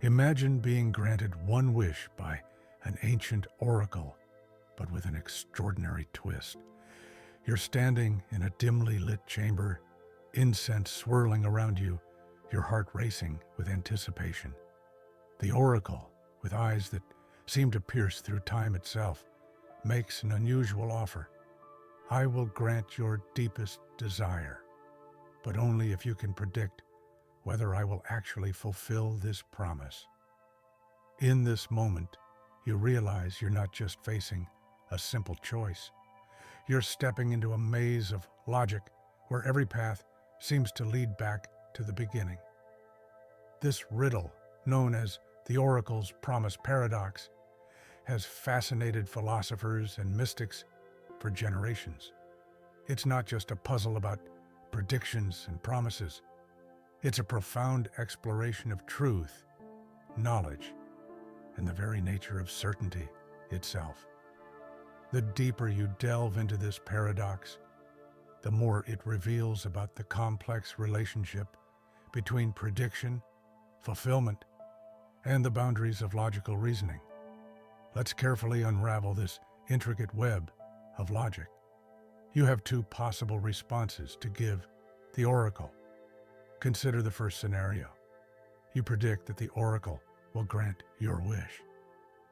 Imagine being granted one wish by an ancient oracle, but with an extraordinary twist. You're standing in a dimly lit chamber, incense swirling around you, your heart racing with anticipation. The oracle, with eyes that seem to pierce through time itself, makes an unusual offer. I will grant your deepest desire, but only if you can predict whether I will actually fulfill this promise. In this moment, you realize you're not just facing a simple choice. You're stepping into a maze of logic where every path seems to lead back to the beginning. This riddle, known as the Oracle's Promise Paradox, has fascinated philosophers and mystics for generations. It's not just a puzzle about predictions and promises. It's a profound exploration of truth, knowledge, and the very nature of certainty itself. The deeper you delve into this paradox, the more it reveals about the complex relationship between prediction, fulfillment, and the boundaries of logical reasoning. Let's carefully unravel this intricate web of logic. You have two possible responses to give the oracle. Consider the first scenario. You predict that the oracle will grant your wish.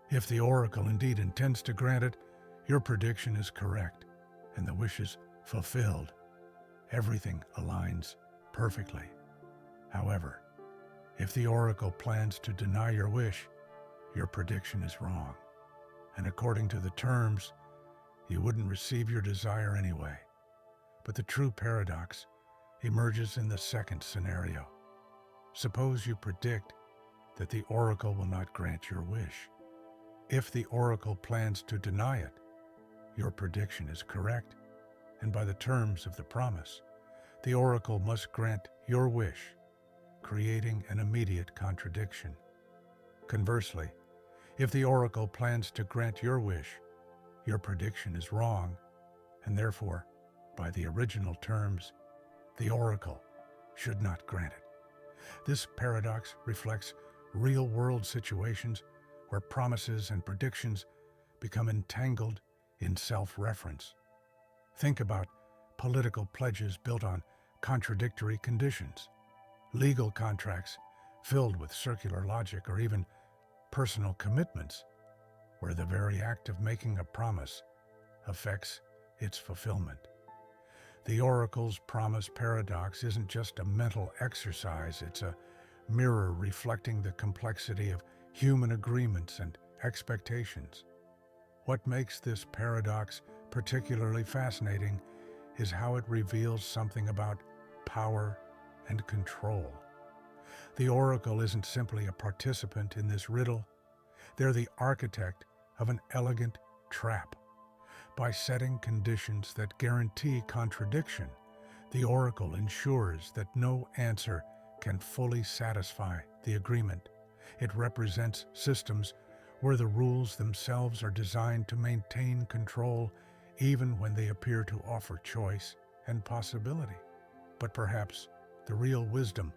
If the oracle indeed intends to grant it, your prediction is correct, and the wish is fulfilled. Everything aligns perfectly. However, if the oracle plans to deny your wish, your prediction is wrong, and according to the terms, you wouldn't receive your desire anyway. But the true paradox emerges in the second scenario. Suppose you predict that the oracle will not grant your wish. If the oracle plans to deny it, your prediction is correct, and by the terms of the promise, the oracle must grant your wish, creating an immediate contradiction. Conversely, if the oracle plans to grant your wish, your prediction is wrong, and therefore, by the original terms, the oracle should not grant it. This paradox reflects real-world situations where promises and predictions become entangled in self-reference. Think about political pledges built on contradictory conditions, legal contracts filled with circular logic, or even personal commitments where the very act of making a promise affects its fulfillment. The Oracle's Promise Paradox isn't just a mental exercise, it's a mirror reflecting the complexity of human agreements and expectations. What makes this paradox particularly fascinating is how it reveals something about power and control. The Oracle isn't simply a participant in this riddle, they're the architect of an elegant trap. By setting conditions that guarantee contradiction, the Oracle ensures that no answer can fully satisfy the agreement. It represents systems where the rules themselves are designed to maintain control even when they appear to offer choice and possibility. But perhaps the real wisdom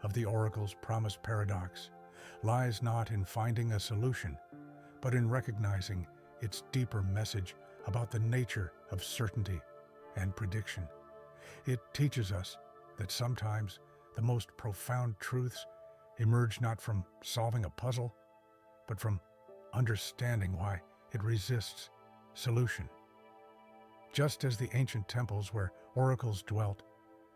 of the Oracle's Promise Paradox lies not in finding a solution, but in recognizing its deeper message about the nature of certainty and prediction. It teaches us that sometimes the most profound truths emerge not from solving a puzzle, but from understanding why it resists solution. Just as the ancient temples where oracles dwelt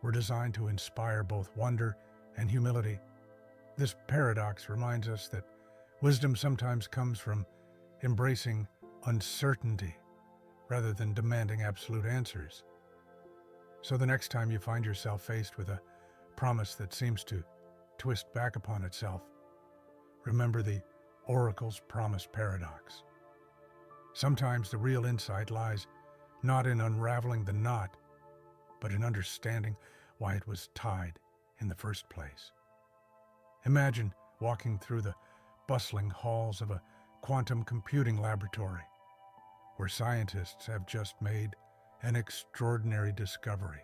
were designed to inspire both wonder and humility, this paradox reminds us that wisdom sometimes comes from embracing uncertainty rather than demanding absolute answers. So the next time you find yourself faced with a promise that seems to twist back upon itself, remember the Oracle's Promise Paradox. Sometimes the real insight lies not in unraveling the knot, but in understanding why it was tied in the first place. Imagine walking through the bustling halls of a quantum computing laboratory, where scientists have just made an extraordinary discovery.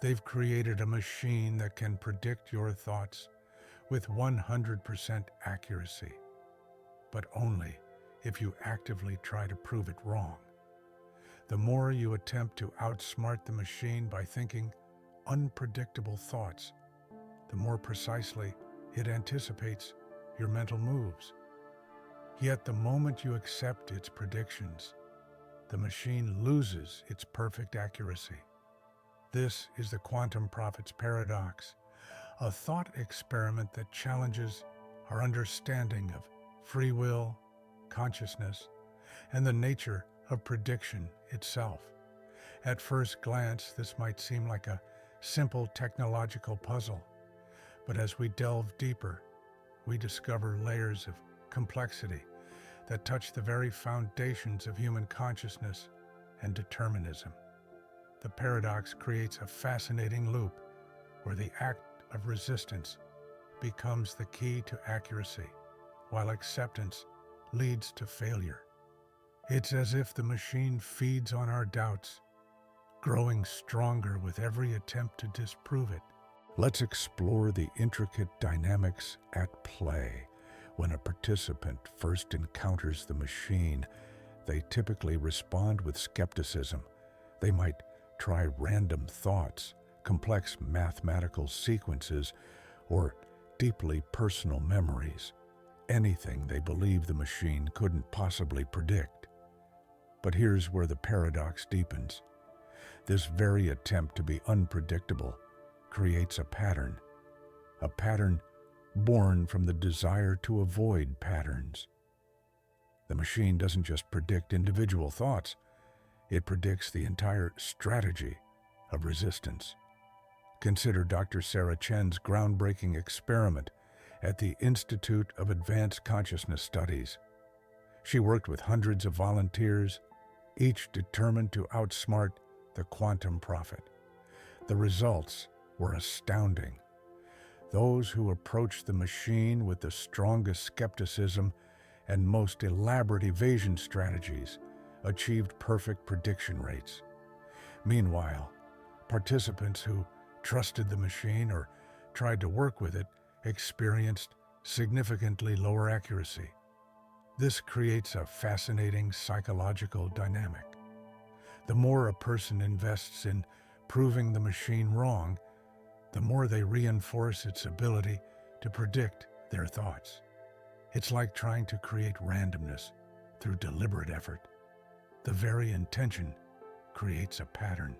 They've created a machine that can predict your thoughts with 100% accuracy, but only if you actively try to prove it wrong. The more you attempt to outsmart the machine by thinking unpredictable thoughts, the more precisely it anticipates your mental moves. Yet the moment you accept its predictions, the machine loses its perfect accuracy. This is the quantum prophet's paradox, a thought experiment that challenges our understanding of free will, consciousness, and the nature of prediction itself. At first glance, this might seem like a simple technological puzzle, but as we delve deeper, we discover layers of complexity that touch the very foundations of human consciousness and determinism. The paradox creates a fascinating loop where the act of resistance becomes the key to accuracy, while acceptance leads to failure. It's as if the machine feeds on our doubts, growing stronger with every attempt to disprove it. Let's explore the intricate dynamics at play. When a participant first encounters the machine, they typically respond with skepticism. They might try random thoughts, complex mathematical sequences, or deeply personal memories, anything they believe the machine couldn't possibly predict. But here's where the paradox deepens. This very attempt to be unpredictable creates a pattern born from the desire to avoid patterns. The machine doesn't just predict individual thoughts, it predicts the entire strategy of resistance. Consider Dr. Sarah Chen's groundbreaking experiment at the Institute of Advanced Consciousness Studies. She worked with hundreds of volunteers, each determined to outsmart the quantum prophet. The results were astounding. Those who approached the machine with the strongest skepticism and most elaborate evasion strategies achieved perfect prediction rates. Meanwhile, participants who trusted the machine or tried to work with it experienced significantly lower accuracy. This creates a fascinating psychological dynamic. The more a person invests in proving the machine wrong, the more they reinforce its ability to predict their thoughts. It's like trying to create randomness through deliberate effort. The very intention creates a pattern.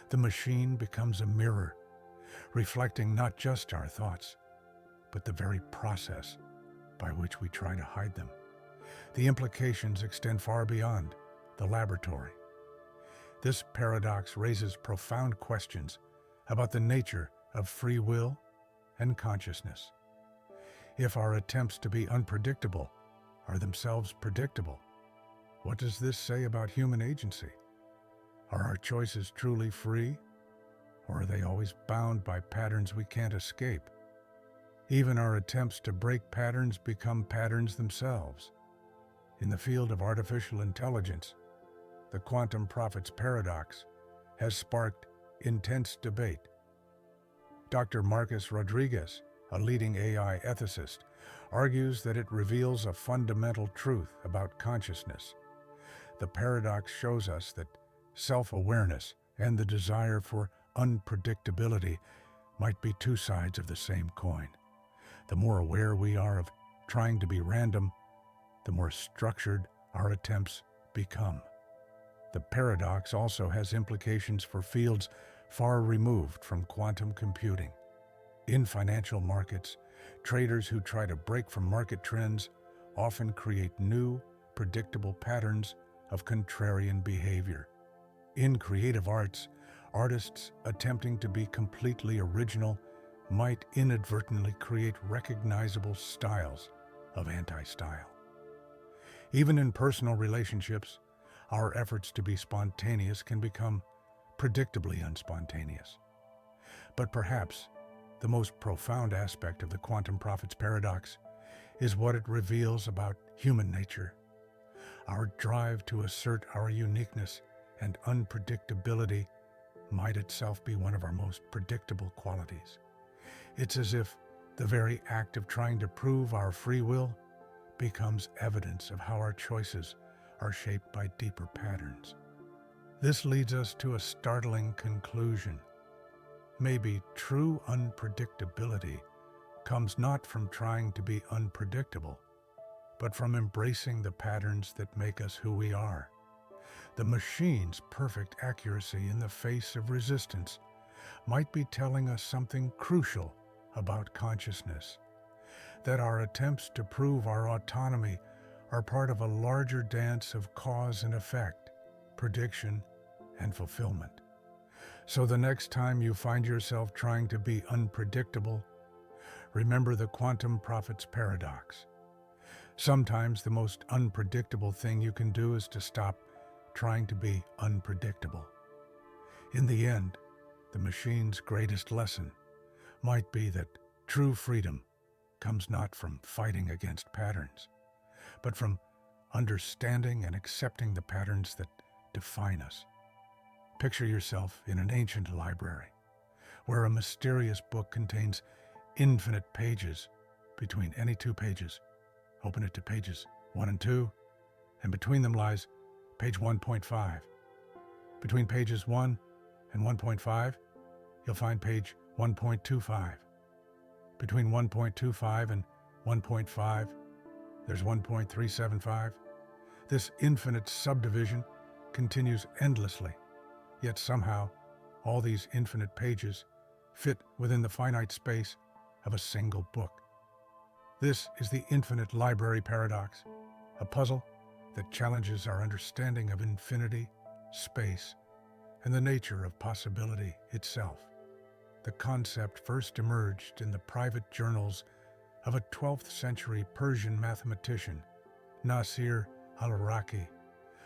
The machine becomes a mirror, reflecting not just our thoughts, but the very process by which we try to hide them. The implications extend far beyond the laboratory. This paradox raises profound questions about the nature of free will and consciousness. If our attempts to be unpredictable are themselves predictable, what does this say about human agency? Are our choices truly free, or are they always bound by patterns we can't escape? Even our attempts to break patterns become patterns themselves. In the field of artificial intelligence, the quantum prophet's paradox has sparked intense debate. Dr. Marcus Rodriguez, a leading AI ethicist, argues that it reveals a fundamental truth about consciousness. The paradox shows us that self-awareness and the desire for unpredictability might be two sides of the same coin. The more aware we are of trying to be random, the more structured our attempts become. The paradox also has implications for fields far removed from quantum computing. In financial markets, traders who try to break from market trends often create new, predictable patterns of contrarian behavior. In creative arts, artists attempting to be completely original might inadvertently create recognizable styles of anti-style. Even in personal relationships, our efforts to be spontaneous can become predictably unspontaneous. But perhaps the most profound aspect of the quantum prophet's paradox is what it reveals about human nature. Our drive to assert our uniqueness and unpredictability might itself be one of our most predictable qualities. It's as if The very act of trying to prove our free will becomes evidence of how our choices are shaped by deeper patterns. This leads us to a startling conclusion. Maybe true unpredictability comes not from trying to be unpredictable, but from embracing the patterns that make us who we are. The machine's perfect accuracy in the face of resistance might be telling us something crucial about consciousness, that our attempts to prove our autonomy are part of a larger dance of cause and effect, prediction and fulfillment. So the next time you find yourself trying to be unpredictable, remember the quantum prophet's paradox. Sometimes the most unpredictable thing you can do is to stop trying to be unpredictable. In the end, the machine's greatest lesson might be that true freedom comes not from fighting against patterns, but from understanding and accepting the patterns that define us. Picture yourself in an ancient library, where a mysterious book contains infinite pages. Between any two pages, open it to pages 1 and 2, and between them lies page 1.5. Between pages 1 and 1.5, you'll find page 1.25. Between 1.25 and 1.5, there's 1.375. This infinite subdivision continues endlessly, yet somehow all these infinite pages fit within the finite space of a single book. This is the infinite library paradox, a puzzle that challenges our understanding of infinity, space, and the nature of possibility itself. The concept first emerged in the private journals of a 12th century Persian mathematician, Nasir al-Raqi,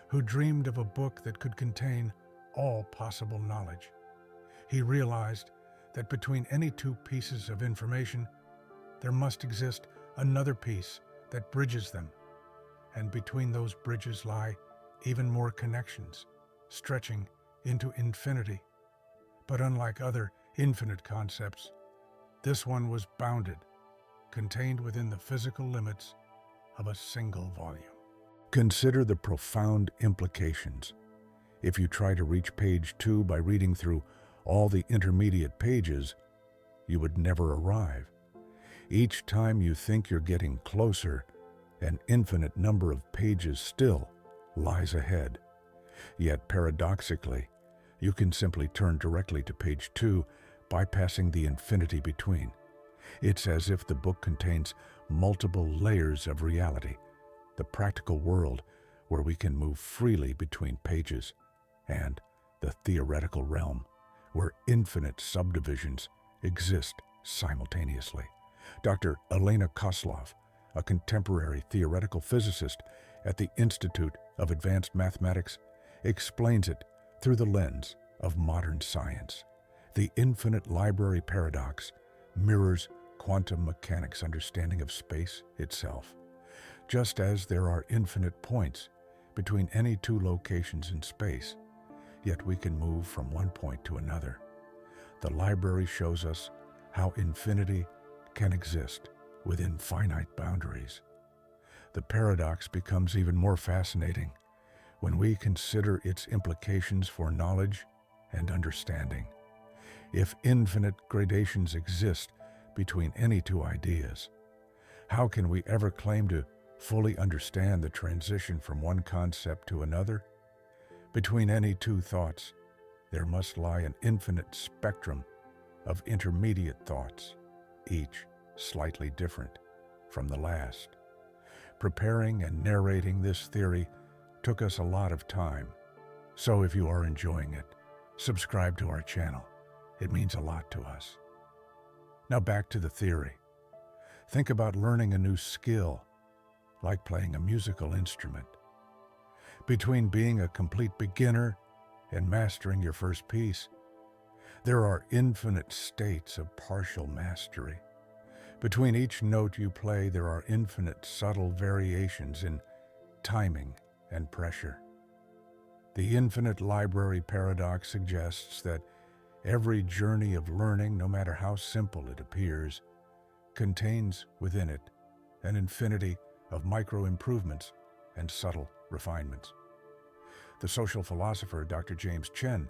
who dreamed of a book that could contain all possible knowledge. He realized that between any two pieces of information, there must exist another piece that bridges them, and between those bridges lie even more connections, stretching into infinity. But unlike other infinite concepts, this one was bounded, contained within the physical limits of a single volume. Consider the profound implications. If you try to reach page 2 by reading through all the intermediate pages, you would never arrive. Each time you think you're getting closer, an infinite number of pages still lies ahead. Yet paradoxically, you can simply turn directly to page 2, bypassing the infinity between. It's as if the book contains multiple layers of reality, the practical world where we can move freely between pages, and the theoretical realm where infinite subdivisions exist simultaneously. Dr. Elena Koslov, a contemporary theoretical physicist at the Institute of Advanced Mathematics, explains it through the lens of modern science. The infinite library paradox mirrors quantum mechanics' understanding of space itself. Just as there are infinite points between any two locations in space, yet we can move from one point to another. The library shows us how infinity can exist within finite boundaries. The paradox becomes even more fascinating when we consider its implications for knowledge and understanding. If infinite gradations exist between any two ideas, how can we ever claim to fully understand the transition from one concept to another? Between any two thoughts, there must lie an infinite spectrum of intermediate thoughts, each slightly different from the last. Preparing and narrating this theory took us a lot of time, so if you are enjoying it, subscribe to our channel. It means a lot to us. Now back to the theory. Think about learning a new skill, like playing a musical instrument. Between being a complete beginner and mastering your first piece, there are infinite states of partial mastery. Between each note you play, there are infinite subtle variations in timing and pressure. The infinite library paradox suggests that every journey of learning, no matter how simple it appears, contains within it an infinity of micro-improvements and subtle refinements. The social philosopher Dr. James Chen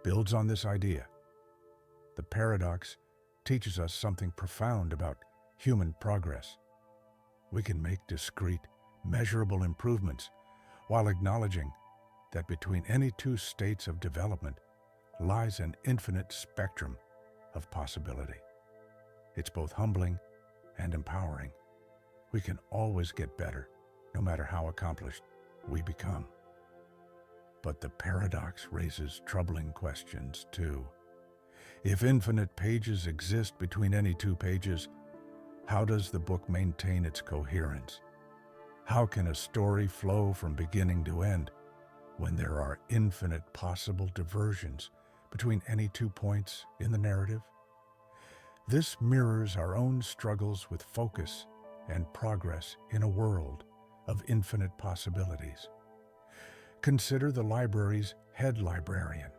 builds on this idea. The paradox teaches us something profound about human progress. We can make discrete, measurable improvements while acknowledging that between any two states of development lies an infinite spectrum of possibility. It's both humbling and empowering. We can always get better, no matter how accomplished we become. But the paradox raises troubling questions, too. If infinite pages exist between any two pages, how does the book maintain its coherence? How can a story flow from beginning to end when there are infinite possible diversions between any 2 points in the narrative? This mirrors our own struggles with focus and progress in a world of infinite possibilities. Consider the library's head librarian,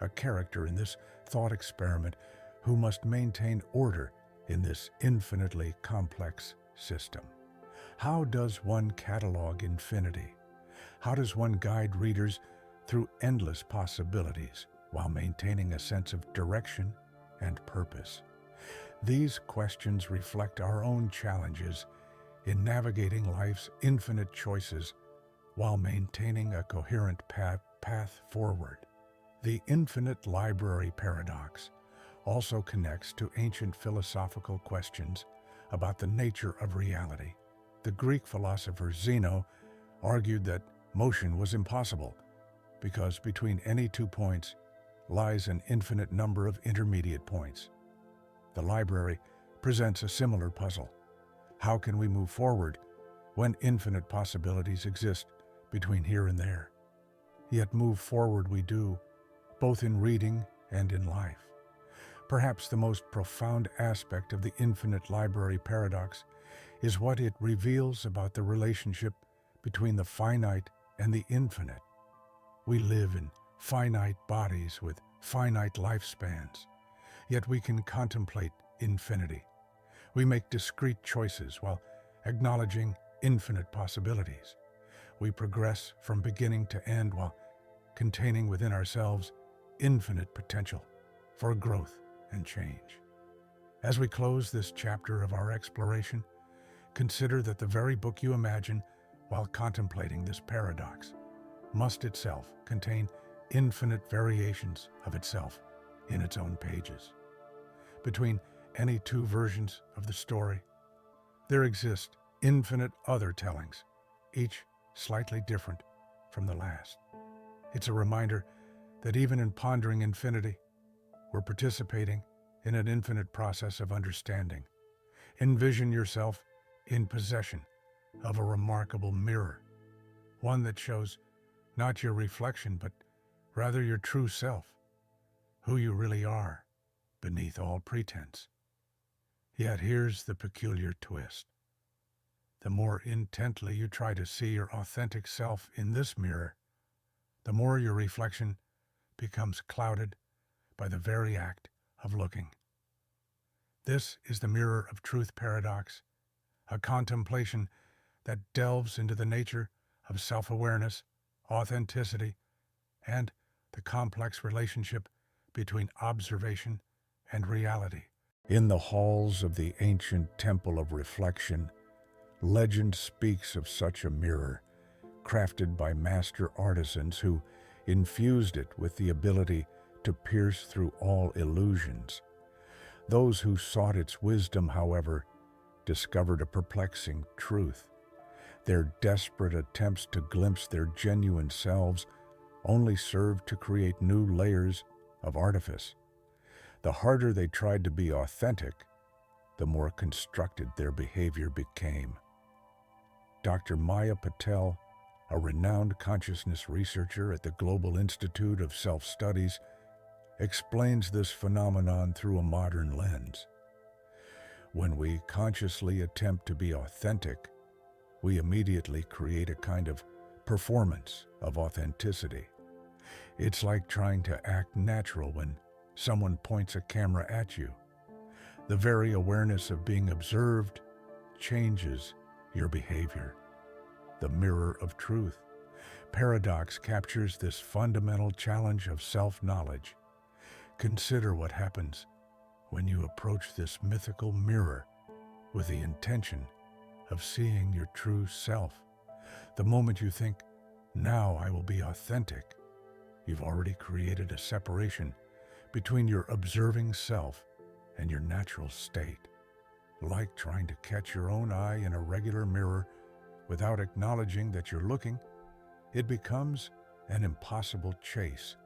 a character in this thought experiment who must maintain order in this infinitely complex system. How does one catalog infinity? How does one guide readers through endless possibilities while maintaining a sense of direction and purpose? These questions reflect our own challenges in navigating life's infinite choices while maintaining a coherent path forward. The infinite library paradox also connects to ancient philosophical questions about the nature of reality. The Greek philosopher Zeno argued that motion was impossible because between any 2 points lies an infinite number of intermediate points. The library presents a similar puzzle. How can we move forward when infinite possibilities exist between here and there? Yet move forward we do, both in reading and in life. Perhaps the most profound aspect of the infinite library paradox is what it reveals about the relationship between the finite and the infinite. We live in finite bodies with finite lifespans, yet we can contemplate infinity. We make discrete choices while acknowledging infinite possibilities. We progress from beginning to end while containing within ourselves infinite potential for growth and change. As we close this chapter of our exploration, consider that the very book you imagine while contemplating this paradox must itself contain infinite variations of itself in its own pages. Between any two versions of the story, there exist infinite other tellings, each slightly different from the last. It's a reminder that even in pondering infinity, we're participating in an infinite process of understanding. Envision yourself in possession of a remarkable mirror, one that shows not your reflection, but rather your true self, who you really are beneath all pretense. Yet here's the peculiar twist. The more intently you try to see your authentic self in this mirror, the more your reflection becomes clouded by the very act of looking. This is the Mirror of Truth paradox, a contemplation that delves into the nature of self-awareness, authenticity, and the complex relationship between observation and reality. In the halls of the ancient temple of reflection, legend speaks of such a mirror, crafted by master artisans who infused it with the ability to pierce through all illusions. Those who sought its wisdom, however, discovered a perplexing truth. Their desperate attempts to glimpse their genuine selves only served to create new layers of artifice. The harder they tried to be authentic, the more constructed their behavior became. Dr. Maya Patel, a renowned consciousness researcher at the Global Institute of Self-Studies, explains this phenomenon through a modern lens. When we consciously attempt to be authentic, we immediately create a kind of performance of authenticity. It's like trying to act natural when someone points a camera at you. The very awareness of being observed changes your behavior. The mirror of truth. Paradox captures this fundamental challenge of self-knowledge. Consider what happens when you approach this mythical mirror with the intention of seeing your true self. The moment you think, now I will be authentic, you've already created a separation between your observing self and your natural state. Like trying to catch your own eye in a regular mirror without acknowledging that you're looking, it becomes an impossible chase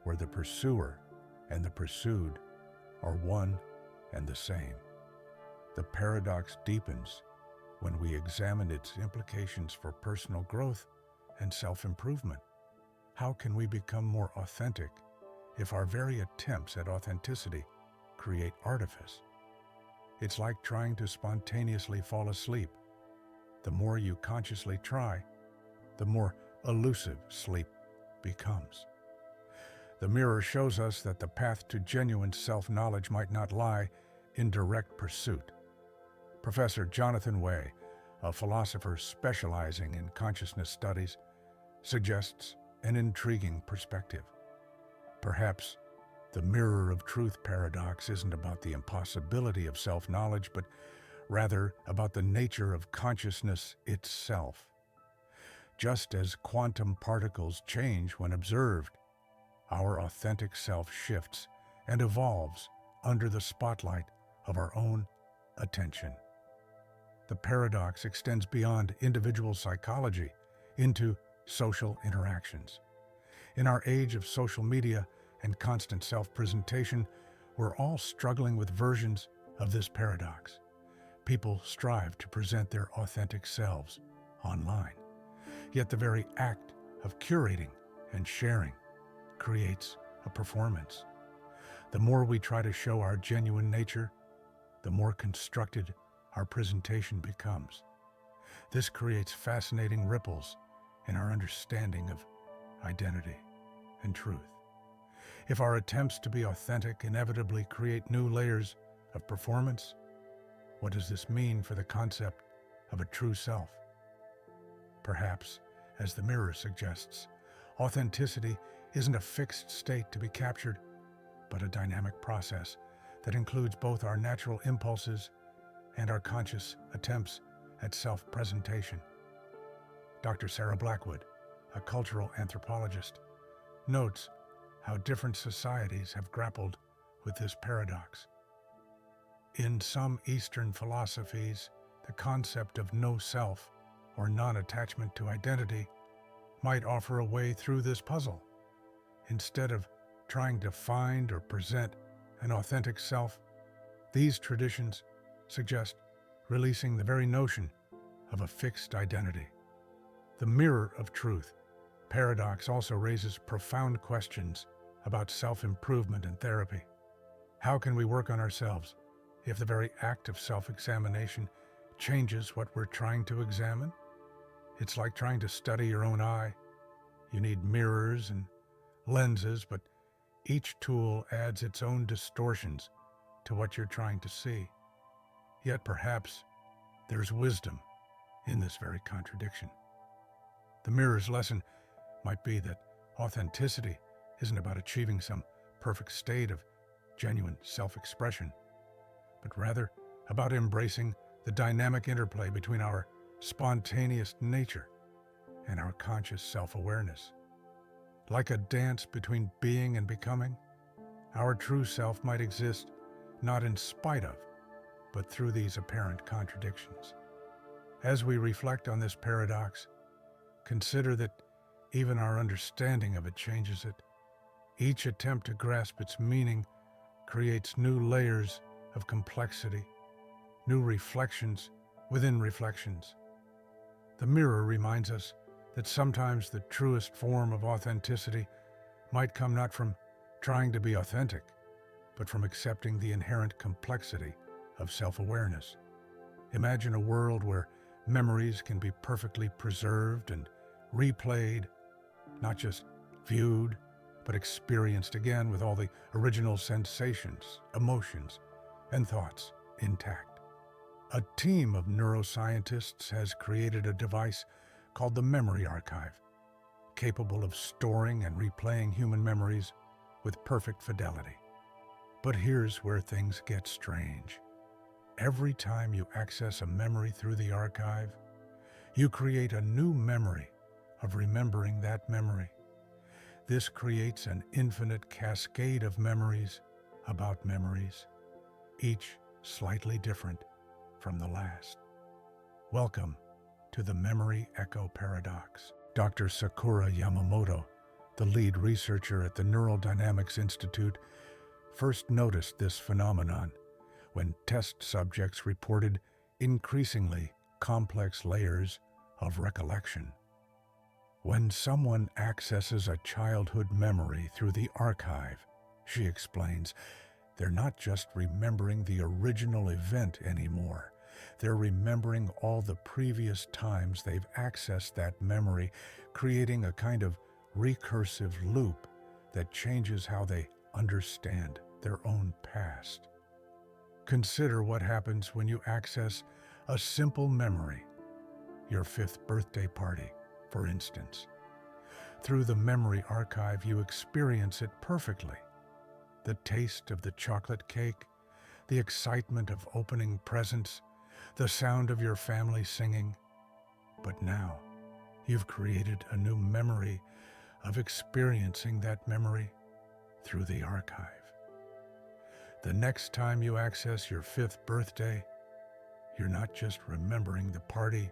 where the pursuer and the pursued are one and the same. The paradox deepens when we examine its implications for personal growth and self-improvement. How can we become more authentic if our very attempts at authenticity create artifice? It's like trying to spontaneously fall asleep. The more you consciously try, the more elusive sleep becomes. The mirror shows us that the path to genuine self-knowledge might not lie in direct pursuit. Professor Jonathan Way, a philosopher specializing in consciousness studies, suggests an intriguing perspective. Perhaps the mirror of truth paradox isn't about the impossibility of self-knowledge, but rather about the nature of consciousness itself. Just as quantum particles change when observed, our authentic self shifts and evolves under the spotlight of our own attention. The paradox extends beyond individual psychology into social interactions. In our age of social media and constant self-presentation, we're all struggling with versions of this paradox. People strive to present their authentic selves online, yet the very act of curating and sharing creates a performance. The more we try to show our genuine nature, the more constructed our presentation becomes. This creates fascinating ripples in our understanding of identity and truth. If our attempts to be authentic inevitably create new layers of performance, what does this mean for the concept of a true self? Perhaps, as the mirror suggests, authenticity isn't a fixed state to be captured, but a dynamic process that includes both our natural impulses and our conscious attempts at self-presentation. Dr. Sarah Blackwood, a cultural anthropologist, notes how different societies have grappled with this paradox. In some Eastern philosophies, the concept of no self or non-attachment to identity might offer a way through this puzzle. Instead of trying to find or present an authentic self, these traditions suggest releasing the very notion of a fixed identity. The mirror of truth paradox also raises profound questions about self-improvement and therapy. How can we work on ourselves if the very act of self-examination changes what we're trying to examine? It's like trying to study your own eye. You need mirrors and lenses, but each tool adds its own distortions to what you're trying to see. Yet perhaps there's wisdom in this very contradiction. The mirror's lesson might be that authenticity isn't about achieving some perfect state of genuine self-expression, but rather about embracing the dynamic interplay between our spontaneous nature and our conscious self-awareness. Like a dance between being and becoming, our true self might exist not in spite of, but through these apparent contradictions. As we reflect on this paradox, consider that even our understanding of it changes it. Each attempt to grasp its meaning creates new layers of complexity, new reflections within reflections. The mirror reminds us that sometimes the truest form of authenticity might come not from trying to be authentic, but from accepting the inherent complexity of self-awareness. Imagine a world where memories can be perfectly preserved and replayed, not just viewed, but experienced again with all the original sensations, emotions, and thoughts intact. A team of neuroscientists has created a device called the Memory Archive, capable of storing and replaying human memories with perfect fidelity. But here's where things get strange. Every time you access a memory through the archive, you create a new memory of remembering that memory. This creates an infinite cascade of memories about memories, each slightly different from the last. Welcome to the memory echo paradox. Dr. Sakura Yamamoto, the lead researcher at the Neural Dynamics Institute, first noticed this phenomenon when test subjects reported increasingly complex layers of recollection. When someone accesses a childhood memory through the archive, she explains, they're not just remembering the original event anymore. They're remembering all the previous times they've accessed that memory, creating a kind of recursive loop that changes how they understand their own past. Consider what happens when you access a simple memory, your 5th birthday party, for instance. Through the memory archive, you experience it perfectly. The taste of the chocolate cake, the excitement of opening presents, the sound of your family singing. But now, you've created a new memory of experiencing that memory through the archive. The next time you access your 5th birthday, you're not just remembering the party,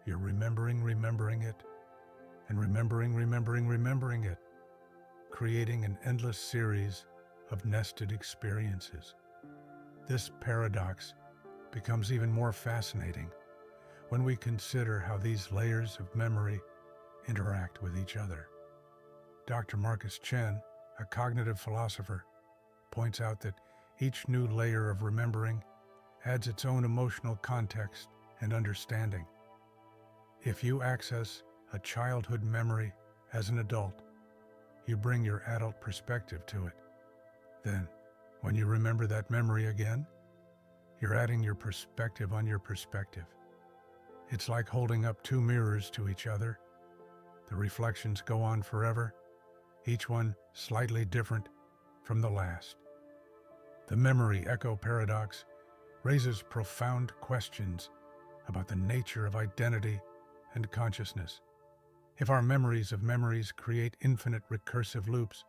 you're remembering it, and remembering it, creating an endless series of nested experiences. This paradox becomes even more fascinating when we consider how these layers of memory interact with each other. Dr. Marcus Chen, a cognitive philosopher, points out that each new layer of remembering adds its own emotional context and understanding. If you access a childhood memory as an adult, you bring your adult perspective to it. Then, when you remember that memory again, you're adding your perspective on your perspective. It's like holding up 2 mirrors to each other. The reflections go on forever, each one slightly different from the last. The memory echo paradox raises profound questions about the nature of identity and consciousness. If our memories of memories create infinite recursive loops,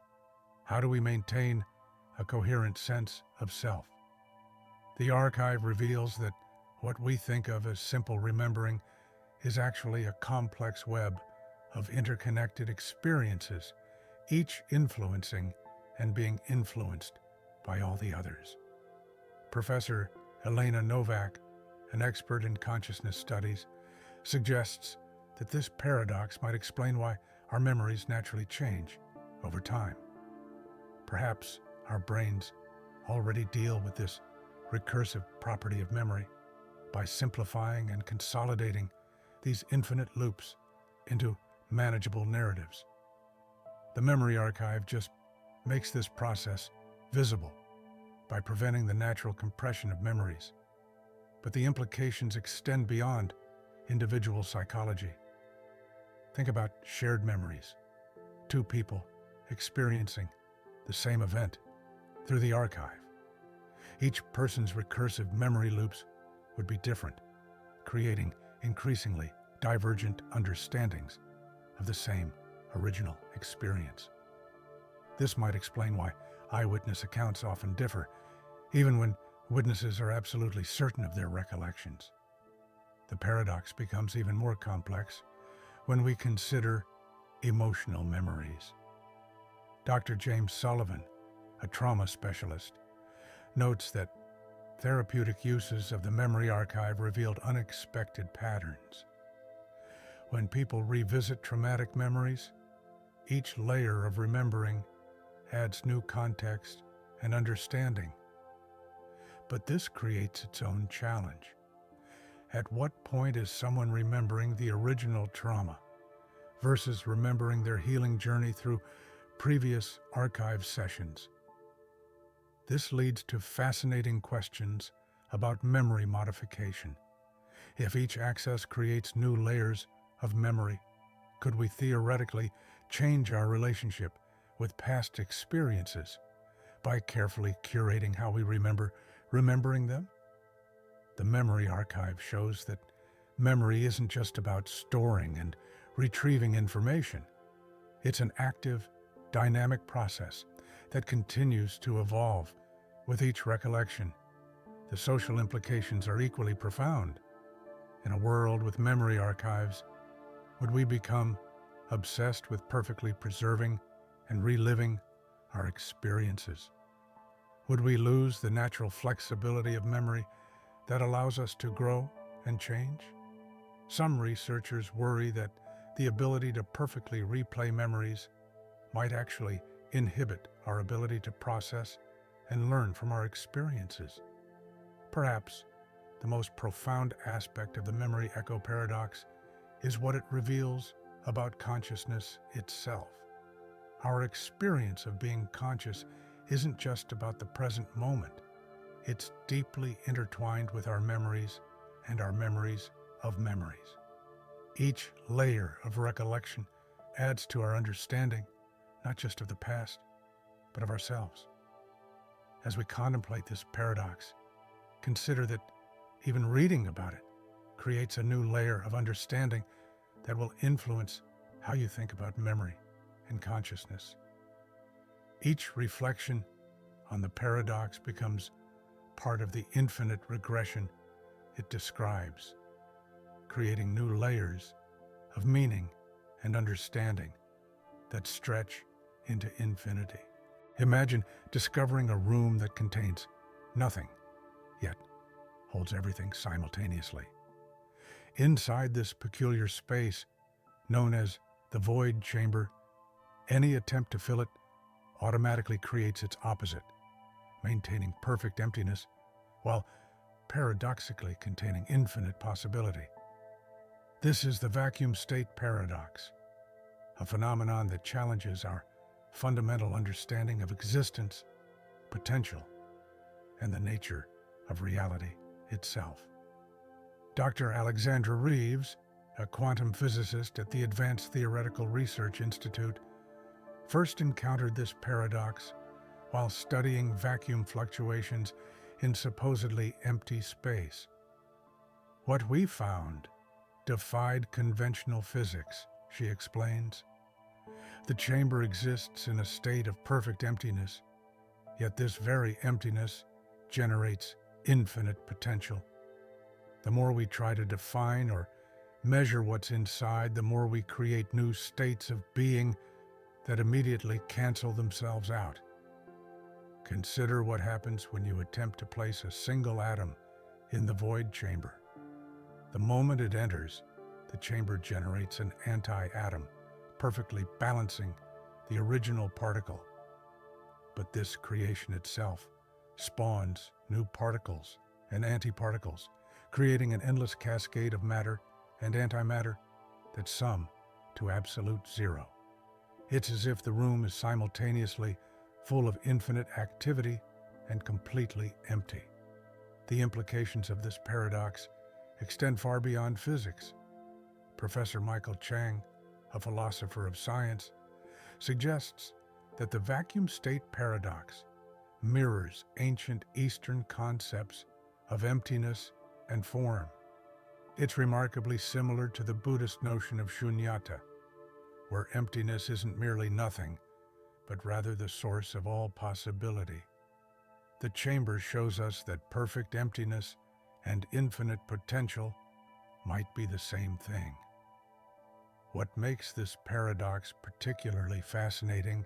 how do we maintain a coherent sense of self? The archive reveals that what we think of as simple remembering is actually a complex web of interconnected experiences, each influencing and being influenced by all the others. Professor Elena Novak, an expert in consciousness studies, suggests that this paradox might explain why our memories naturally change over time. Perhaps our brains already deal with this recursive property of memory by simplifying and consolidating these infinite loops into manageable narratives. The memory archive just makes this process visible by preventing the natural compression of memories. But the implications extend beyond individual psychology. Think about shared memories, 2 people experiencing the same event through the archive. Each person's recursive memory loops would be different, creating increasingly divergent understandings of the same original experience. This might explain why eyewitness accounts often differ, even when witnesses are absolutely certain of their recollections. The paradox becomes even more complex when we consider emotional memories. Dr. James Sullivan, a trauma specialist, notes that therapeutic uses of the memory archive revealed unexpected patterns. When people revisit traumatic memories, each layer of remembering adds new context and understanding. But this creates its own challenge. At what point is someone remembering the original trauma versus remembering their healing journey through previous archive sessions? This leads to fascinating questions about memory modification. If each access creates new layers of memory, could we theoretically change our relationship with past experiences by carefully curating how we remembering them? The memory archive shows that memory isn't just about storing and retrieving information. It's an active, dynamic process that continues to evolve with each recollection. The social implications are equally profound. In a world with memory archives, would we become obsessed with perfectly preserving and reliving our experiences? Would we lose the natural flexibility of memory that allows us to grow and change? Some researchers worry that the ability to perfectly replay memories might actually inhibit our ability to process and learn from our experiences. Perhaps the most profound aspect of the memory echo paradox is what it reveals about consciousness itself. Our experience of being conscious isn't just about the present moment. It's deeply intertwined with our memories and our memories of memories. Each layer of recollection adds to our understanding, not just of the past, but of ourselves. As we contemplate this paradox, consider that even reading about it creates a new layer of understanding that will influence how you think about memory and consciousness. Each reflection on the paradox becomes part of the infinite regression it describes, creating new layers of meaning and understanding that stretch into infinity. Imagine discovering a room that contains nothing, yet holds everything simultaneously. Inside this peculiar space, known as the void chamber, any attempt to fill it automatically creates its opposite, maintaining perfect emptiness while paradoxically containing infinite possibility. This is the vacuum state paradox, a phenomenon that challenges our fundamental understanding of existence, potential, and the nature of reality itself. Dr. Alexandra Reeves, a quantum physicist at the Advanced Theoretical Research Institute, first encountered this paradox while studying vacuum fluctuations in supposedly empty space. What we found defied conventional physics, she explains. The chamber exists in a state of perfect emptiness, yet this very emptiness generates infinite potential. The more we try to define or measure what's inside, the more we create new states of being that immediately cancel themselves out. Consider what happens when you attempt to place a single atom in the void chamber. The moment it enters, the chamber generates an anti-atom, perfectly balancing the original particle. But this creation itself spawns new particles and antiparticles, creating an endless cascade of matter and antimatter that sum to absolute zero. It's as if the room is simultaneously full of infinite activity and completely empty. The implications of this paradox extend far beyond physics. Professor Michael Chang, a philosopher of science, suggests that the vacuum state paradox mirrors ancient Eastern concepts of emptiness and form. It's remarkably similar to the Buddhist notion of shunyata, where emptiness isn't merely nothing, but rather the source of all possibility. The chamber shows us that perfect emptiness and infinite potential might be the same thing. What makes this paradox particularly fascinating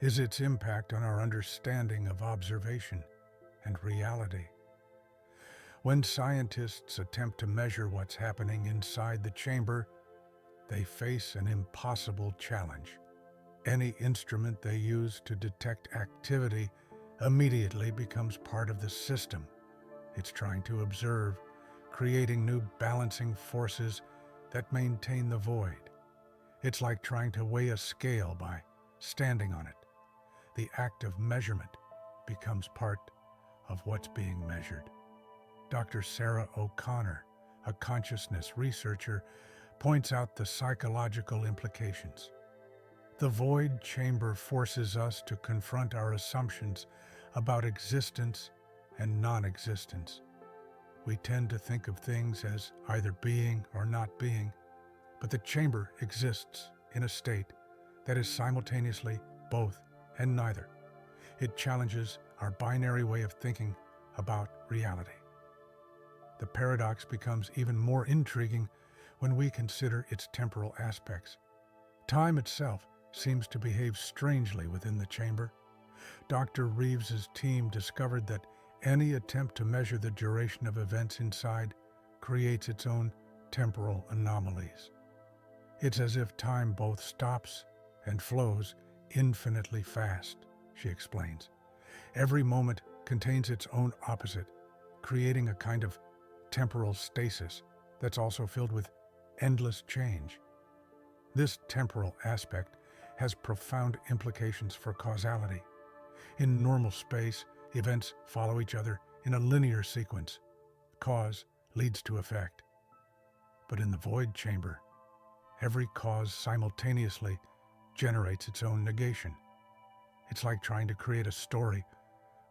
is its impact on our understanding of observation and reality. When scientists attempt to measure what's happening inside the chamber, they face an impossible challenge. Any instrument they use to detect activity immediately becomes part of the system it's trying to observe, creating new balancing forces that maintain the void. It's like trying to weigh a scale by standing on it. The act of measurement becomes part of what's being measured. Dr. Sarah O'Connor, a consciousness researcher, points out the psychological implications. The void chamber forces us to confront our assumptions about existence and non-existence. We tend to think of things as either being or not being, but the chamber exists in a state that is simultaneously both and neither. It challenges our binary way of thinking about reality. The paradox becomes even more intriguing when we consider its temporal aspects. Time itself seems to behave strangely within the chamber. Dr. Reeves's team discovered that any attempt to measure the duration of events inside creates its own temporal anomalies. It's as if time both stops and flows infinitely fast, she explains. Every moment contains its own opposite, creating a kind of temporal stasis that's also filled with endless change. This temporal aspect has profound implications for causality. In normal space, events follow each other in a linear sequence. Cause leads to effect. But in the void chamber, every cause simultaneously generates its own negation. It's like trying to create a story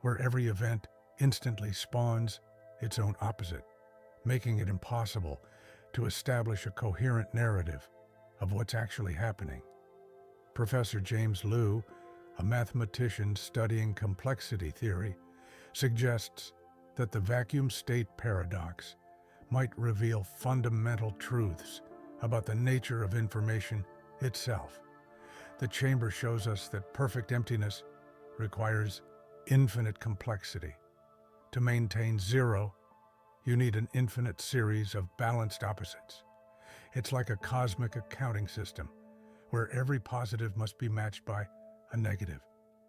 where every event instantly spawns its own opposite, making it impossible to establish a coherent narrative of what's actually happening. Professor James Liu, a mathematician studying complexity theory, suggests that the vacuum state paradox might reveal fundamental truths about the nature of information itself. The chamber shows us that perfect emptiness requires infinite complexity. To maintain zero, you need an infinite series of balanced opposites. It's like a cosmic accounting system, where every positive must be matched by a negative,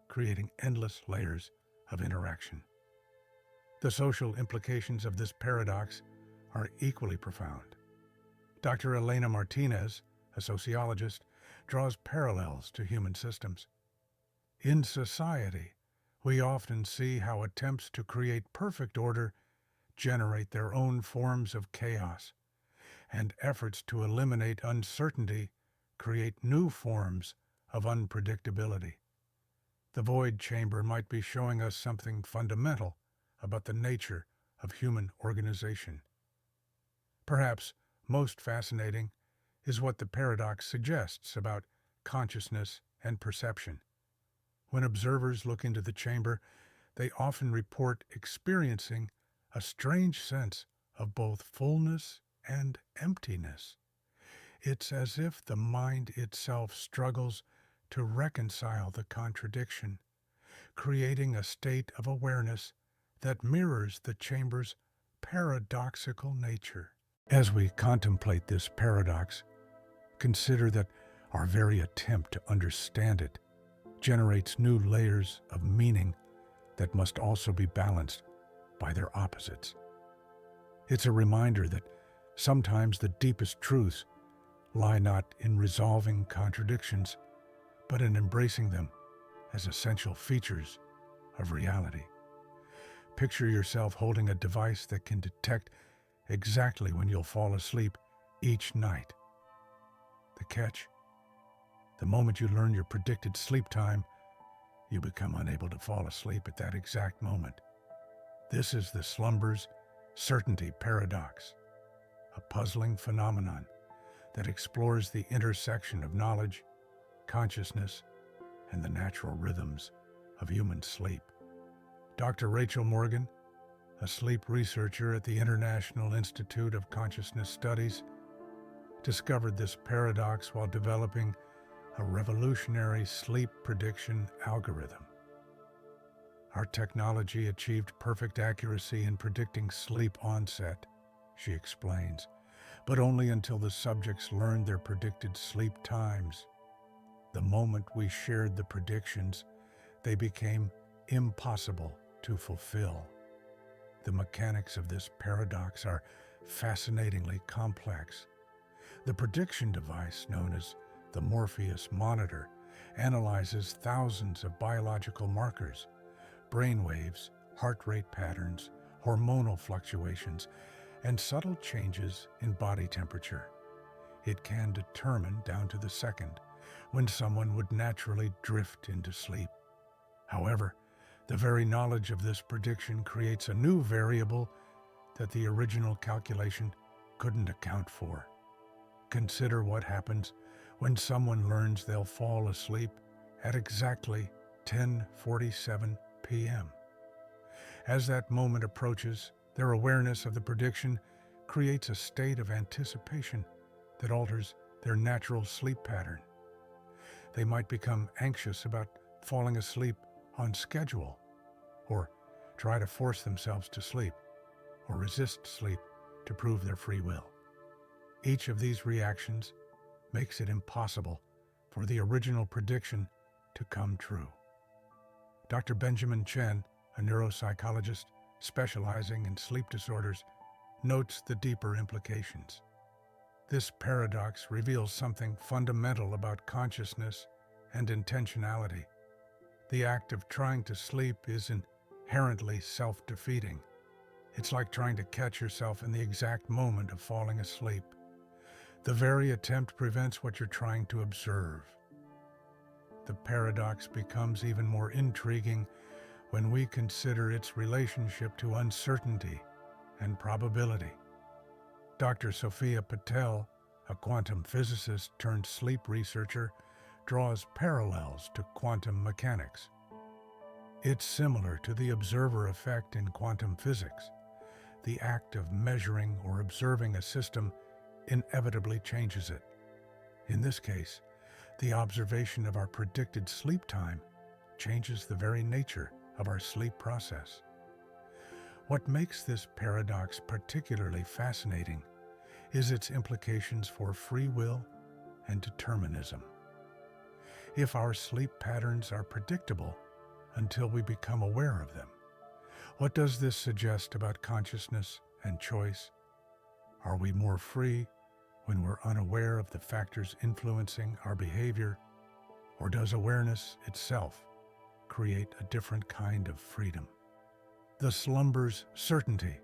creating endless layers of interaction. The social implications of this paradox are equally profound. Dr. Elena Martinez, a sociologist, draws parallels to human systems. In society, we often see how attempts to create perfect order generate their own forms of chaos, and efforts to eliminate uncertainty create new forms of unpredictability. The void chamber might be showing us something fundamental about the nature of human organization. Perhaps most fascinating is what the paradox suggests about consciousness and perception. When observers look into the chamber, they often report experiencing a strange sense of both fullness and emptiness. It's as if the mind itself struggles to reconcile the contradiction, creating a state of awareness that mirrors the chamber's paradoxical nature. As we contemplate this paradox, consider that our very attempt to understand it generates new layers of meaning that must also be balanced by their opposites. It's a reminder that sometimes the deepest truths lie not in resolving contradictions, but in embracing them as essential features of reality. Picture yourself holding a device that can detect exactly when you'll fall asleep each night. The catch? The moment you learn your predicted sleep time, you become unable to fall asleep at that exact moment. This is the slumber's certainty paradox, a puzzling phenomenon that explores the intersection of knowledge, consciousness, and the natural rhythms of human sleep. Dr. Rachel Morgan, a sleep researcher at the International Institute of Consciousness Studies, discovered this paradox while developing a revolutionary sleep prediction algorithm. Our technology achieved perfect accuracy in predicting sleep onset, she explains, but only until the subjects learned their predicted sleep times. The moment we shared the predictions, they became impossible to fulfill. The mechanics of this paradox are fascinatingly complex. The prediction device, known as the Morpheus monitor, analyzes thousands of biological markers, brain waves, heart rate patterns, hormonal fluctuations, and subtle changes in body temperature. It can determine down to the second when someone would naturally drift into sleep. However, the very knowledge of this prediction creates a new variable that the original calculation couldn't account for. Consider what happens when someone learns they'll fall asleep at exactly 10:47 p.m. As that moment approaches, their awareness of the prediction creates a state of anticipation that alters their natural sleep pattern. They might become anxious about falling asleep on schedule, or try to force themselves to sleep, or resist sleep to prove their free will. Each of these reactions makes it impossible for the original prediction to come true. Dr. Benjamin Chen, a neuropsychologist specializing in sleep disorders, notes the deeper implications. This paradox reveals something fundamental about consciousness and intentionality. The act of trying to sleep is inherently self-defeating. It's like trying to catch yourself in the exact moment of falling asleep. The very attempt prevents what you're trying to observe. The paradox becomes even more intriguing when we consider its relationship to uncertainty and probability. Dr. Sophia Patel, a quantum physicist turned sleep researcher, draws parallels to quantum mechanics. It's similar to the observer effect in quantum physics. The act of measuring or observing a system inevitably changes it. In this case, the observation of our predicted sleep time changes the very nature of our sleep process. What makes this paradox particularly fascinating is its implications for free will and determinism. If our sleep patterns are predictable until we become aware of them, what does this suggest about consciousness and choice? Are we more free when we're unaware of the factors influencing our behavior, or does awareness itself create a different kind of freedom? The slumber's certainty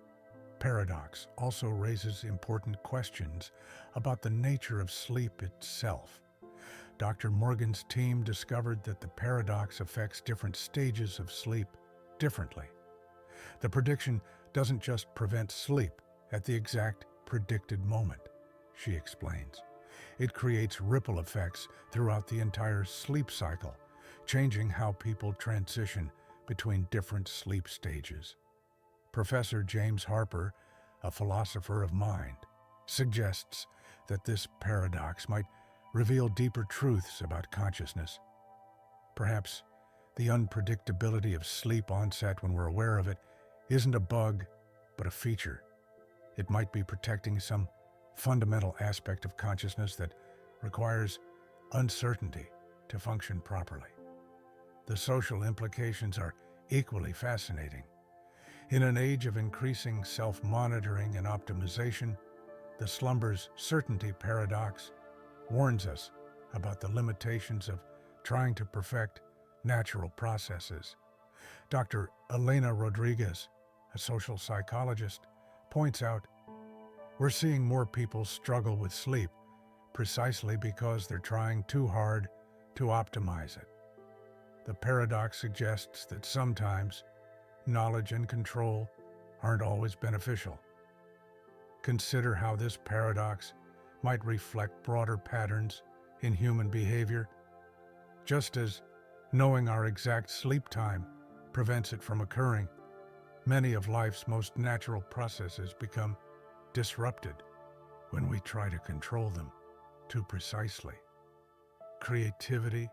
paradox also raises important questions about the nature of sleep itself. Dr. Morgan's team discovered that the paradox affects different stages of sleep differently. The prediction doesn't just prevent sleep at the exact predicted moment, she explains. It creates ripple effects throughout the entire sleep cycle, changing how people transition between different sleep stages. Professor James Harper, a philosopher of mind, suggests that this paradox might reveal deeper truths about consciousness. Perhaps the unpredictability of sleep onset when we're aware of it isn't a bug, but a feature. It might be protecting some fundamental aspect of consciousness that requires uncertainty to function properly. The social implications are equally fascinating. In an age of increasing self-monitoring and optimization, the slumber's certainty paradox warns us about the limitations of trying to perfect natural processes. Dr. Elena Rodriguez, a social psychologist, points out, we're seeing more people struggle with sleep precisely because they're trying too hard to optimize it. The paradox suggests that sometimes knowledge and control aren't always beneficial. Consider how this paradox might reflect broader patterns in human behavior. Just as knowing our exact sleep time prevents it from occurring, many of life's most natural processes become disrupted when we try to control them too precisely. Creativity,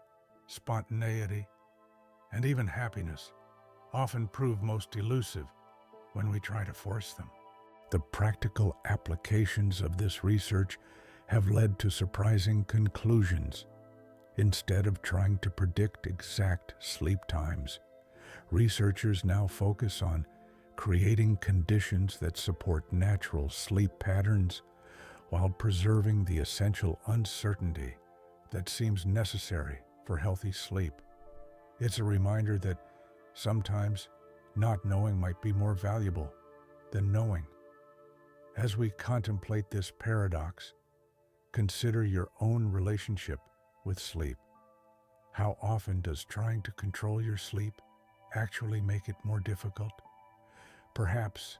spontaneity, and even happiness often prove most elusive when we try to force them. The practical applications of this research have led to surprising conclusions. Instead of trying to predict exact sleep times, researchers now focus on creating conditions that support natural sleep patterns while preserving the essential uncertainty that seems necessary for healthy sleep. It's a reminder that Sometimes, not knowing might be more valuable than knowing. As we contemplate this paradox, consider your own relationship with sleep. How often does trying to control your sleep actually make it more difficult? Perhaps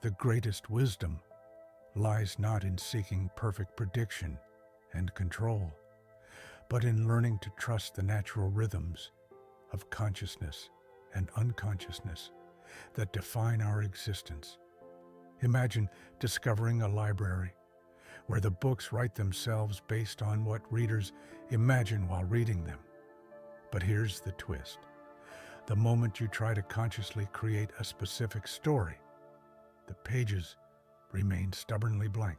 the greatest wisdom lies not in seeking perfect prediction and control, but in learning to trust the natural rhythms of consciousness and unconsciousness that define our existence. Imagine discovering a library where the books write themselves based on what readers imagine while reading them. But here's the twist. The moment you try to consciously create a specific story, the pages remain stubbornly blank.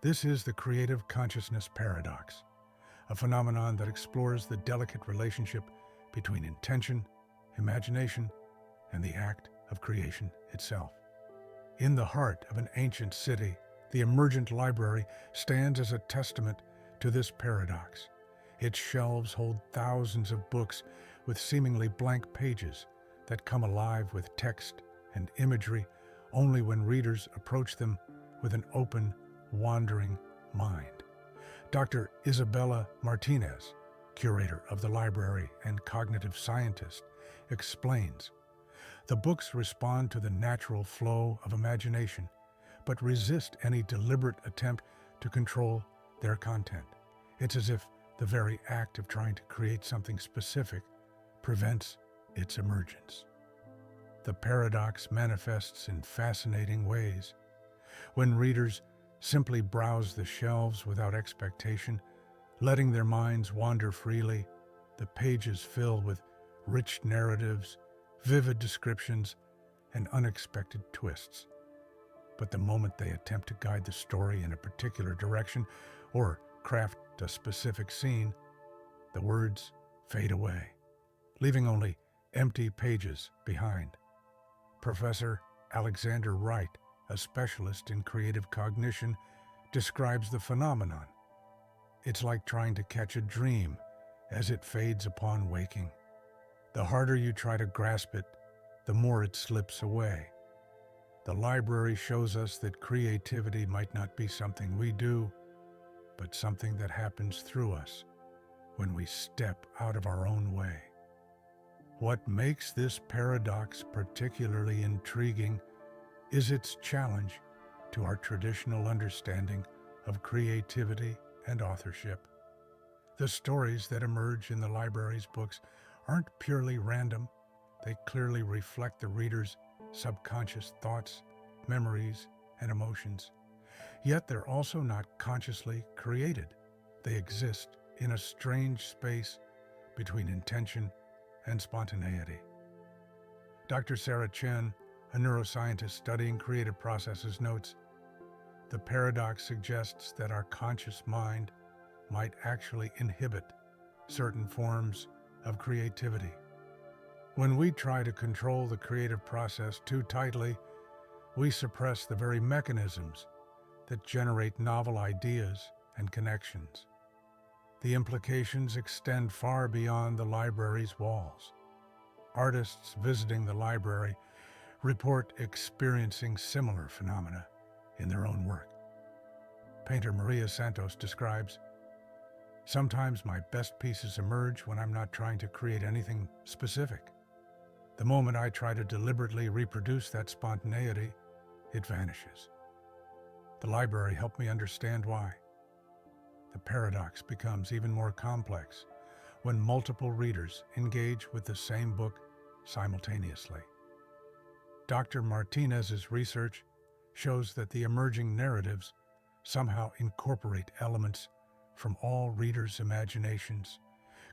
This is the creative consciousness paradox, a phenomenon that explores the delicate relationship between intention, imagination, and the act of creation itself. In the heart of an ancient city, the emergent library stands as a testament to this paradox. Its shelves hold thousands of books with seemingly blank pages that come alive with text and imagery only when readers approach them with an open, wandering mind. Dr. Isabella Martinez, curator of the library and cognitive scientist, explains, "The books respond to the natural flow of imagination, but resist any deliberate attempt to control their content. It's as if the very act of trying to create something specific prevents its emergence." The paradox manifests in fascinating ways. When readers simply browse the shelves without expectation, letting their minds wander freely, the pages fill with rich narratives, vivid descriptions, and unexpected twists. But the moment they attempt to guide the story in a particular direction or craft a specific scene, the words fade away, leaving only empty pages behind. Professor Alexander Wright, a specialist in creative cognition, describes the phenomenon. It's like trying to catch a dream as it fades upon waking. The harder you try to grasp it, the more it slips away. The library shows us that creativity might not be something we do, but something that happens through us when we step out of our own way. What makes this paradox particularly intriguing is its challenge to our traditional understanding of creativity and authorship. The stories that emerge in the library's books aren't purely random. They clearly reflect the reader's subconscious thoughts, memories, and emotions. Yet they're also not consciously created. They exist in a strange space between intention and spontaneity. Dr. Sarah Chen, a neuroscientist studying creative processes, notes, "The paradox suggests that our conscious mind might actually inhibit certain forms of creativity. When we try to control the creative process too tightly, we suppress the very mechanisms that generate novel ideas and connections. The implications extend far beyond the library's walls. Artists visiting the library report experiencing similar phenomena in their own work. Painter Maria Santos describes, "Sometimes my best pieces emerge when I'm not trying to create anything specific. The moment I try to deliberately reproduce that spontaneity, it vanishes." The library helped me understand why. The paradox becomes even more complex when multiple readers engage with the same book simultaneously. Dr. Martinez's research shows that the emerging narratives somehow incorporate elements from all readers' imaginations,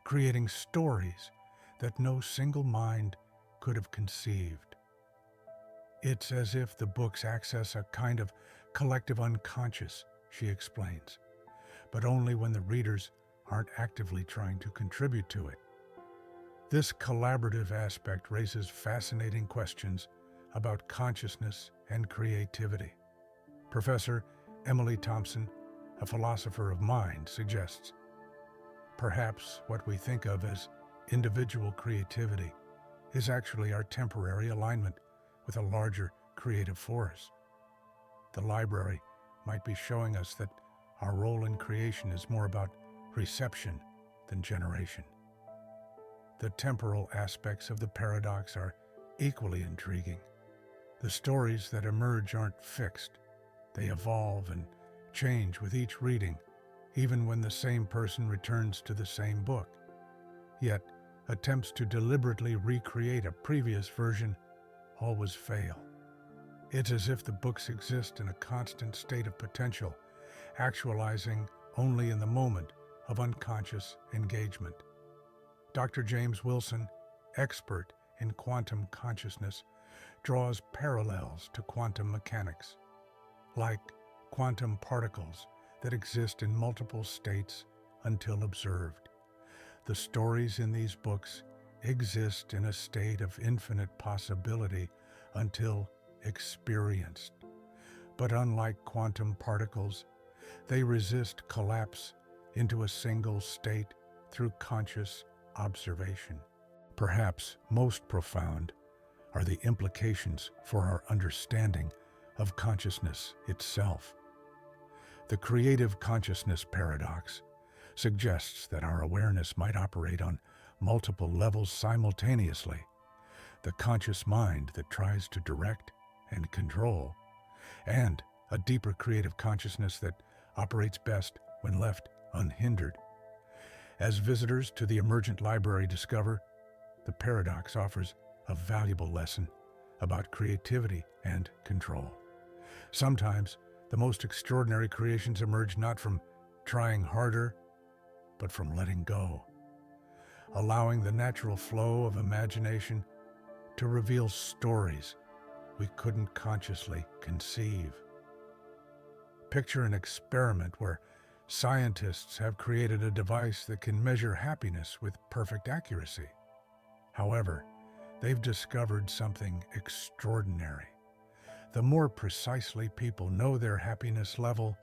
creating stories that no single mind could have conceived. It's as if the books access a kind of collective unconscious, she explains, but only when the readers aren't actively trying to contribute to it. This collaborative aspect raises fascinating questions about consciousness and creativity. Professor Emily Thompson, a philosopher of mind, suggests, perhaps what we think of as individual creativity is actually our temporary alignment with a larger creative force. The library might be showing us that our role in creation is more about reception than generation. The temporal aspects of the paradox are equally intriguing. The stories that emerge aren't fixed. They evolve and change with each reading, even when the same person returns to the same book. Yet, attempts to deliberately recreate a previous version always fail. It's as if the books exist in a constant state of potential, actualizing only in the moment of unconscious engagement. Dr. James Wilson, expert in quantum consciousness, draws parallels to quantum mechanics, like quantum particles that exist in multiple states until observed. The stories in these books exist in a state of infinite possibility until experienced. But unlike quantum particles, they resist collapse into a single state through conscious observation. Perhaps most profound are the implications for our understanding of consciousness itself. The creative consciousness paradox suggests that our awareness might operate on multiple levels simultaneously. The conscious mind that tries to direct and control, and a deeper creative consciousness that operates best when left unhindered. As visitors to the emergent library discover, the paradox offers a valuable lesson about creativity and control. Sometimes, the most extraordinary creations emerge not from trying harder, but from letting go, allowing the natural flow of imagination to reveal stories we couldn't consciously conceive. Picture an experiment where scientists have created a device that can measure happiness with perfect accuracy. However, they've discovered something extraordinary. The more precisely people know their happiness level,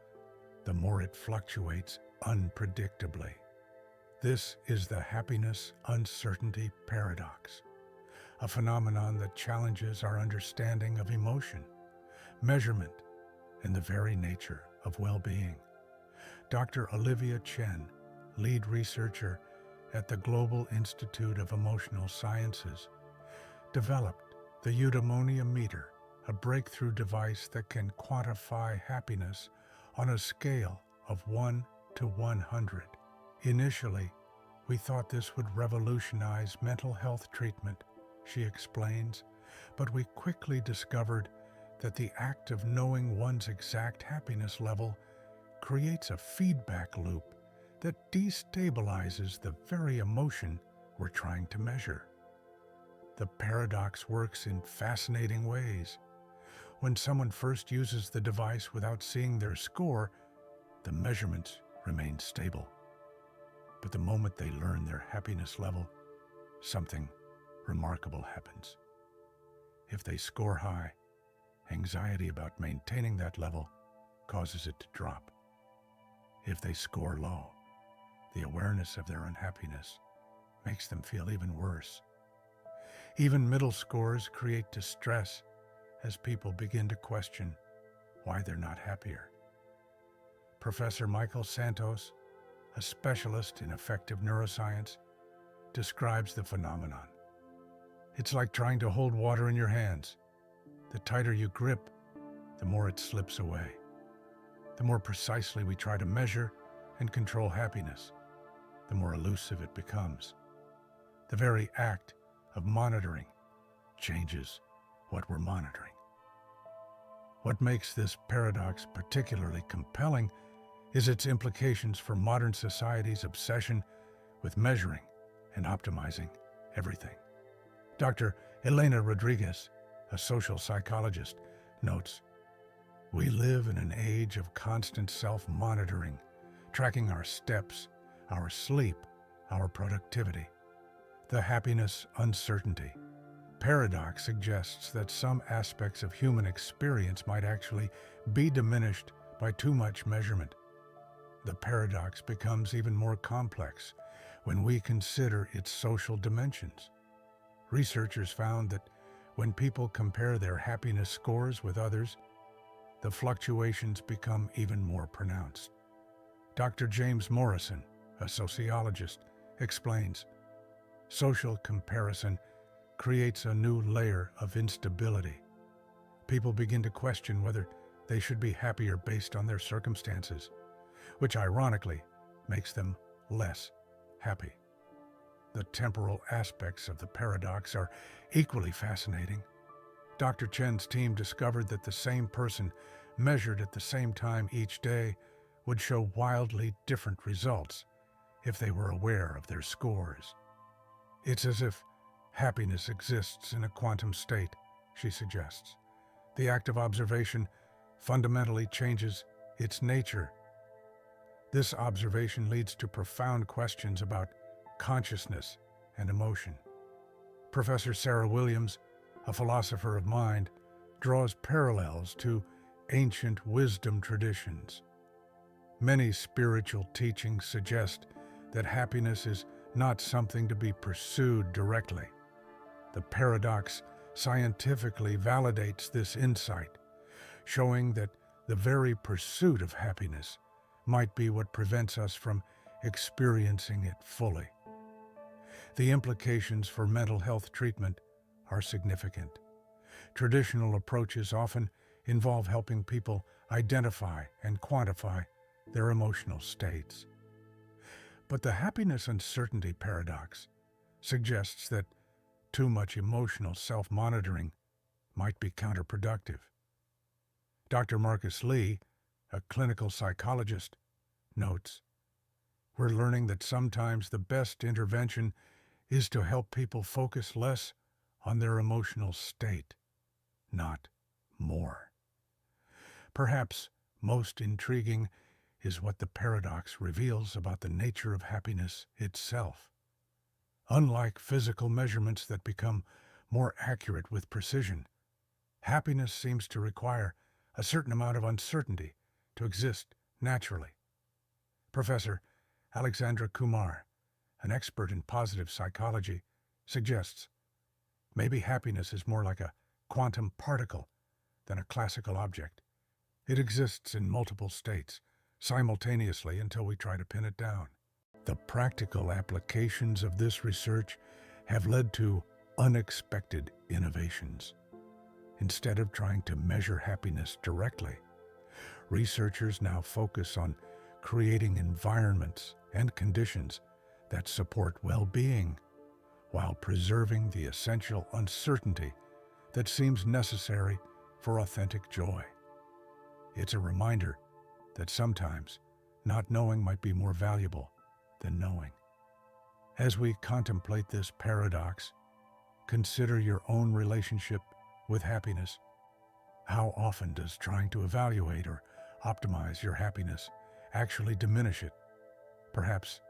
the more it fluctuates unpredictably. This is the happiness uncertainty paradox, a phenomenon that challenges our understanding of emotion, measurement, and the very nature of well-being. Dr. Olivia Chen, lead researcher at the Global Institute of Emotional Sciences, developed the eudaimonia meter, a breakthrough device that can quantify happiness on a scale of 1 to 100. Initially, we thought this would revolutionize mental health treatment, she explains, but we quickly discovered that the act of knowing one's exact happiness level creates a feedback loop that destabilizes the very emotion we're trying to measure. The paradox works in fascinating ways. When someone first uses the device without seeing their score, the measurements remain stable. But the moment they learn their happiness level, something remarkable happens. If they score high, anxiety about maintaining that level causes it to drop. If they score low, the awareness of their unhappiness makes them feel even worse. Even middle scores create distress as people begin to question why they're not happier. Professor Michael Santos, a specialist in affective neuroscience, describes the phenomenon. It's like trying to hold water in your hands. The tighter you grip, the more it slips away. The more precisely we try to measure and control happiness, the more elusive it becomes. The very act of monitoring changes what we're monitoring. What makes this paradox particularly compelling is its implications for modern society's obsession with measuring and optimizing everything. Dr. Elena Rodriguez, a social psychologist, notes, "We live in an age of constant self-monitoring, tracking our steps, our sleep, our productivity. The happiness uncertainty paradox suggests that some aspects of human experience might actually be diminished by too much measurement. The paradox becomes even more complex when we consider its social dimensions. Researchers found that when people compare their happiness scores with others, the fluctuations become even more pronounced. Dr. James Morrison, a sociologist, explains, social comparison creates a new layer of instability. People begin to question whether they should be happier based on their circumstances, which ironically makes them less happy. The temporal aspects of the paradox are equally fascinating. Dr. Chen's team discovered that the same person measured at the same time each day would show wildly different results if they were aware of their scores. It's as if happiness exists in a quantum state, she suggests. The act of observation fundamentally changes its nature. This observation leads to profound questions about consciousness and emotion. Professor Sarah Williams, a philosopher of mind, draws parallels to ancient wisdom traditions. Many spiritual teachings suggest that happiness is not something to be pursued directly. The paradox scientifically validates this insight, showing that the very pursuit of happiness might be what prevents us from experiencing it fully. The implications for mental health treatment are significant. Traditional approaches often involve helping people identify and quantify their emotional states. But the happiness uncertainty paradox suggests that too much emotional self-monitoring might be counterproductive. Dr. Marcus Lee, a clinical psychologist, notes, "We're learning that sometimes the best intervention is to help people focus less on their emotional state, not more." Perhaps most intriguing is what the paradox reveals about the nature of happiness itself. Unlike physical measurements that become more accurate with precision, happiness seems to require a certain amount of uncertainty to exist naturally. Professor Alexandra Kumar, an expert in positive psychology, suggests maybe happiness is more like a quantum particle than a classical object. It exists in multiple states, simultaneously until we try to pin it down. The practical applications of this research have led to unexpected innovations. Instead of trying to measure happiness directly, researchers now focus on creating environments and conditions that support well-being while preserving the essential uncertainty that seems necessary for authentic joy. It's a reminder that sometimes not knowing might be more valuable than knowing. As we contemplate this paradox, consider your own relationship with happiness. How often does trying to evaluate or optimize your happiness actually diminish it? Perhaps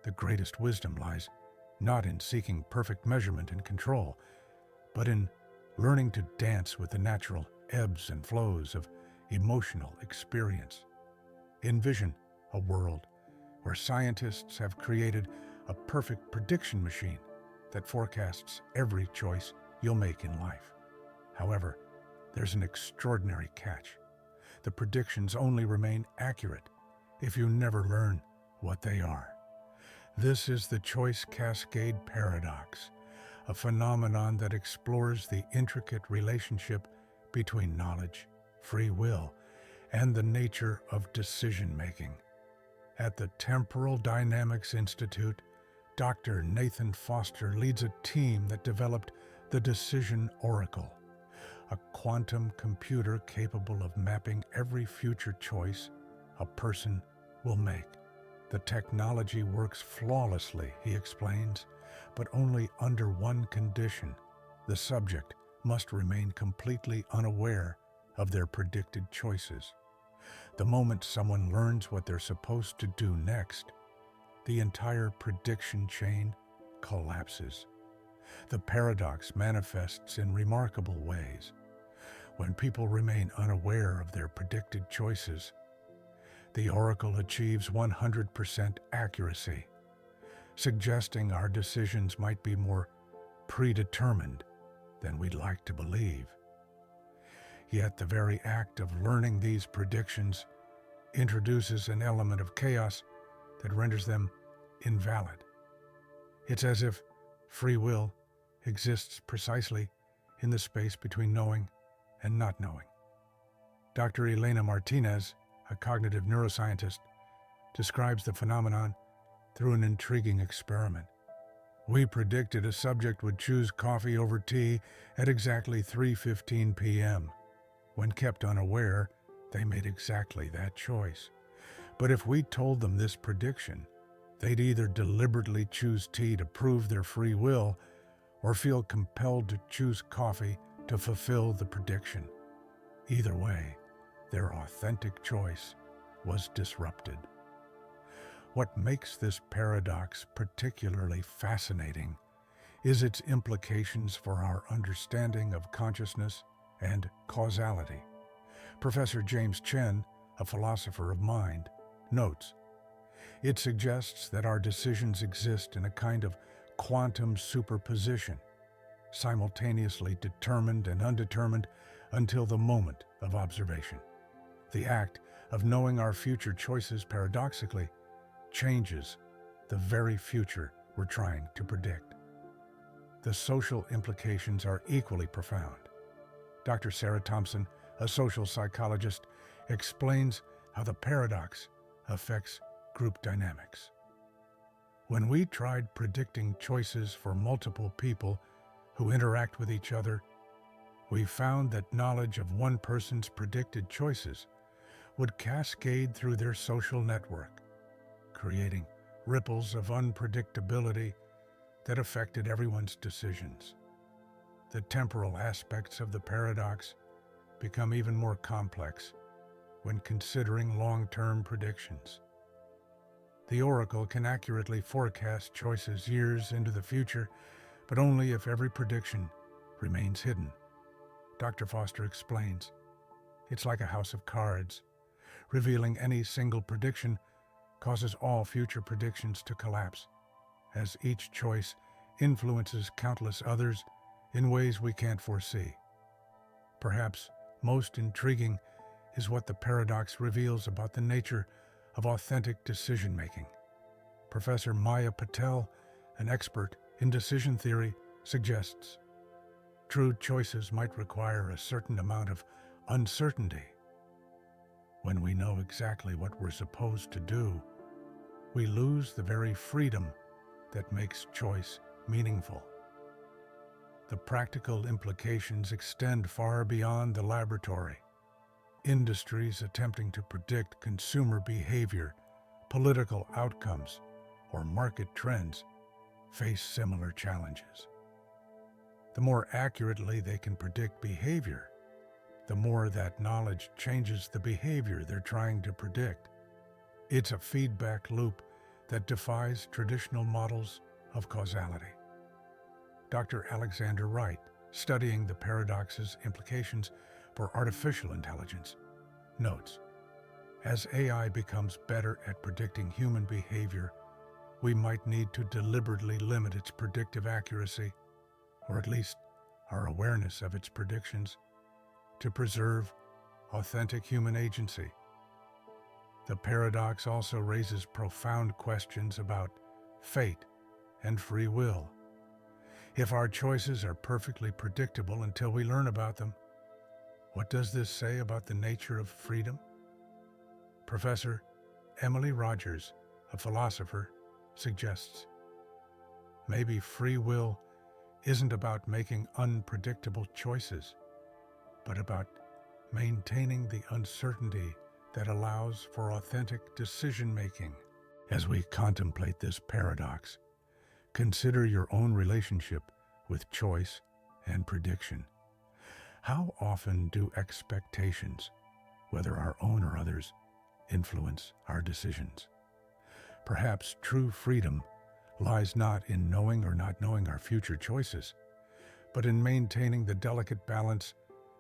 the greatest wisdom lies not in seeking perfect measurement and control, but in learning to dance with the natural ebbs and flows of emotional experience. Envision a world where scientists have created a perfect prediction machine that forecasts every choice you'll make in life. However, there's an extraordinary catch. The predictions only remain accurate if you never learn what they are. This is the choice cascade paradox, a phenomenon that explores the intricate relationship between knowledge, free will, and the nature of decision-making. At the Temporal Dynamics Institute, Dr. Nathan Foster leads a team that developed the Decision Oracle, a quantum computer capable of mapping every future choice a person will make. The technology works flawlessly, he explains, but only under one condition. The subject must remain completely unaware of their predicted choices. The moment someone learns what they're supposed to do next, the entire prediction chain collapses. The paradox manifests in remarkable ways. When people remain unaware of their predicted choices, the oracle achieves 100% accuracy, suggesting our decisions might be more predetermined than we'd like to believe. Yet the very act of learning these predictions introduces an element of chaos that renders them invalid. It's as if free will exists precisely in the space between knowing and not knowing. Dr. Elena Martinez, a cognitive neuroscientist, describes the phenomenon through an intriguing experiment. We predicted a subject would choose coffee over tea at exactly 3:15 p.m. When kept unaware, they made exactly that choice. But if we told them this prediction, they'd either deliberately choose tea to prove their free will or feel compelled to choose coffee to fulfill the prediction. Either way, their authentic choice was disrupted. What makes this paradox particularly fascinating is its implications for our understanding of consciousness and causality. Professor James Chen, a philosopher of mind, notes, "It suggests that our decisions exist in a kind of quantum superposition, simultaneously determined and undetermined until the moment of observation. The act of knowing our future choices paradoxically changes the very future we're trying to predict." The social implications are equally profound. Dr. Sarah Thompson, a social psychologist, explains how the paradox affects group dynamics. When we tried predicting choices for multiple people who interact with each other, we found that knowledge of one person's predicted choices would cascade through their social network, creating ripples of unpredictability that affected everyone's decisions. The temporal aspects of the paradox become even more complex when considering long-term predictions. The oracle can accurately forecast choices years into the future, but only if every prediction remains hidden. Dr. Foster explains, "It's like a house of cards. Revealing any single prediction causes all future predictions to collapse, as each choice influences countless others in ways we can't foresee." Perhaps most intriguing is what the paradox reveals about the nature of authentic decision-making. Professor Maya Patel, an expert in decision theory, suggests true choices might require a certain amount of uncertainty. When we know exactly what we're supposed to do, we lose the very freedom that makes choice meaningful. The practical implications extend far beyond the laboratory. Industries attempting to predict consumer behavior, political outcomes, or market trends face similar challenges. The more accurately they can predict behavior, the more that knowledge changes the behavior they're trying to predict. It's a feedback loop that defies traditional models of causality. Dr. Alexander Wright, studying the paradox's implications for artificial intelligence, notes, "As AI becomes better at predicting human behavior, we might need to deliberately limit its predictive accuracy, or at least our awareness of its predictions, to preserve authentic human agency." The paradox also raises profound questions about fate and free will. If our choices are perfectly predictable until we learn about them, what does this say about the nature of freedom? Professor Emily Rogers, a philosopher, suggests maybe free will isn't about making unpredictable choices, but about maintaining the uncertainty that allows for authentic decision-making. As we contemplate this paradox, consider your own relationship with choice and prediction. How often do expectations, whether our own or others, influence our decisions? Perhaps true freedom lies not in knowing or not knowing our future choices, but in maintaining the delicate balance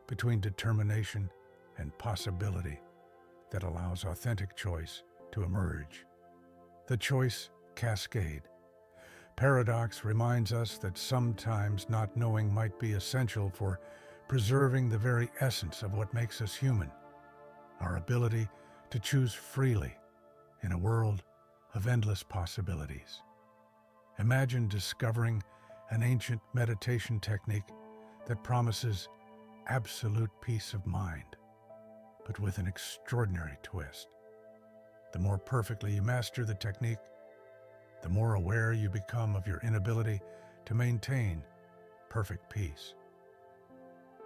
between determination and possibility that allows authentic choice to emerge. The choice cascade. paradox reminds us that sometimes not knowing might be essential for preserving the very essence of what makes us human, our ability to choose freely in a world of endless possibilities. Imagine discovering an ancient meditation technique that promises absolute peace of mind, but with an extraordinary twist. The more perfectly you master the technique, the more aware you become of your inability to maintain perfect peace.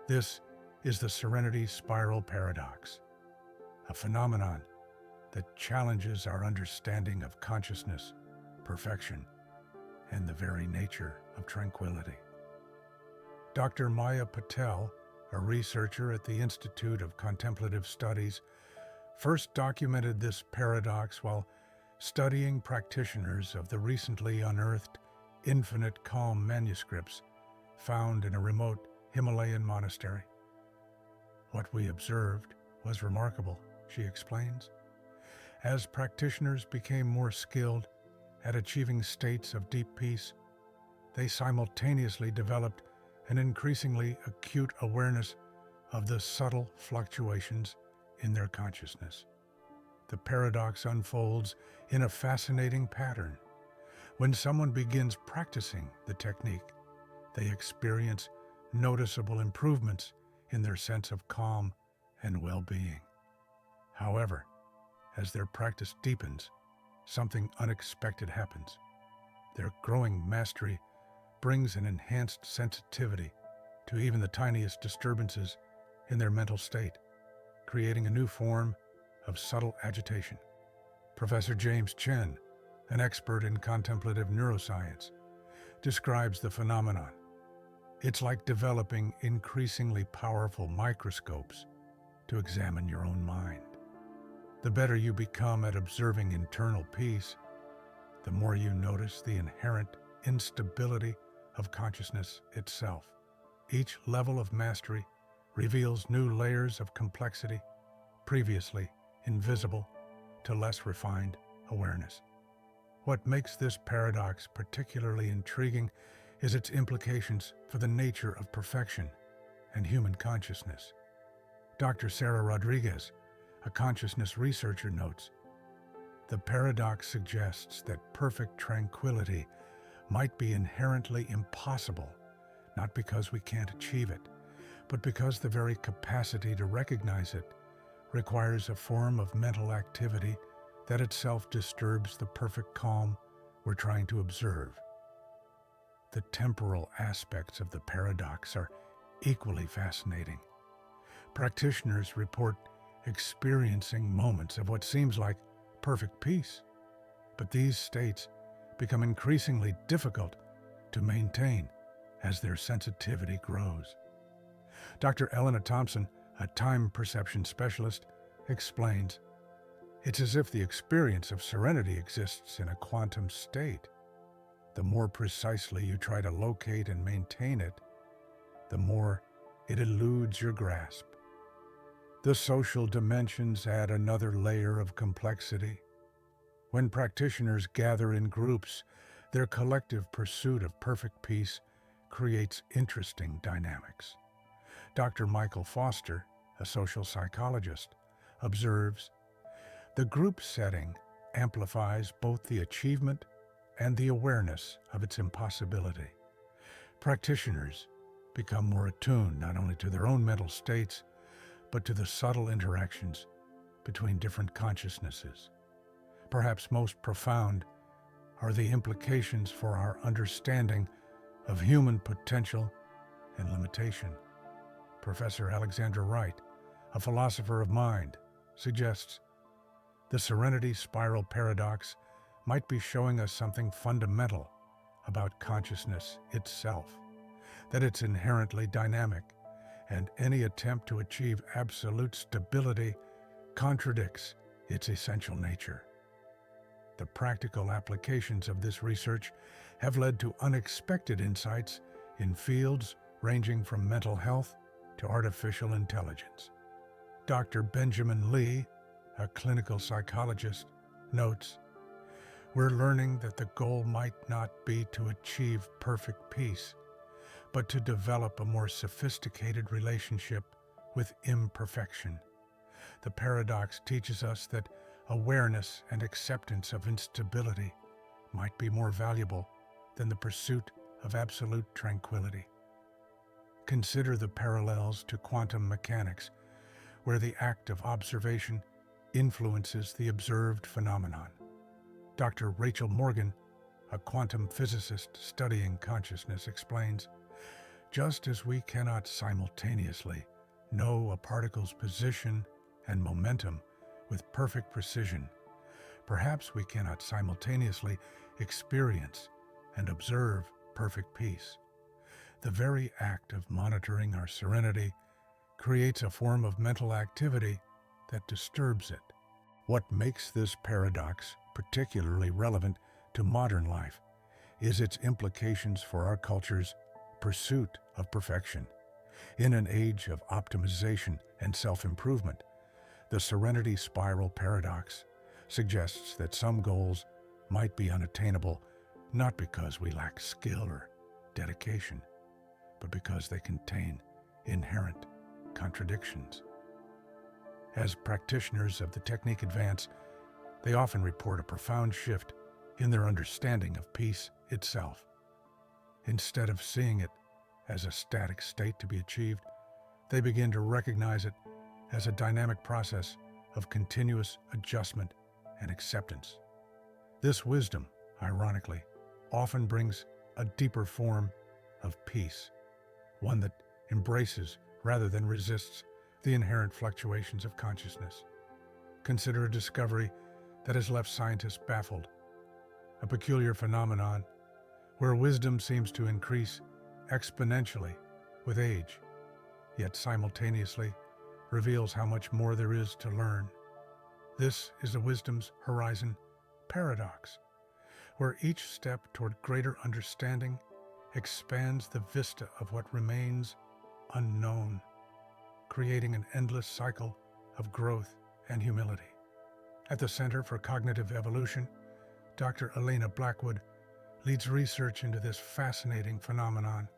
This is the serenity spiral paradox, a phenomenon that challenges our understanding of consciousness, perfection, and the very nature of tranquility. Dr. Maya Patel, a researcher at the Institute of Contemplative Studies, first documented this paradox while studying practitioners of the recently unearthed Infinite Calm manuscripts found in a remote Himalayan monastery. What we observed was remarkable, she explains. As practitioners became more skilled at achieving states of deep peace, they simultaneously developed an increasingly acute awareness of the subtle fluctuations in their consciousness. The paradox unfolds in a fascinating pattern. When someone begins practicing the technique, they experience noticeable improvements in their sense of calm and well-being. However, as their practice deepens, something unexpected happens. Their growing mastery brings an enhanced sensitivity to even the tiniest disturbances in their mental state, creating a new form of subtle agitation. Professor James Chen, an expert in contemplative neuroscience, describes the phenomenon. It's like developing increasingly powerful microscopes to examine your own mind. The better you become at observing internal peace, the more you notice the inherent instability of consciousness itself. Each level of mastery reveals new layers of complexity previously invisible to less refined awareness. What makes this paradox particularly intriguing is its implications for the nature of perfection and human consciousness. Dr. Sarah Rodriguez, a consciousness researcher, notes, the paradox suggests that perfect tranquility might be inherently impossible, not because we can't achieve it, but because the very capacity to recognize it requires a form of mental activity that itself disturbs the perfect calm we're trying to observe. The temporal aspects of the paradox are equally fascinating. Practitioners report experiencing moments of what seems like perfect peace, but these states become increasingly difficult to maintain as their sensitivity grows. Dr. Elena Thompson, a time perception specialist, explains, it's as if the experience of serenity exists in a quantum state. The more precisely you try to locate and maintain it, the more it eludes your grasp. The social dimensions add another layer of complexity. When practitioners gather in groups, their collective pursuit of perfect peace creates interesting dynamics. Dr. Michael Foster, a social psychologist, observes, the group setting amplifies both the achievement and the awareness of its impossibility. Practitioners become more attuned not only to their own mental states, but to the subtle interactions between different consciousnesses. Perhaps most profound are the implications for our understanding of human potential and limitation. Professor Alexandra Wright, a philosopher of mind, suggests the serenity spiral paradox might be showing us something fundamental about consciousness itself, that it's inherently dynamic, and any attempt to achieve absolute stability contradicts its essential nature. The practical applications of this research have led to unexpected insights in fields ranging from mental health to artificial intelligence. Dr. Benjamin Lee, a clinical psychologist, notes, We're learning that the goal might not be to achieve perfect peace, but to develop a more sophisticated relationship with imperfection. The paradox teaches us that awareness and acceptance of instability might be more valuable than the pursuit of absolute tranquility. Consider the parallels to quantum mechanics, where the act of observation influences the observed phenomenon. Dr. Rachel Morgan, a quantum physicist studying consciousness, explains, just as we cannot simultaneously know a particle's position and momentum with perfect precision, perhaps we cannot simultaneously experience and observe perfect peace. The very act of monitoring our serenity creates a form of mental activity that disturbs it. What makes this paradox particularly relevant to modern life is its implications for our culture's pursuit of perfection. In an age of optimization and self-improvement, the serenity spiral paradox suggests that some goals might be unattainable not because we lack skill or dedication, but because they contain inherent contradictions. As practitioners of the technique advance, they often report a profound shift in their understanding of peace itself. Instead of seeing it as a static state to be achieved, they begin to recognize it as a dynamic process of continuous adjustment and acceptance. This wisdom, ironically, often brings a deeper form of peace, one that embraces rather than resists the inherent fluctuations of consciousness. Consider a discovery that has left scientists baffled, a peculiar phenomenon where wisdom seems to increase exponentially with age, yet simultaneously reveals how much more there is to learn. This is the wisdom's horizon paradox, where each step toward greater understanding expands the vista of what remains unknown, creating an endless cycle of growth and humility. At the Center for Cognitive Evolution, Dr. Elena Blackwood leads research into this fascinating phenomenon.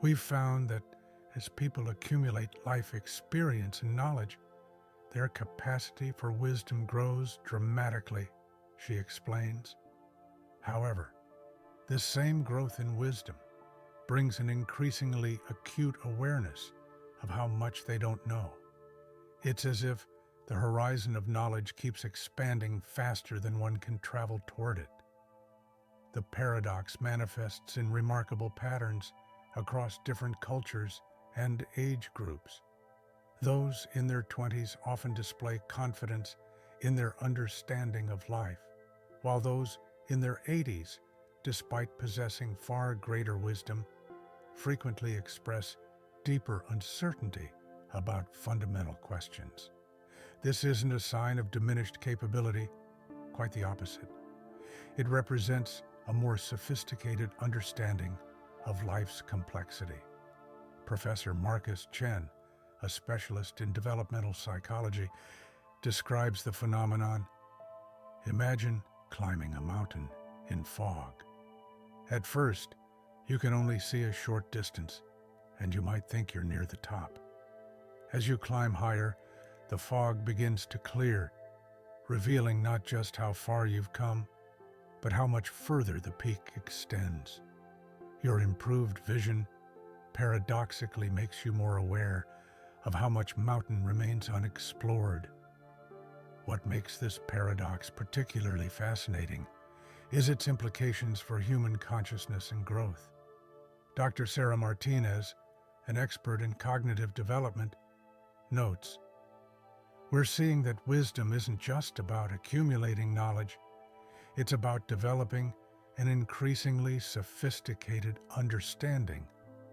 We've found that as people accumulate life experience and knowledge, their capacity for wisdom grows dramatically, she explains. However, this same growth in wisdom brings an increasingly acute awareness of how much they don't know. It's as if the horizon of knowledge keeps expanding faster than one can travel toward it. The paradox manifests in remarkable patterns across different cultures and age groups. Those in their 20s often display confidence in their understanding of life, while those in their 80s, despite possessing far greater wisdom, frequently express deeper uncertainty about fundamental questions. This isn't a sign of diminished capability, quite the opposite. It represents a more sophisticated understanding of life's complexity. Professor Marcus Chen, a specialist in developmental psychology, describes the phenomenon. Imagine climbing a mountain in fog. At first, you can only see a short distance, and you might think you're near the top. As you climb higher, the fog begins to clear, revealing not just how far you've come, but how much further the peak extends. Your improved vision paradoxically makes you more aware of how much mountain remains unexplored. What makes this paradox particularly fascinating is its implications for human consciousness and growth. Dr. Sarah Martinez, an expert in cognitive development, notes, "We're seeing that wisdom isn't just about accumulating knowledge, it's about developing an increasingly sophisticated understanding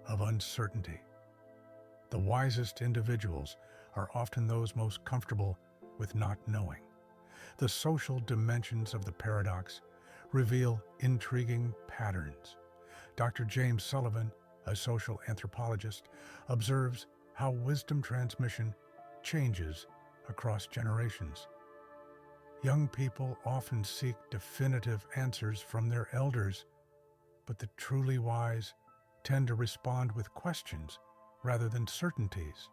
of uncertainty. The wisest individuals are often those most comfortable with not knowing." The social dimensions of the paradox reveal intriguing patterns. Dr. James Sullivan, a social anthropologist, observes how wisdom transmission changes across generations. Young people often seek definitive answers from their elders, but the truly wise tend to respond with questions rather than certainties.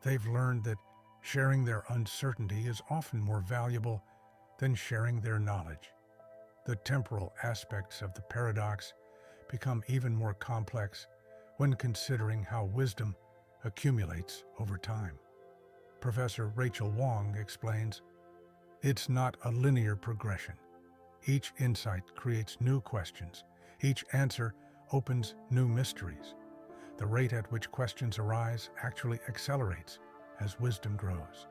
They've learned that sharing their uncertainty is often more valuable than sharing their knowledge. The temporal aspects of the paradox become even more complex when considering how wisdom accumulates over time. Professor Rachel Wong explains, "It's not a linear progression. Each insight creates new questions. Each answer opens new mysteries. The rate at which questions arise actually accelerates as wisdom grows."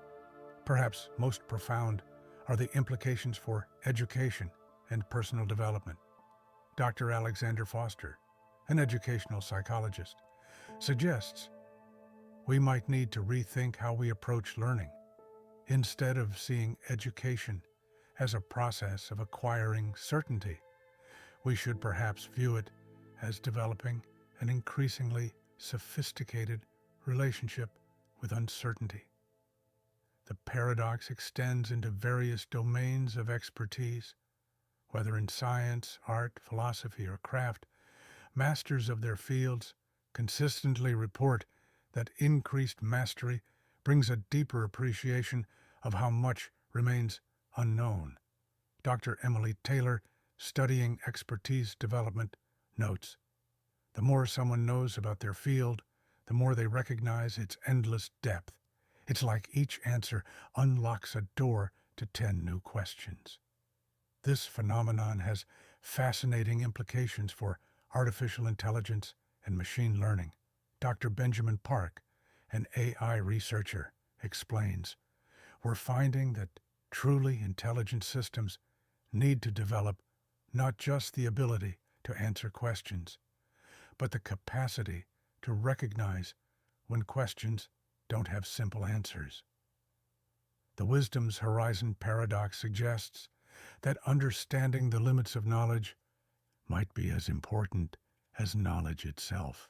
Perhaps most profound are the implications for education and personal development. Dr. Alexander Foster, an educational psychologist, suggests we might need to rethink how we approach learning. Instead of seeing education as a process of acquiring certainty, we should perhaps view it as developing an increasingly sophisticated relationship with uncertainty. The paradox extends into various domains of expertise, whether in science, art, philosophy, or craft. Masters of their fields consistently report that increased mastery brings a deeper appreciation of how much remains unknown. Dr. Emily Taylor, studying expertise development, notes, "The more someone knows about their field, the more they recognize its endless depth. It's like each answer unlocks a door to 10 new questions." This phenomenon has fascinating implications for artificial intelligence and machine learning. Dr. Benjamin Park, an AI researcher, explains, "We're finding that truly intelligent systems need to develop not just the ability to answer questions, but the capacity to recognize when questions don't have simple answers." The Wisdom's Horizon paradox suggests that understanding the limits of knowledge might be as important as knowledge itself.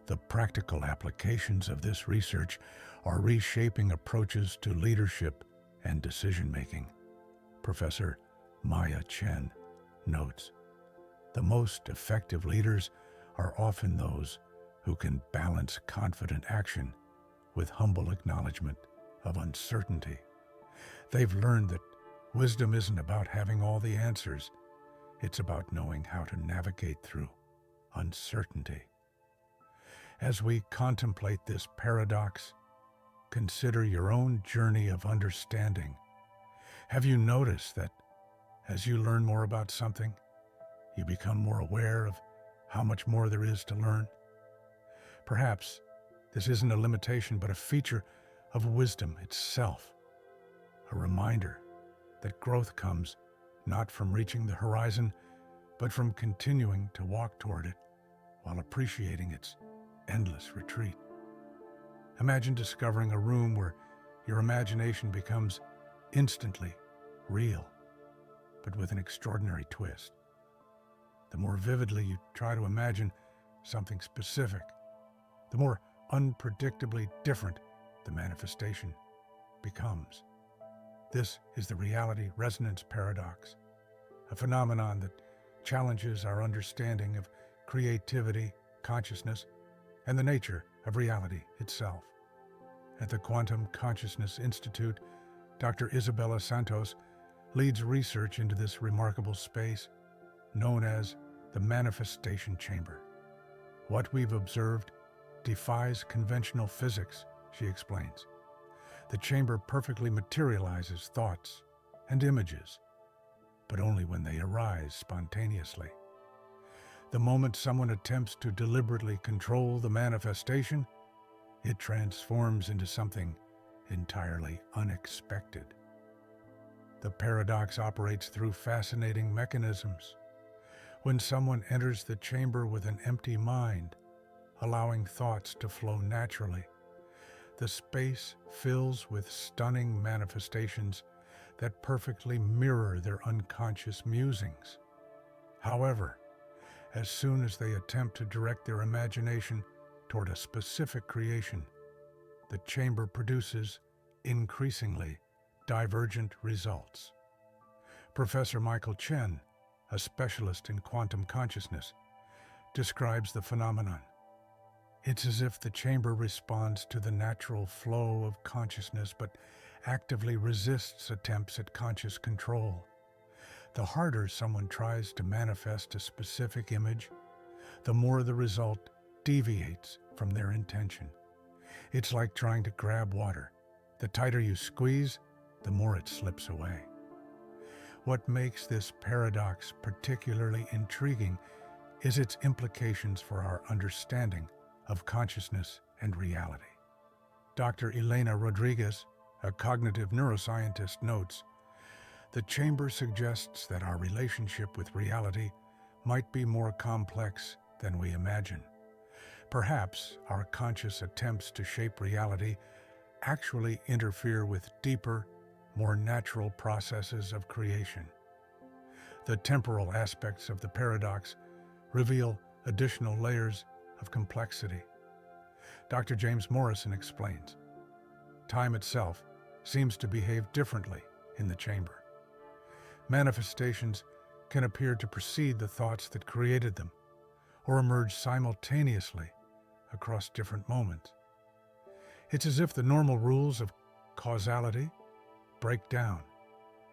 The practical applications of this research are reshaping approaches to leadership and decision-making. Professor Maya Chen notes, "The most effective leaders are often those who can balance confident action with humble acknowledgement of uncertainty. They've learned that wisdom isn't about having all the answers. It's about knowing how to navigate through uncertainty." As we contemplate this paradox, consider your own journey of understanding. Have you noticed that as you learn more about something, you become more aware of how much more there is to learn? Perhaps this isn't a limitation but a feature of wisdom itself, a reminder that growth comes not from reaching the horizon, but from continuing to walk toward it while appreciating its endless retreat. Imagine discovering a room where your imagination becomes instantly real, but with an extraordinary twist. The more vividly you try to imagine something specific, the more unpredictably different the manifestation becomes. This is the reality resonance paradox, a phenomenon that challenges our understanding of creativity, consciousness, and the nature of reality itself. At the Quantum Consciousness Institute, Dr. Isabella Santos leads research into this remarkable space, known as the manifestation chamber. What we've observed defies conventional physics, she explains. The chamber perfectly materializes thoughts and images, but only when they arise spontaneously. The moment someone attempts to deliberately control the manifestation, it transforms into something entirely unexpected. The paradox operates through fascinating mechanisms. When someone enters the chamber with an empty mind, allowing thoughts to flow naturally, the space fills with stunning manifestations that perfectly mirror their unconscious musings. However, as soon as they attempt to direct their imagination toward a specific creation, the chamber produces increasingly divergent results. Professor Michael Chen, a specialist in quantum consciousness, describes the phenomenon. It's as if the chamber responds to the natural flow of consciousness but actively resists attempts at conscious control. The harder someone tries to manifest a specific image, the more the result deviates from their intention. It's like trying to grab water. The tighter you squeeze, the more it slips away. What makes this paradox particularly intriguing is its implications for our understanding of consciousness and reality. Dr. Elena Rodriguez, a cognitive neuroscientist, notes, "The chamber suggests that our relationship with reality might be more complex than we imagine. Perhaps our conscious attempts to shape reality actually interfere with deeper, more natural processes of creation." The temporal aspects of the paradox reveal additional layers of complexity. Dr. James Morrison explains, "Time itself seems to behave differently in the chamber. Manifestations can appear to precede the thoughts that created them, or emerge simultaneously across different moments. It's as if the normal rules of causality break down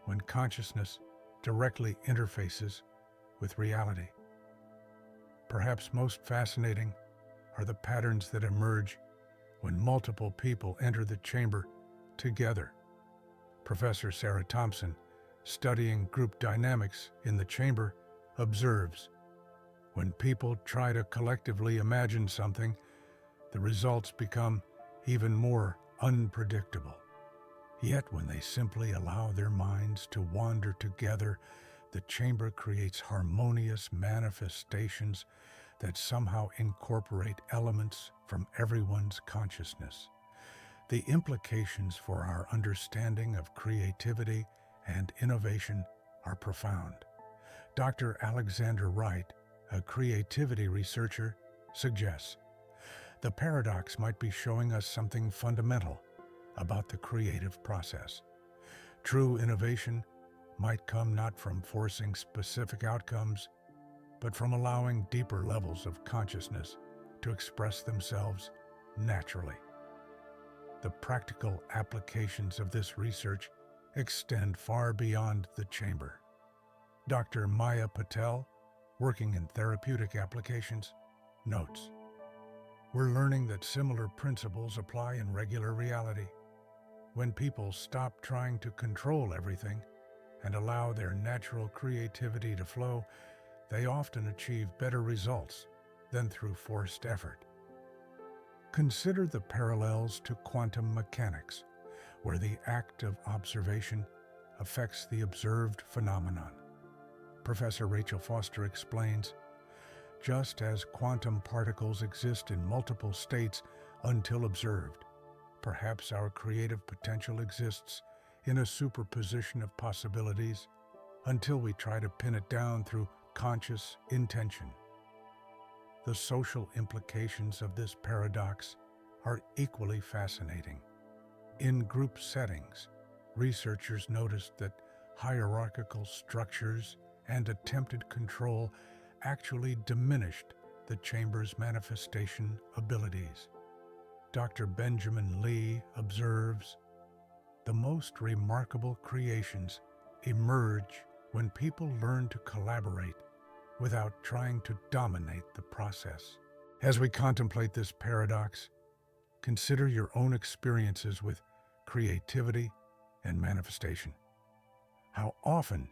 when consciousness directly interfaces with reality. Perhaps most fascinating are the patterns that emerge when multiple people enter the chamber together. Professor Sarah Thompson, studying group dynamics in the chamber, observes, when people try to collectively imagine something, the results become even more unpredictable. Yet when they simply allow their minds to wander together, the chamber creates harmonious manifestations that somehow incorporate elements from everyone's consciousness. The implications for our understanding of creativity and innovation are profound. Dr. Alexander Wright, a creativity researcher, suggests the paradox might be showing us something fundamental about the creative process. True innovation might come not from forcing specific outcomes, but from allowing deeper levels of consciousness to express themselves naturally. The practical applications of this research extend far beyond the chamber. Dr. Maya Patel, working in therapeutic applications, notes, "We're learning that similar principles apply in regular reality. When people stop trying to control everything and allow their natural creativity to flow, they often achieve better results than through forced effort." Consider the parallels to quantum mechanics, where the act of observation affects the observed phenomenon. Professor Rachel Foster explains, "Just as quantum particles exist in multiple states until observed, perhaps our creative potential exists in a superposition of possibilities until we try to pin it down through conscious intention." The social implications of this paradox are equally fascinating. In group settings, researchers noticed that hierarchical structures and attempted control actually diminished the chamber's manifestation abilities. Dr. Benjamin Lee observes, "The most remarkable creations emerge when people learn to collaborate without trying to dominate the process." As we contemplate this paradox, consider your own experiences with creativity and manifestation. How often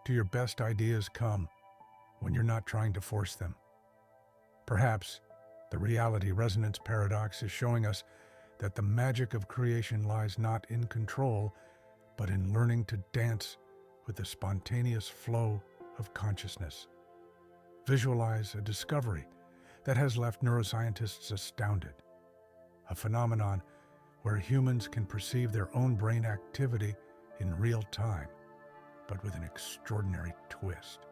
do your best ideas come when you're not trying to force them? Perhaps the reality resonance paradox is showing us that the magic of creation lies not in control, but in learning to dance with the spontaneous flow of consciousness. Visualize a discovery that has left neuroscientists astounded, a phenomenon where humans can perceive their own brain activity in real time, but with an extraordinary twist.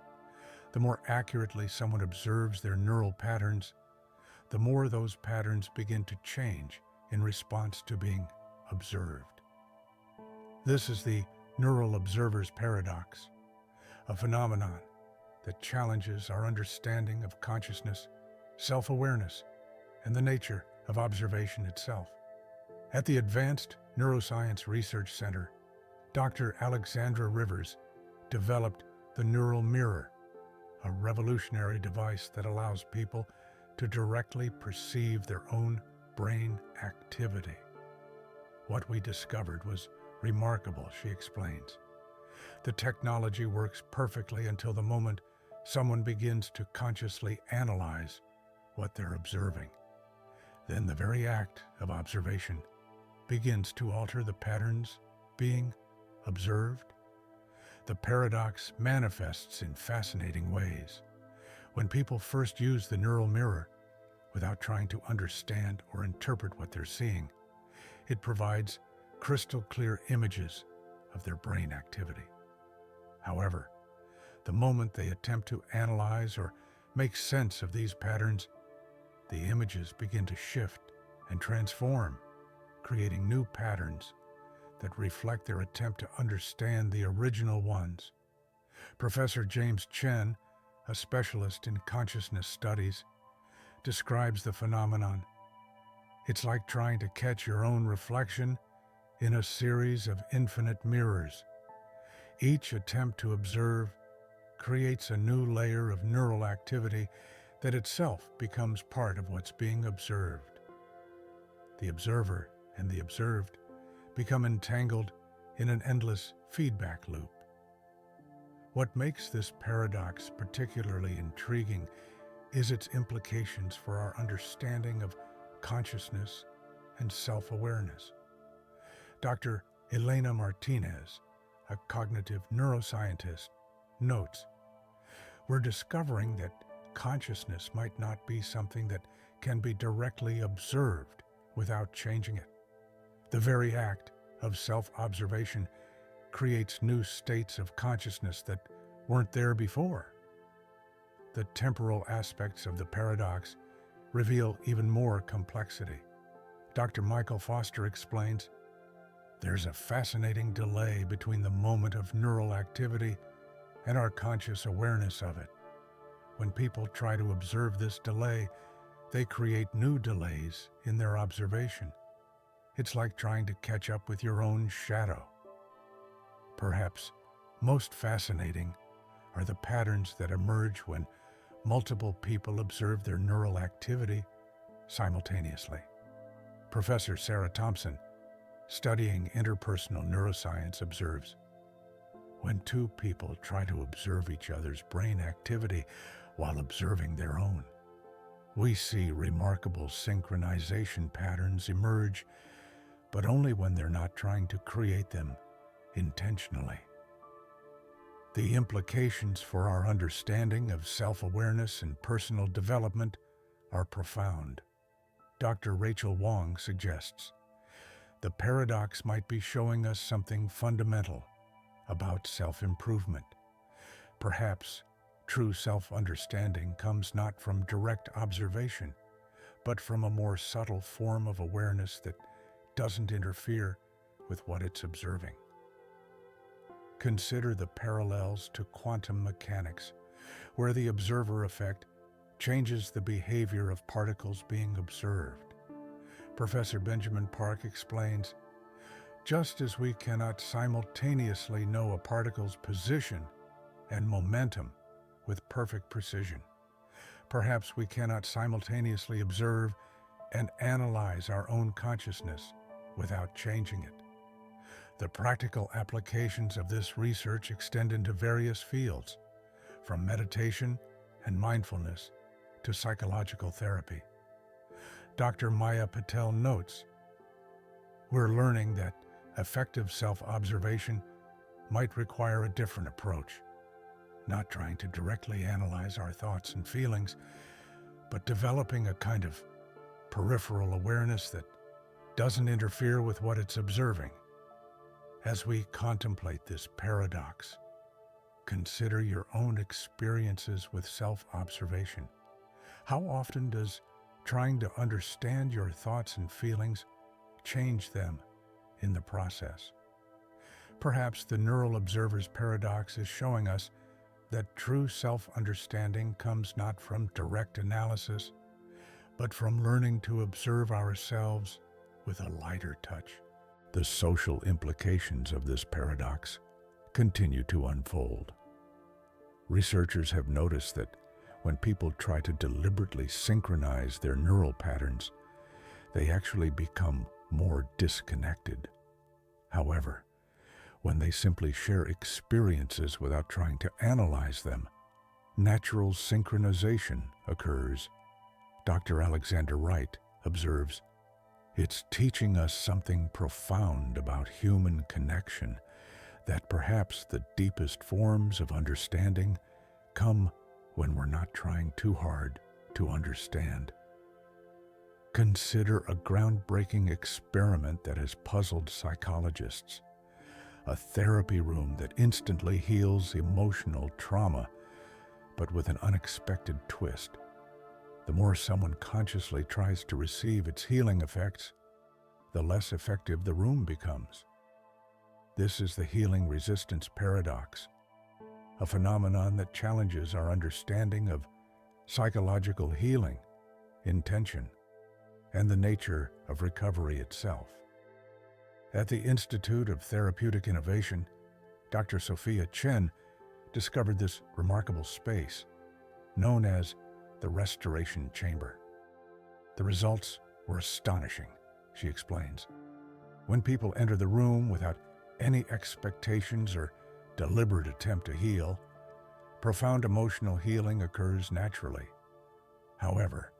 The more accurately someone observes their neural patterns, the more those patterns begin to change in response to being observed. This is the neural observer's paradox. a phenomenon that challenges our understanding of consciousness, self-awareness, and the nature of observation itself. At the Advanced Neuroscience Research Center, Dr. Alexandra Rivers developed the neural mirror, a revolutionary device that allows people to directly perceive their own brain activity. What we discovered was remarkable, she explains. The technology works perfectly until the moment someone begins to consciously analyze what they're observing. Then the very act of observation begins to alter the patterns being observed. The paradox manifests in fascinating ways. When people first use the neural mirror without trying to understand or interpret what they're seeing, it provides crystal clear images of their brain activity. However, the moment they attempt to analyze or make sense of these patterns, the images begin to shift and transform, creating new patterns that reflect their attempt to understand the original ones. Professor James Chen, a specialist in consciousness studies, describes the phenomenon. It's like trying to catch your own reflection in a series of infinite mirrors. Each attempt to observe creates a new layer of neural activity that itself becomes part of what's being observed. The observer and the observed become entangled in an endless feedback loop. What makes this paradox particularly intriguing is its implications for our understanding of consciousness and self-awareness. Dr. Elena Martinez, a cognitive neuroscientist, notes, "We're discovering that consciousness might not be something that can be directly observed without changing it. The very act of self-observation creates new states of consciousness that weren't there before." The temporal aspects of the paradox reveal even more complexity. Dr. Michael Foster explains, "There's a fascinating delay between the moment of neural activity and our conscious awareness of it. When people try to observe this delay, they create new delays in their observation. It's like trying to catch up with your own shadow." Perhaps most fascinating are the patterns that emerge when multiple people observe their neural activity simultaneously. Professor Sarah Thompson, studying interpersonal neuroscience, observes, "When two people try to observe each other's brain activity while observing their own, we see remarkable synchronization patterns emerge, but only when they're not trying to create them intentionally." The implications for our understanding of self-awareness and personal development are profound. Dr. Rachel Wong suggests, "The paradox might be showing us something fundamental about self-improvement. Perhaps true self-understanding comes not from direct observation, but from a more subtle form of awareness that doesn't interfere with what it's observing." Consider the parallels to quantum mechanics, where the observer effect changes the behavior of particles being observed. Professor Benjamin Park explains, "Just as we cannot simultaneously know a particle's position and momentum with perfect precision, perhaps we cannot simultaneously observe and analyze our own consciousness without changing it." The practical applications of this research extend into various fields, from meditation and mindfulness to psychological therapy. Dr. Maya Patel notes, "We're learning that effective self-observation might require a different approach, not trying to directly analyze our thoughts and feelings, but developing a kind of peripheral awareness that doesn't interfere with what it's observing." As we contemplate this paradox, consider your own experiences with self-observation. How often does trying to understand your thoughts and feelings change them in the process? Perhaps the neural observer's paradox is showing us that true self-understanding comes not from direct analysis, but from learning to observe ourselves with a lighter touch. The social implications of this paradox continue to unfold. Researchers have noticed that when people try to deliberately synchronize their neural patterns, they actually become more disconnected. However, when they simply share experiences without trying to analyze them, natural synchronization occurs. Dr. Alexander Wright observes, "It's teaching us something profound about human connection, that perhaps the deepest forms of understanding come when we're not trying too hard to understand." Consider a groundbreaking experiment that has puzzled psychologists. A therapy room that instantly heals emotional trauma, but with an unexpected twist. The more someone consciously tries to receive its healing effects, the less effective the room becomes. This is the healing resistance paradox, a phenomenon that challenges our understanding of psychological healing, intention, and the nature of recovery itself. At the Institute of Therapeutic Innovation, Dr. Sophia Chen discovered this remarkable space, known as the Restoration Chamber. The results were astonishing, she explains. When people enter the room without any expectations or deliberate attempt to heal, profound emotional healing occurs naturally. However,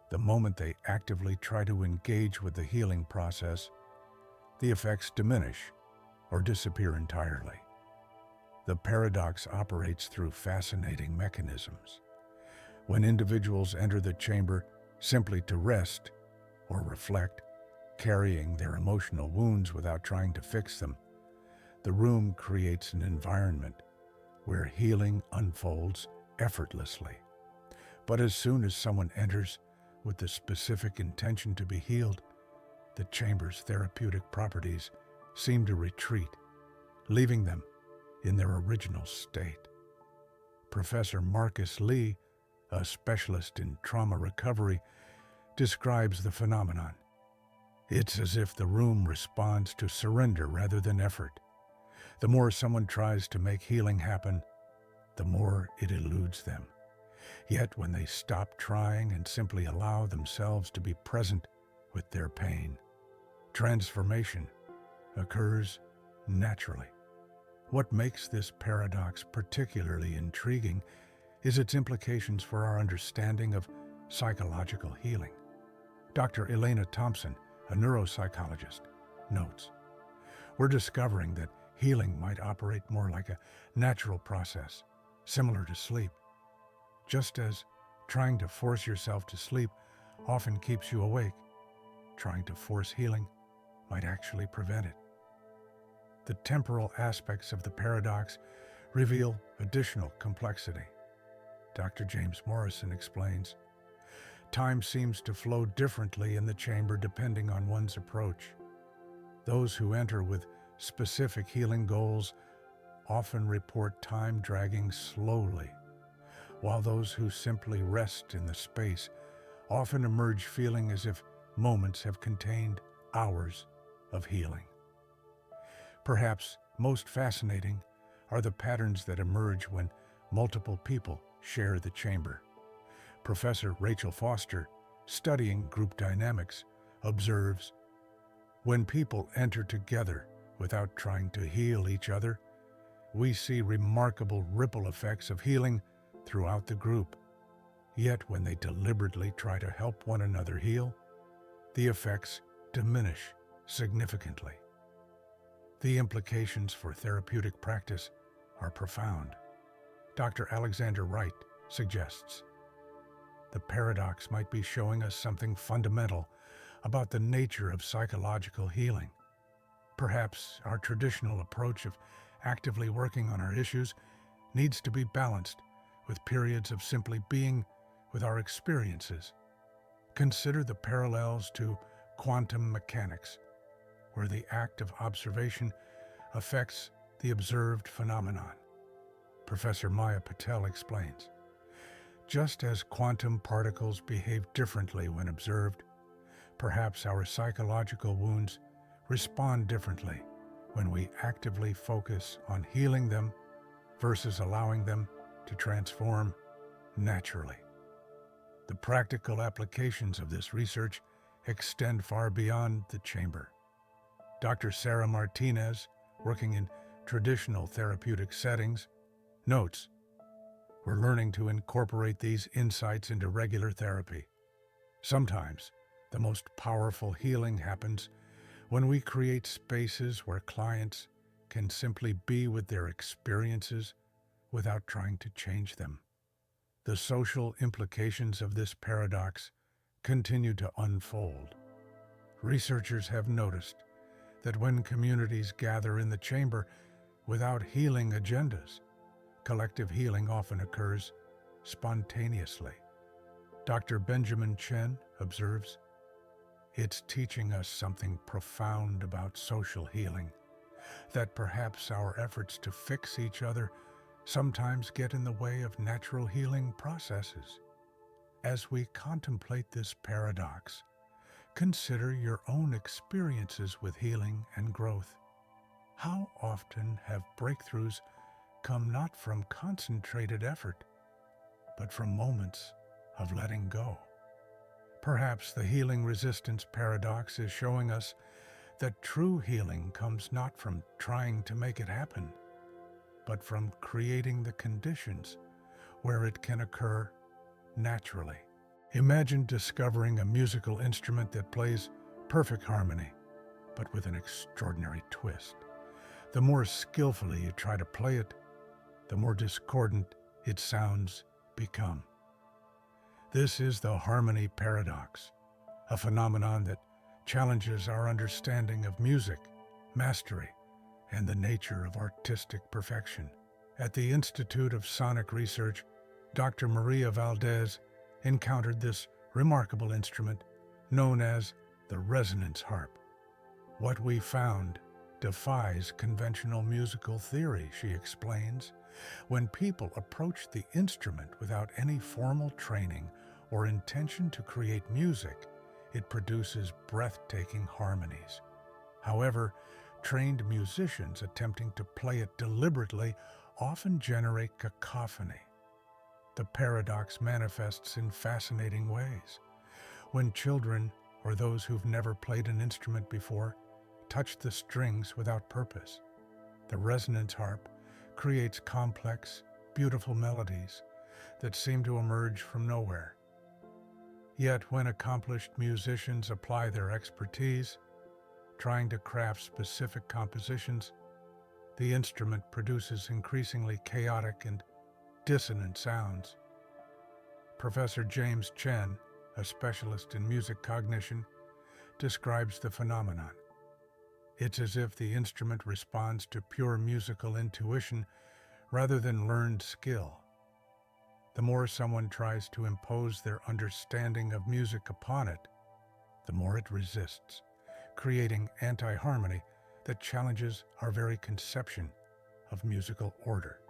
the moment they actively try to engage with the healing process, the effects diminish or disappear entirely. The paradox operates through fascinating mechanisms. When individuals enter the chamber simply to rest or reflect, carrying their emotional wounds without trying to fix them, the room creates an environment where healing unfolds effortlessly. But as soon as someone enters with the specific intention to be healed, the chamber's therapeutic properties seem to retreat, leaving them in their original state. Professor Marcus Lee, a specialist in trauma recovery, describes the phenomenon. It's as if the room responds to surrender rather than effort. The more someone tries to make healing happen, the more it eludes them. Yet when they stop trying and simply allow themselves to be present with their pain, transformation occurs naturally. What makes this paradox particularly intriguing is its implications for our understanding of psychological healing. Dr. Elena Thompson, a neuropsychologist, notes, "We're discovering that healing might operate more like a natural process, similar to sleep. Just as trying to force yourself to sleep often keeps you awake, trying to force healing might actually prevent it." The temporal aspects of the paradox reveal additional complexity. Dr. James Morrison explains, "Time seems to flow differently in the chamber depending on one's approach. Those who enter with specific healing goals often report time dragging slowly, while those who simply rest in the space often emerge feeling as if moments have contained hours of healing." Perhaps most fascinating are the patterns that emerge when multiple people share the chamber. Professor Rachel Foster, studying group dynamics, observes, "When people enter together without trying to heal each other, we see remarkable ripple effects of healing throughout the group. Yet when they deliberately try to help one another heal, the effects diminish significantly." The implications for therapeutic practice are profound. Dr. Alexander Wright suggests, "The paradox might be showing us something fundamental about the nature of psychological healing. Perhaps our traditional approach of actively working on our issues needs to be balanced with periods of simply being with our experiences. Consider the parallels to quantum mechanics, where the act of observation affects the observed phenomenon. Professor Maya Patel explains. Just as quantum particles behave differently when observed, perhaps our psychological wounds respond differently when we actively focus on healing them versus allowing them to transform naturally. The practical applications of this research extend far beyond the chamber. Dr. Sarah Martinez, working in traditional therapeutic settings, notes, "We're learning to incorporate these insights into regular therapy. Sometimes, the most powerful healing happens when we create spaces where clients can simply be with their experiences without trying to change them." The social implications of this paradox continue to unfold. Researchers have noticed that when communities gather in the chamber without healing agendas, collective healing often occurs spontaneously. Dr. Benjamin Chen observes, "It's teaching us something profound about social healing, that perhaps our efforts to fix each other sometimes get in the way of natural healing processes." As we contemplate this paradox, consider your own experiences with healing and growth. How often have breakthroughs come not from concentrated effort, but from moments of letting go? Perhaps the healing resistance paradox is showing us that true healing comes not from trying to make it happen, but from creating the conditions where it can occur naturally. Imagine discovering a musical instrument that plays perfect harmony, but with an extraordinary twist. The more skillfully you try to play it, the more discordant its sounds become. This is the harmony paradox, a phenomenon that challenges our understanding of music, mastery, and the nature of artistic perfection. At the Institute of Sonic Research, Dr. Maria Valdez encountered this remarkable instrument known as the resonance harp. "What we found defies conventional musical theory," she explains. "When people approach the instrument without any formal training or intention to create music, it produces breathtaking harmonies. However, trained musicians attempting to play it deliberately often generate cacophony. The paradox manifests in fascinating ways. When children, or those who've never played an instrument before, touch the strings without purpose, the resonance harp creates complex, beautiful melodies that seem to emerge from nowhere. Yet when accomplished musicians apply their expertise, trying to craft specific compositions, the instrument produces increasingly chaotic and dissonant sounds." Professor James Chen, a specialist in music cognition, describes the phenomenon. "It's as if the instrument responds to pure musical intuition rather than learned skill. The more someone tries to impose their understanding of music upon it, the more it resists, creating anti-harmony that challenges our very conception of musical order."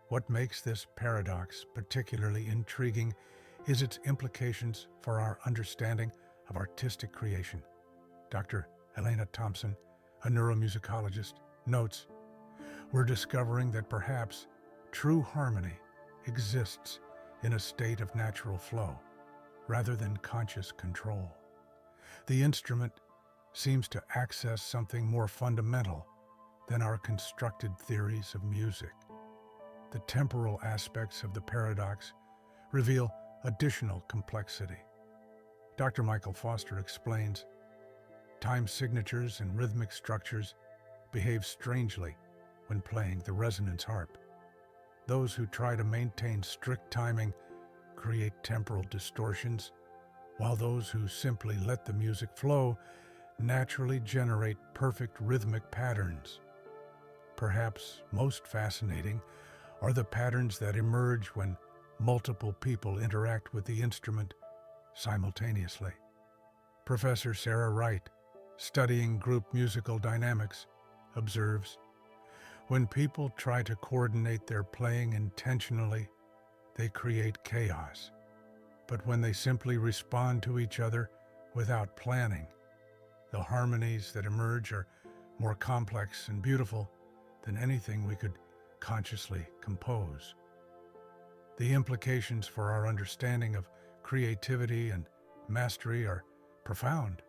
What makes this paradox particularly intriguing is its implications for our understanding of artistic creation. Dr. Elena Thompson, a neuromusicologist, notes, "We're discovering that perhaps true harmony exists in a state of natural flow, rather than conscious control. The instrument seems to access something more fundamental than our constructed theories of music." The temporal aspects of the paradox reveal additional complexity. Dr. Michael Foster explains, "Time signatures and rhythmic structures behave strangely when playing the resonance harp. Those who try to maintain strict timing create temporal distortions, while those who simply let the music flow naturally generate perfect rhythmic patterns. Perhaps most fascinating are the patterns that emerge when multiple people interact with the instrument simultaneously." Professor Sarah Wright, studying group musical dynamics, observes, When people try to coordinate their playing intentionally, they create chaos. But when they simply respond to each other without planning, the harmonies that emerge are more complex and beautiful than anything we could consciously compose. The implications for our understanding of creativity and mastery are profound.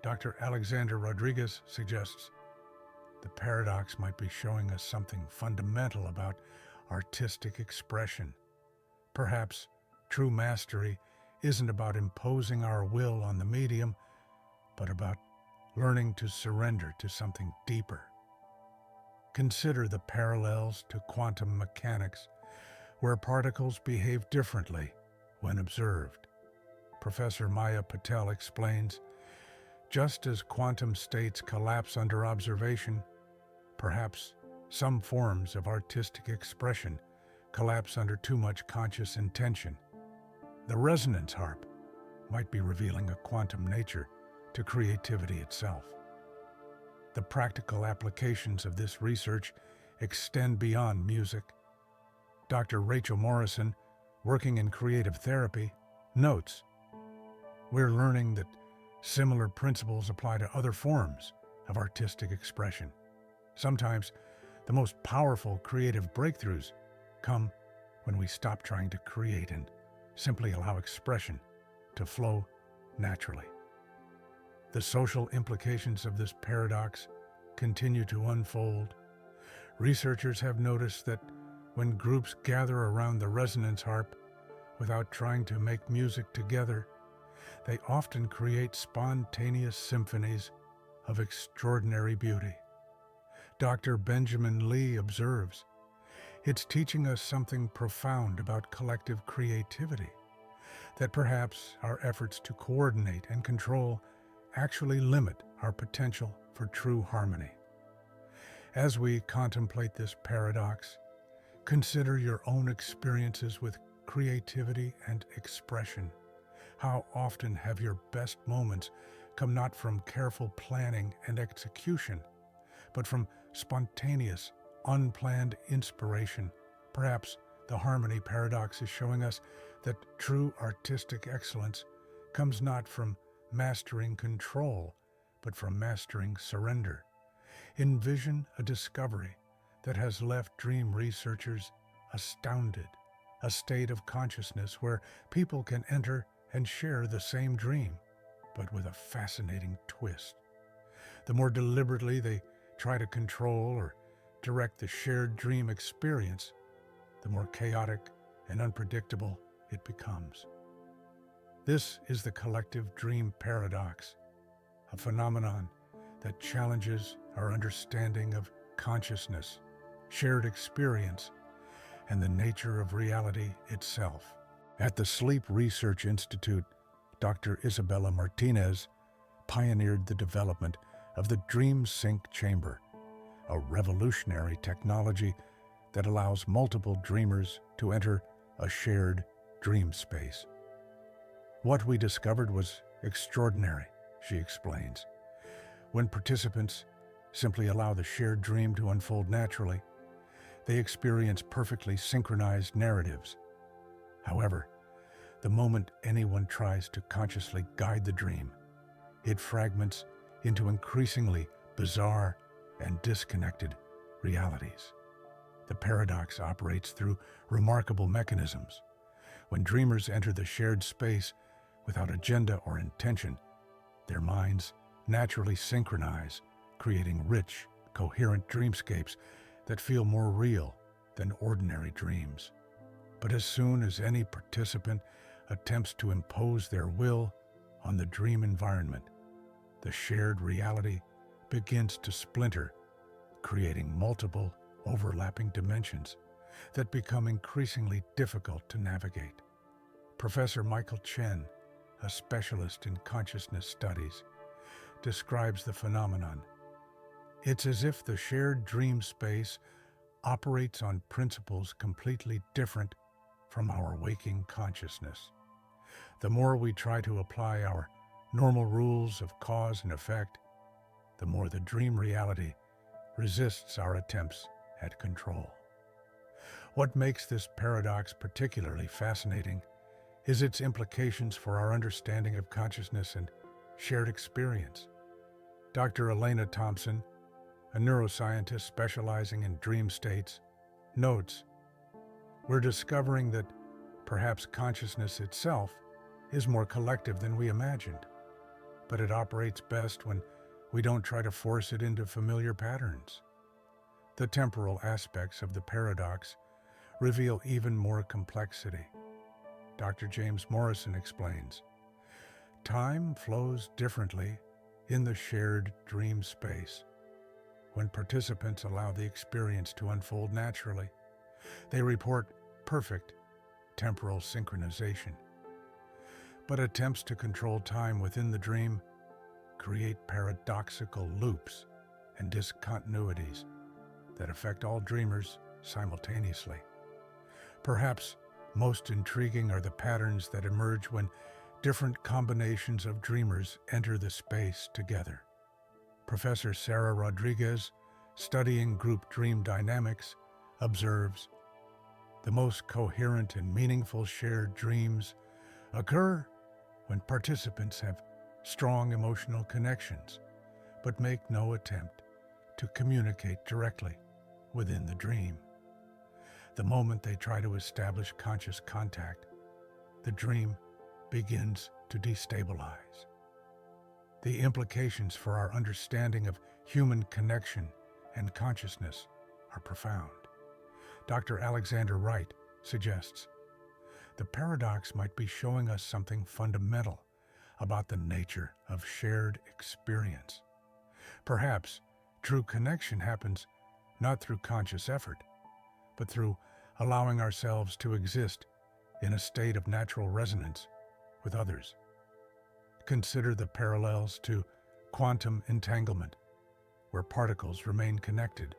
Dr. Alexander Rodriguez suggests the paradox might be showing us something fundamental about artistic expression. Perhaps true mastery isn't about imposing our will on the medium, but about learning to surrender to something deeper. Consider the parallels to quantum mechanics, where particles behave differently when observed. Professor Maya Patel explains, just as quantum states collapse under observation, perhaps some forms of artistic expression collapse under too much conscious intention. The resonance harp might be revealing a quantum nature to creativity itself. The practical applications of this research extend beyond music. Dr. Rachel Morrison, working in creative therapy, notes, we're learning that similar principles apply to other forms of artistic expression. Sometimes the most powerful creative breakthroughs come when we stop trying to create and simply allow expression to flow naturally. The social implications of this paradox continue to unfold. Researchers have noticed that when groups gather around the resonance harp without trying to make music together, they often create spontaneous symphonies of extraordinary beauty. Dr. Benjamin Lee observes, it's teaching us something profound about collective creativity, that perhaps our efforts to coordinate and control actually limit our potential for true harmony. As we contemplate this paradox, consider your own experiences with creativity and expression. How often have your best moments come not from careful planning and execution, but from spontaneous, unplanned inspiration? Perhaps the harmony paradox is showing us that true artistic excellence comes not from mastering control, but from mastering surrender. Envision a discovery that has left dream researchers astounded, a state of consciousness where people can enter and share the same dream, but with a fascinating twist. The more deliberately they try to control or direct the shared dream experience, the more chaotic and unpredictable it becomes. This is the collective dream paradox, a phenomenon that challenges our understanding of consciousness, shared experience, and the nature of reality itself. At the Sleep Research Institute, Dr. Isabella Martinez pioneered the development of the Dream Sync Chamber, a revolutionary technology that allows multiple dreamers to enter a shared dream space. What we discovered was extraordinary, she explains. When participants simply allow the shared dream to unfold naturally, they experience perfectly synchronized narratives. However, the moment anyone tries to consciously guide the dream, it fragments into increasingly bizarre and disconnected realities. The paradox operates through remarkable mechanisms. When dreamers enter the shared space without agenda or intention, their minds naturally synchronize, creating rich, coherent dreamscapes that feel more real than ordinary dreams. But as soon as any participant attempts to impose their will on the dream environment, the shared reality begins to splinter, creating multiple overlapping dimensions that become increasingly difficult to navigate. Professor Michael Chen, a specialist in consciousness studies, describes the phenomenon. It's as if the shared dream space operates on principles completely different from our waking consciousness. The more we try to apply our normal rules of cause and effect, the more the dream reality resists our attempts at control. What makes this paradox particularly fascinating is its implications for our understanding of consciousness and shared experience. Dr. Elena Thompson, a neuroscientist specializing in dream states, notes, "We're discovering that perhaps consciousness itself is more collective than we imagined, but it operates best when we don't try to force it into familiar patterns." The temporal aspects of the paradox reveal even more complexity. Dr. James Morrison explains, "Time flows differently in the shared dream space. When participants allow the experience to unfold naturally, they report perfect temporal synchronization. But attempts to control time within the dream create paradoxical loops and discontinuities that affect all dreamers simultaneously. Perhaps most intriguing are the patterns that emerge when different combinations of dreamers enter the space together. Professor Sarah Rodriguez, studying group dream dynamics, observes, "The most coherent and meaningful shared dreams occur when participants have strong emotional connections, but make no attempt to communicate directly within the dream. The moment they try to establish conscious contact, the dream begins to destabilize." The implications for our understanding of human connection and consciousness are profound. Dr. Alexander Wright suggests, "The paradox might be showing us something fundamental about the nature of shared experience. Perhaps true connection happens not through conscious effort, but through allowing ourselves to exist in a state of natural resonance with others." Consider the parallels to quantum entanglement, where particles remain connected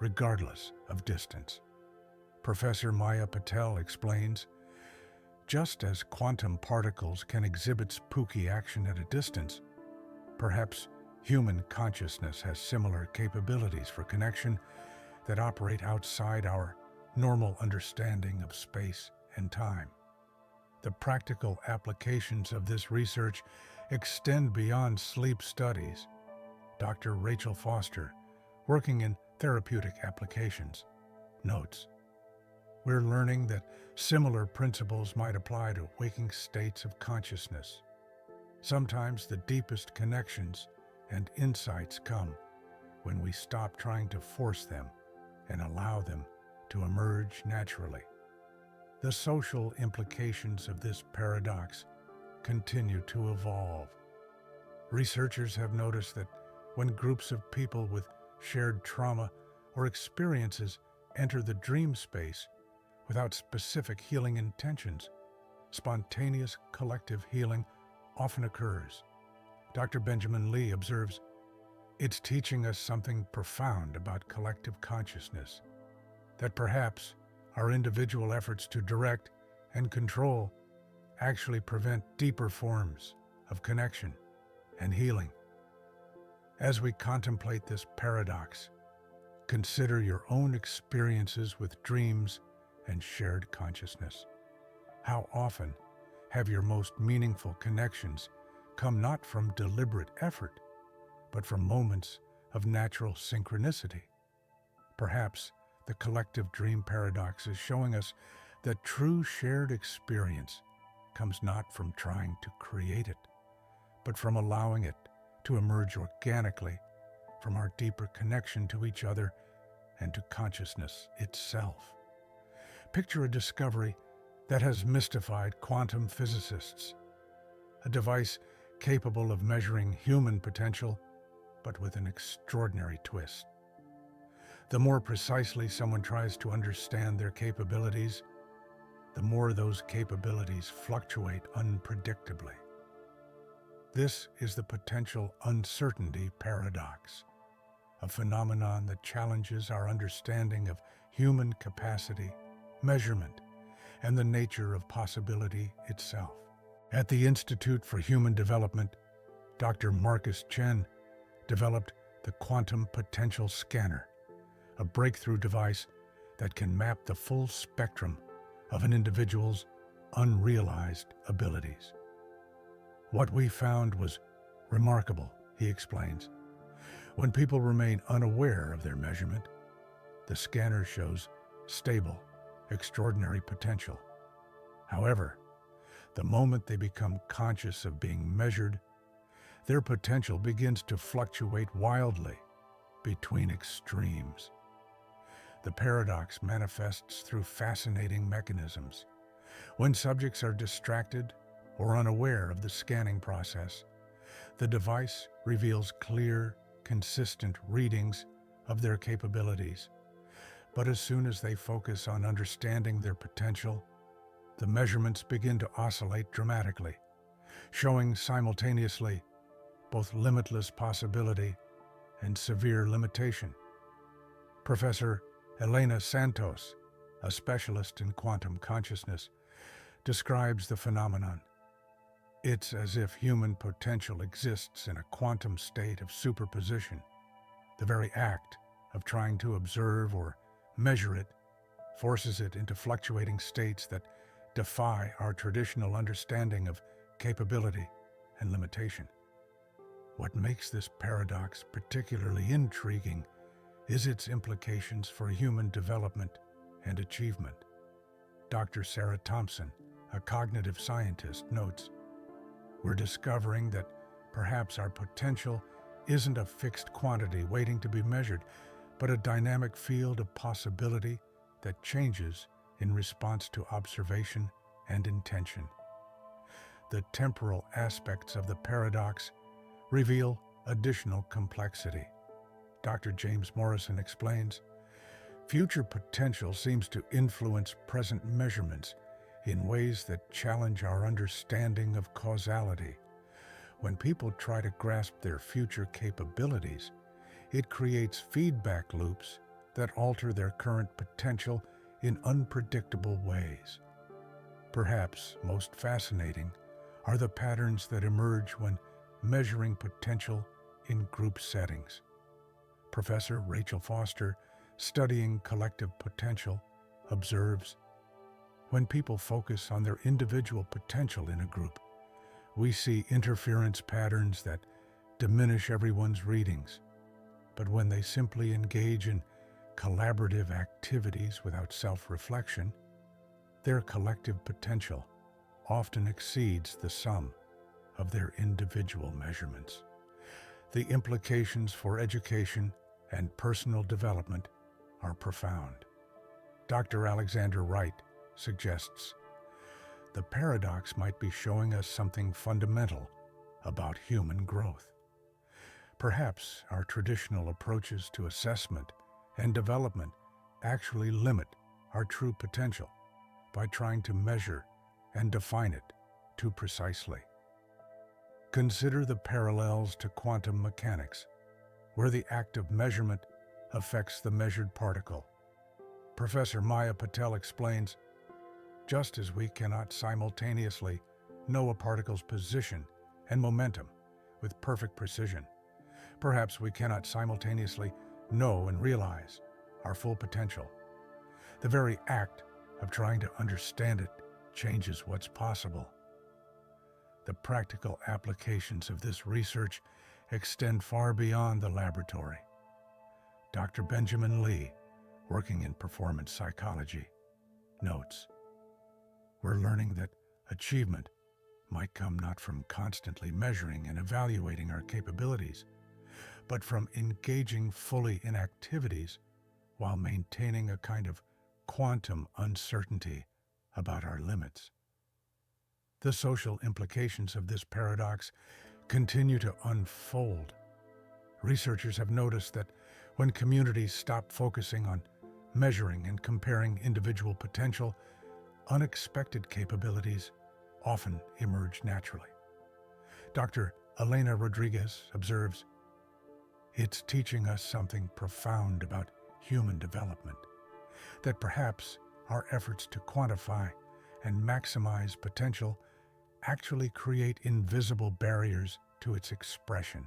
regardless of distance. Professor Maya Patel explains, "Just as quantum particles can exhibit spooky action at a distance, perhaps human consciousness has similar capabilities for connection that operate outside our normal understanding of space and time." The practical applications of this research extend beyond sleep studies. Dr. Rachel Foster, working in therapeutic applications, notes, "We're learning that similar principles might apply to waking states of consciousness. Sometimes the deepest connections and insights come when we stop trying to force them and allow them to emerge naturally." The social implications of this paradox continue to evolve. Researchers have noticed that when groups of people with shared trauma or experiences enter the dream space without specific healing intentions, spontaneous collective healing often occurs. Dr. Benjamin Lee observes, "It's teaching us something profound about collective consciousness, that perhaps our individual efforts to direct and control actually prevent deeper forms of connection and healing." As we contemplate this paradox, consider your own experiences with dreams and shared consciousness. How often have your most meaningful connections come not from deliberate effort, but from moments of natural synchronicity? Perhaps the collective dream paradox is showing us that true shared experience comes not from trying to create it, but from allowing it to emerge organically from our deeper connection to each other and to consciousness itself. Picture a discovery that has mystified quantum physicists, a device capable of measuring human potential, but with an extraordinary twist. The more precisely someone tries to understand their capabilities, the more those capabilities fluctuate unpredictably. This is the potential uncertainty paradox, a phenomenon that challenges our understanding of human capacity, measurement, and the nature of possibility itself. At the Institute for Human Development, Dr. Marcus Chen developed the quantum potential scanner, a breakthrough device that can map the full spectrum of an individual's unrealized abilities. What we found was remarkable, he explains. When people remain unaware of their measurement, the scanner shows stable, extraordinary potential. However, the moment they become conscious of being measured, their potential begins to fluctuate wildly between extremes. The paradox manifests through fascinating mechanisms. When subjects are distracted or unaware of the scanning process, the device reveals clear, consistent readings of their capabilities. But as soon as they focus on understanding their potential, the measurements begin to oscillate dramatically, showing simultaneously both limitless possibility and severe limitation. Professor Elena Santos, a specialist in quantum consciousness, describes the phenomenon. It's as if human potential exists in a quantum state of superposition. The very act of trying to observe or measure it forces it into fluctuating states that defy our traditional understanding of capability and limitation. What makes this paradox particularly intriguing is its implications for human development and achievement. Dr. Sarah Thompson, a cognitive scientist, notes, "We're discovering that perhaps our potential isn't a fixed quantity waiting to be measured, but a dynamic field of possibility that changes in response to observation and intention." The temporal aspects of the paradox reveal additional complexity. Dr. James Morrison explains, "Future potential seems to influence present measurements in ways that challenge our understanding of causality. When people try to grasp their future capabilities, it creates feedback loops that alter their current potential in unpredictable ways. Perhaps most fascinating are the patterns that emerge when measuring potential in group settings. Professor Rachel Foster, studying collective potential, observes, when people focus on their individual potential in a group, we see interference patterns that diminish everyone's readings. But when they simply engage in collaborative activities without self-reflection, their collective potential often exceeds the sum of their individual measurements. The implications for education and personal development are profound. Dr. Alexander Wright suggests, the paradox might be showing us something fundamental about human growth. Perhaps our traditional approaches to assessment and development actually limit our true potential by trying to measure and define it too precisely. Consider the parallels to quantum mechanics, where the act of measurement affects the measured particle. Professor Maya Patel explains, just as we cannot simultaneously know a particle's position and momentum with perfect precision, perhaps we cannot simultaneously know and realize our full potential. The very act of trying to understand it changes what's possible. The practical applications of this research extend far beyond the laboratory. Dr. Benjamin Lee, working in performance psychology, notes, we're learning that achievement might come not from constantly measuring and evaluating our capabilities, but from engaging fully in activities while maintaining a kind of quantum uncertainty about our limits. The social implications of this paradox continue to unfold. Researchers have noticed that when communities stop focusing on measuring and comparing individual potential, unexpected capabilities often emerge naturally. Dr. Elena Rodriguez observes, it's teaching us something profound about human development, that perhaps our efforts to quantify and maximize potential actually create invisible barriers to its expression.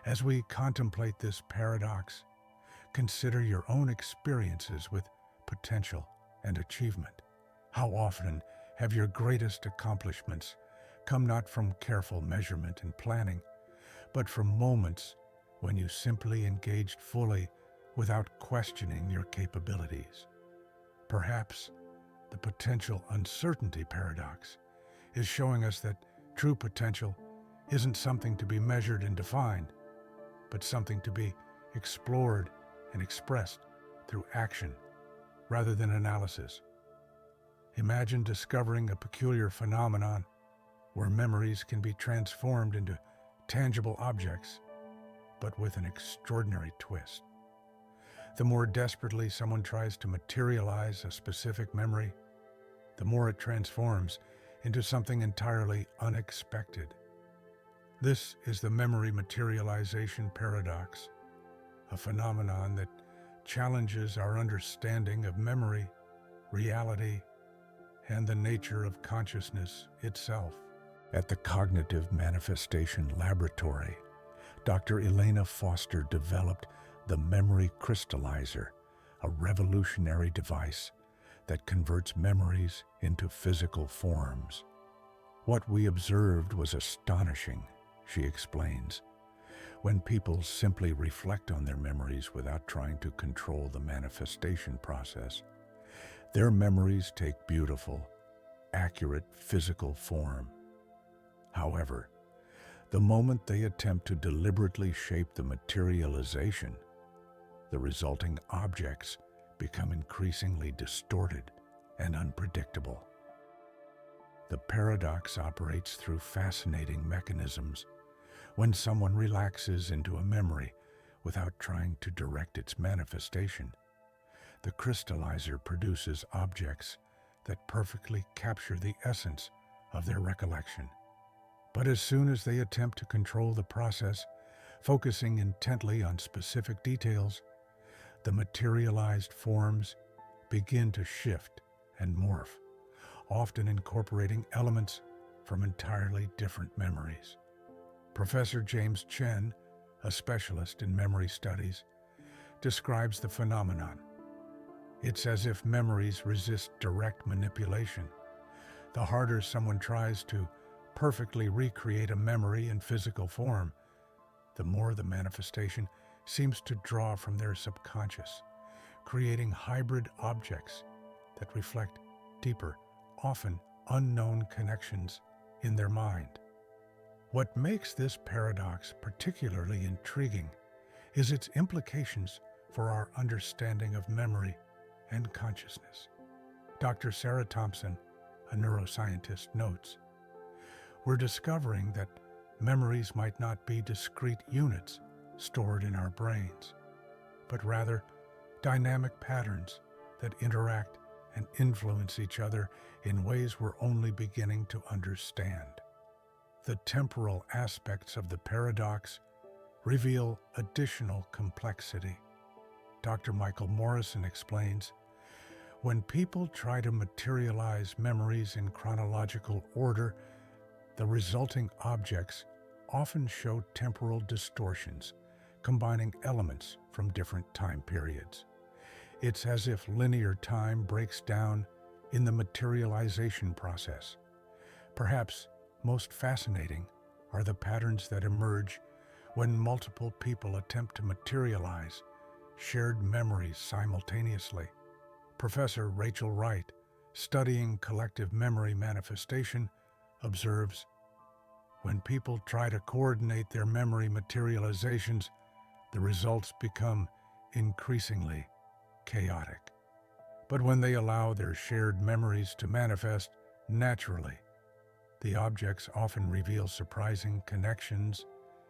As we contemplate this paradox, consider your own experiences with potential and achievement. How often have your greatest accomplishments come not from careful measurement and planning, but from moments when you simply engaged fully without questioning your capabilities? Perhaps the potential uncertainty paradox is showing us that true potential isn't something to be measured and defined, but something to be explored and expressed through action rather than analysis. Imagine discovering a peculiar phenomenon where memories can be transformed into tangible objects, but with an extraordinary twist. The more desperately someone tries to materialize a specific memory, the more it transforms into something entirely unexpected. This is the memory materialization paradox, a phenomenon that challenges our understanding of memory, reality, and the nature of consciousness itself. At the Cognitive Manifestation Laboratory, Dr. Elena Foster developed the Memory Crystallizer, a revolutionary device that converts memories into physical forms. What we observed was astonishing, she explains. When people simply reflect on their memories without trying to control the manifestation process, their memories take beautiful, accurate physical form. However, the moment they attempt to deliberately shape the materialization, the resulting objects become increasingly distorted and unpredictable. The paradox operates through fascinating mechanisms. When someone relaxes into a memory without trying to direct its manifestation, the crystallizer produces objects that perfectly capture the essence of their recollection. But as soon as they attempt to control the process, focusing intently on specific details, the materialized forms begin to shift and morph, often incorporating elements from entirely different memories. Professor James Chen, a specialist in memory studies, describes the phenomenon. It's as if memories resist direct manipulation. The harder someone tries to perfectly recreate a memory in physical form, the more the manifestation seems to draw from their subconscious, creating hybrid objects that reflect deeper, often unknown connections in their mind. What makes this paradox particularly intriguing is its implications for our understanding of memory and consciousness. Dr. Sarah Thompson, a neuroscientist, notes, "We're discovering that memories might not be discrete units stored in our brains, but rather dynamic patterns that interact and influence each other in ways we're only beginning to understand." The temporal aspects of the paradox reveal additional complexity. Dr. Michael Morrison explains, when people try to materialize memories in chronological order, the resulting objects often show temporal distortions, combining elements from different time periods. It's as if linear time breaks down in the materialization process. Perhaps most fascinating are the patterns that emerge when multiple people attempt to materialize shared memories simultaneously. Professor Rachel Wright, studying collective memory manifestation, observes, when people try to coordinate their memory materializations, the results become increasingly chaotic. But when they allow their shared memories to manifest naturally, the objects often reveal surprising connections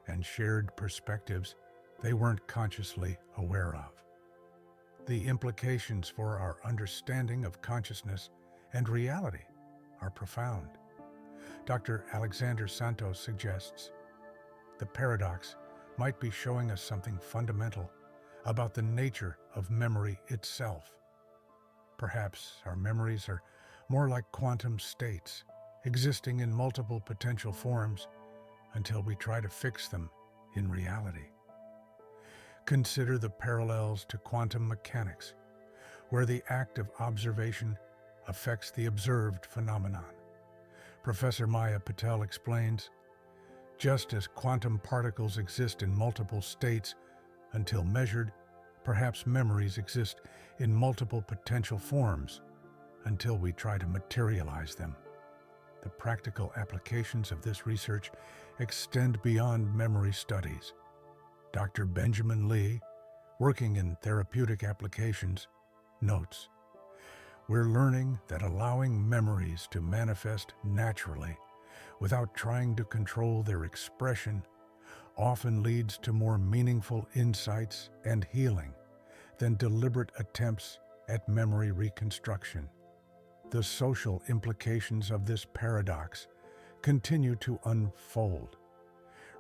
and shared perspectives they weren't consciously aware of. The implications for our understanding of consciousness and reality are profound. Dr. Alexander Santos suggests the paradox might be showing us something fundamental about the nature of memory itself. Perhaps our memories are more like quantum states, existing in multiple potential forms until we try to fix them in reality. Consider the parallels to quantum mechanics, where the act of observation affects the observed phenomenon. Professor Maya Patel explains, just as quantum particles exist in multiple states until measured, perhaps memories exist in multiple potential forms until we try to materialize them. The practical applications of this research extend beyond memory studies. Dr. Benjamin Lee, working in therapeutic applications, notes, "We're learning that allowing memories to manifest naturally without trying to control their expression often leads to more meaningful insights and healing than deliberate attempts at memory reconstruction." The social implications of this paradox continue to unfold.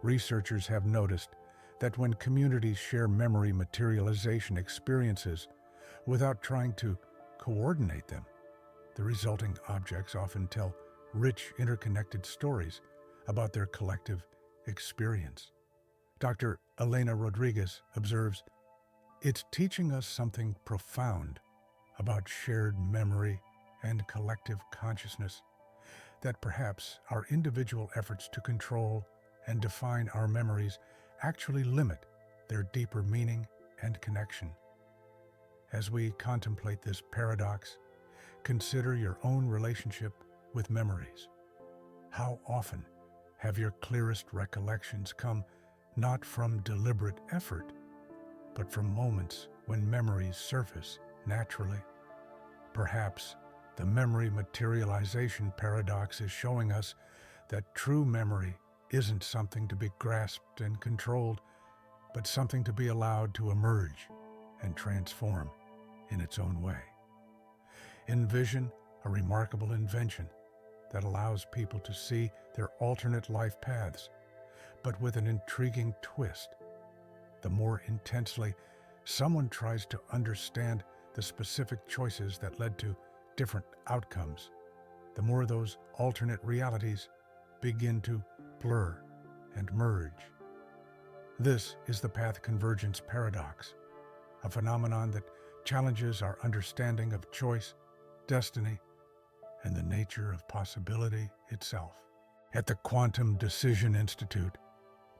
Researchers have noticed that when communities share memory materialization experiences without trying to coordinate them, the resulting objects often tell rich, interconnected stories about their collective experience. Dr. Elena Rodriguez observes, "It's teaching us something profound about shared memory and collective consciousness, that perhaps our individual efforts to control and define our memories actually limit their deeper meaning and connection." As we contemplate this paradox, consider your own relationship with memories. How often have your clearest recollections come not from deliberate effort, but from moments when memories surface naturally? Perhaps the memory materialization paradox is showing us that true memory isn't something to be grasped and controlled, but something to be allowed to emerge and transform in its own way. Envision a remarkable invention that allows people to see their alternate life paths, but with an intriguing twist. The more intensely someone tries to understand the specific choices that led to different outcomes, the more those alternate realities begin to blur and merge. This is the path convergence paradox, a phenomenon that challenges our understanding of choice, destiny, and the nature of possibility itself. At the Quantum Decision Institute,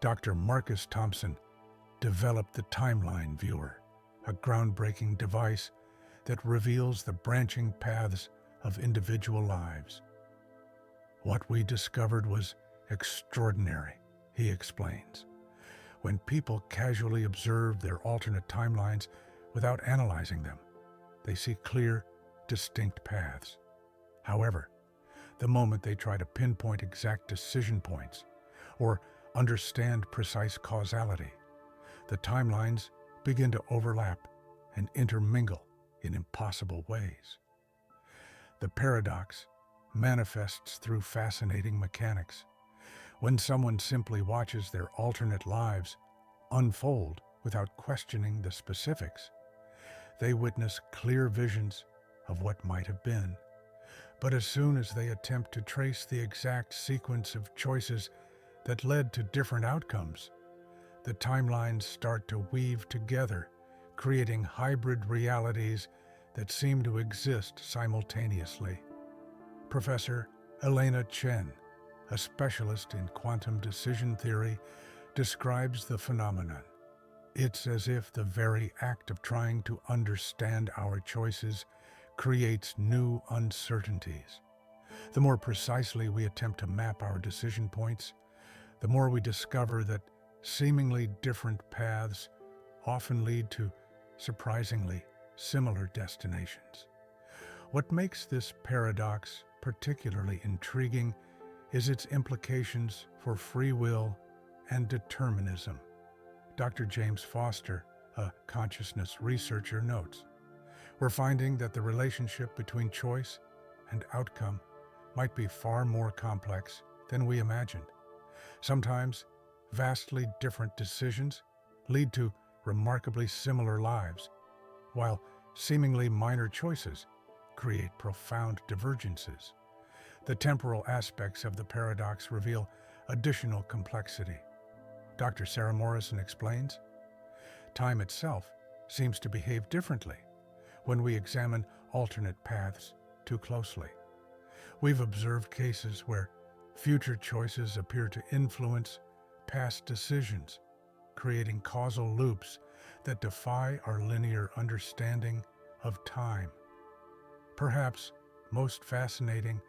Dr. Marcus Thompson developed the Timeline Viewer, a groundbreaking device that reveals the branching paths of individual lives. "What we discovered was extraordinary," he explains. "When people casually observe their alternate timelines without analyzing them, they see clear, distinct paths. However, the moment they try to pinpoint exact decision points or understand precise causality, the timelines begin to overlap and intermingle in impossible ways." The paradox manifests through fascinating mechanics. When someone simply watches their alternate lives unfold without questioning the specifics, they witness clear visions of what might have been. But as soon as they attempt to trace the exact sequence of choices that led to different outcomes, the timelines start to weave together, creating hybrid realities that seem to exist simultaneously. Professor Elena Chen, a specialist in quantum decision theory, describes the phenomenon. "It's as if the very act of trying to understand our choices creates new uncertainties. The more precisely we attempt to map our decision points, the more we discover that seemingly different paths often lead to surprisingly similar destinations." What makes this paradox particularly intriguing is its implications for free will and determinism. Dr. James Foster, a consciousness researcher, notes, "We're finding that the relationship between choice and outcome might be far more complex than we imagined. Sometimes vastly different decisions lead to remarkably similar lives, while seemingly minor choices create profound divergences. The temporal aspects of the paradox reveal additional complexity. Dr. Sarah Morrison explains, time itself seems to behave differently when we examine alternate paths too closely. We've observed cases where future choices appear to influence past decisions, creating causal loops that defy our linear understanding of time. Perhaps most fascinating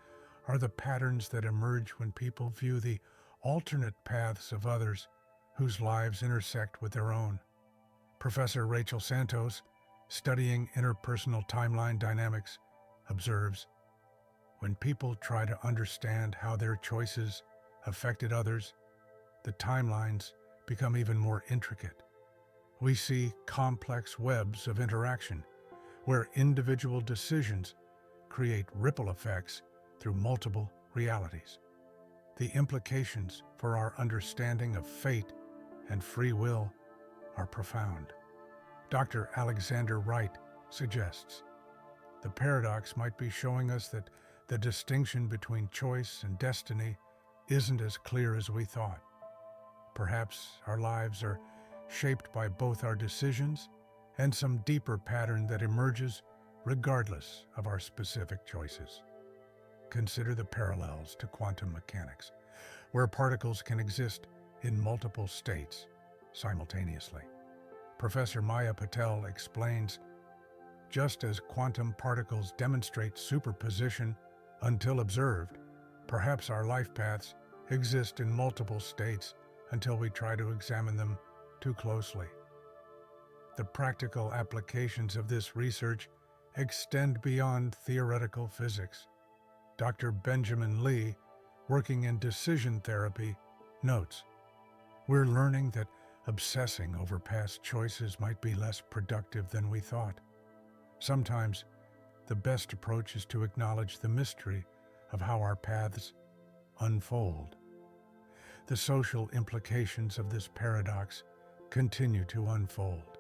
are the patterns that emerge when people view the alternate paths of others whose lives intersect with their own. Professor Rachel Santos, studying interpersonal timeline dynamics, observes, when people try to understand how their choices affected others, the timelines become even more intricate. We see complex webs of interaction where individual decisions create ripple effects through multiple realities. The implications for our understanding of fate and free will are profound. Dr. Alexander Wright suggests the paradox might be showing us that the distinction between choice and destiny isn't as clear as we thought. Perhaps our lives are shaped by both our decisions and some deeper pattern that emerges regardless of our specific choices. Consider the parallels to quantum mechanics, where particles can exist in multiple states simultaneously. Professor Maya Patel explains, just as quantum particles demonstrate superposition until observed, perhaps our life paths exist in multiple states until we try to examine them too closely. The practical applications of this research extend beyond theoretical physics. Dr. Benjamin Lee, working in decision therapy, notes, we're learning that obsessing over past choices might be less productive than we thought. Sometimes, the best approach is to acknowledge the mystery of how our paths unfold. The social implications of this paradox continue to unfold.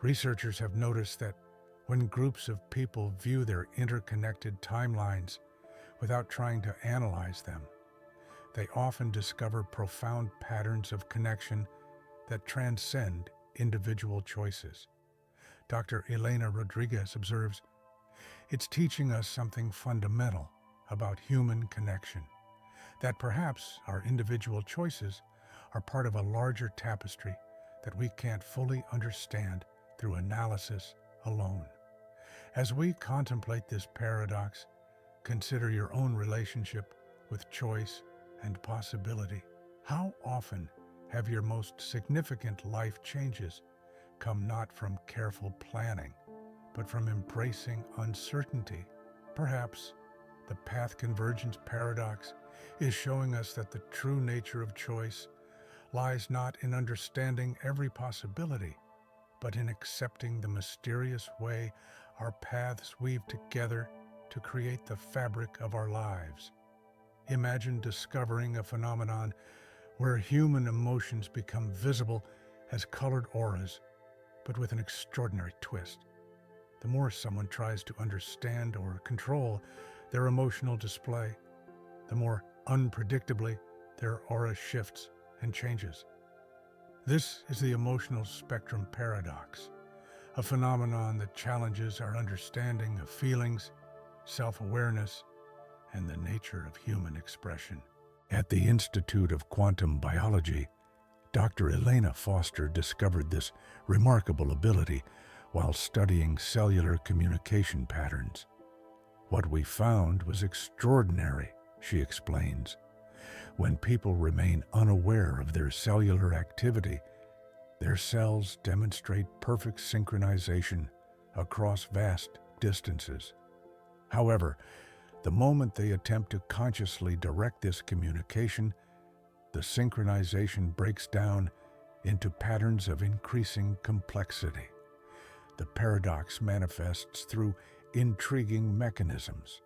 Researchers have noticed that when groups of people view their interconnected timelines without trying to analyze them, they often discover profound patterns of connection that transcend individual choices. Dr. Elena Rodriguez observes, it's teaching us something fundamental about human connection, that perhaps our individual choices are part of a larger tapestry that we can't fully understand through analysis alone. As we contemplate this paradox, consider your own relationship with choice and possibility. How often have your most significant life changes come not from careful planning, but from embracing uncertainty? Perhaps the path convergence paradox is showing us that the true nature of choice lies not in understanding every possibility, but in accepting the mysterious way our paths weave together to create the fabric of our lives. Imagine discovering a phenomenon where human emotions become visible as colored auras, but with an extraordinary twist. The more someone tries to understand or control their emotional display, the more unpredictably their aura shifts and changes. This is the emotional spectrum paradox, a phenomenon that challenges our understanding of feelings, self-awareness, and the nature of human expression. At the Institute of Quantum Biology, Dr. Elena Foster discovered this remarkable ability while studying cellular communication patterns. What we found was extraordinary, she explains. When people remain unaware of their cellular activity, their cells demonstrate perfect synchronization across vast distances. However, the moment they attempt to consciously direct this communication, the synchronization breaks down into patterns of increasing complexity. The paradox manifests through intriguing mechanisms.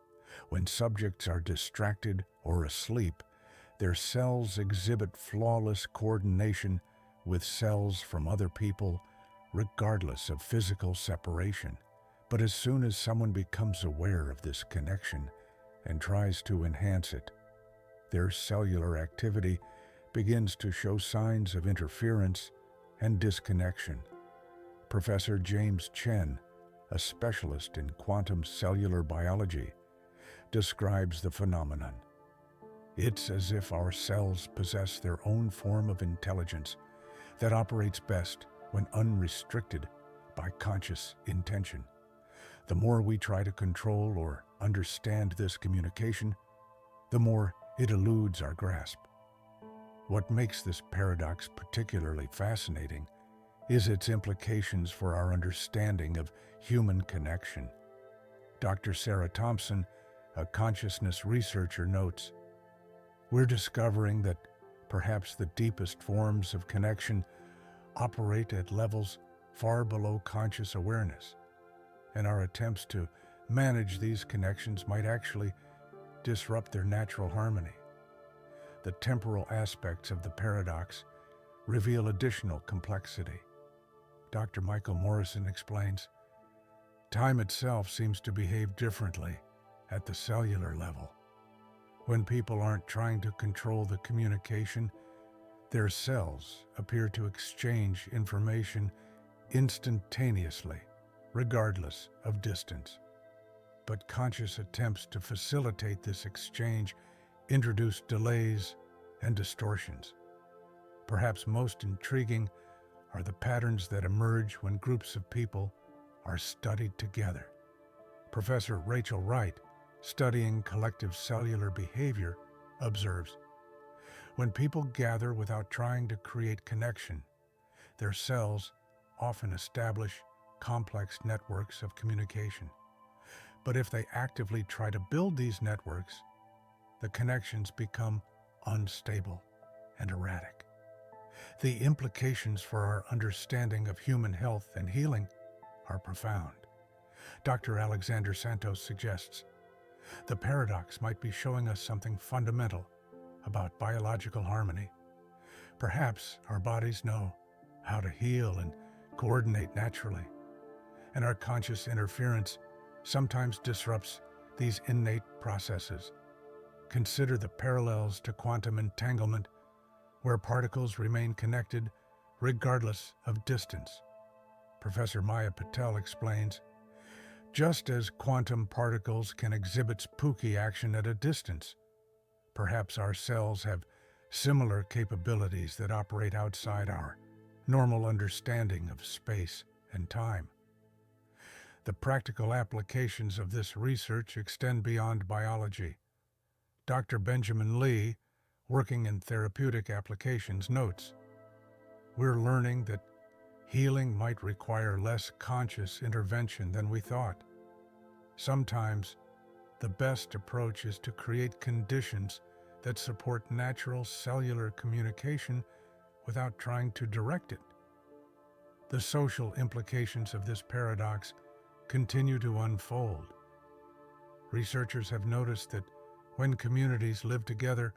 When subjects are distracted or asleep, their cells exhibit flawless coordination with cells from other people, regardless of physical separation. But as soon as someone becomes aware of this connection and tries to enhance it, their cellular activity begins to show signs of interference and disconnection. Professor James Chen, a specialist in quantum cellular biology, describes the phenomenon. It's as if our cells possess their own form of intelligence that operates best when unrestricted by conscious intention. The more we try to control or understand this communication, the more it eludes our grasp. What makes this paradox particularly fascinating is its implications for our understanding of human connection. Dr. Sarah Thompson, a consciousness researcher, notes, "We're discovering that perhaps the deepest forms of connection operate at levels far below conscious awareness, and our attempts to manage these connections might actually disrupt their natural harmony." The temporal aspects of the paradox reveal additional complexity. Dr. Michael Morrison explains, "Time itself seems to behave differently at the cellular level. When people aren't trying to control the communication, their cells appear to exchange information instantaneously, regardless of distance. But conscious attempts to facilitate this exchange introduce delays and distortions. Perhaps most intriguing are the patterns that emerge when groups of people are studied together. Professor Rachel Wright, studying collective cellular behavior, observes, when people gather without trying to create connection, their cells often establish complex networks of communication. But if they actively try to build these networks, the connections become unstable and erratic. The implications for our understanding of human health and healing are profound. Dr. Alexander Santos suggests the paradox might be showing us something fundamental about biological harmony. Perhaps our bodies know how to heal and coordinate naturally, and our conscious interference sometimes disrupts these innate processes. Consider the parallels to quantum entanglement, where particles remain connected regardless of distance. Professor Maya Patel explains, just as quantum particles can exhibit spooky action at a distance, perhaps our cells have similar capabilities that operate outside our normal understanding of space and time. The practical applications of this research extend beyond biology. Dr. Benjamin Lee, working in therapeutic applications, notes, we're learning that healing might require less conscious intervention than we thought. Sometimes, the best approach is to create conditions that support natural cellular communication without trying to direct it. The social implications of this paradox continue to unfold. Researchers have noticed that when communities live together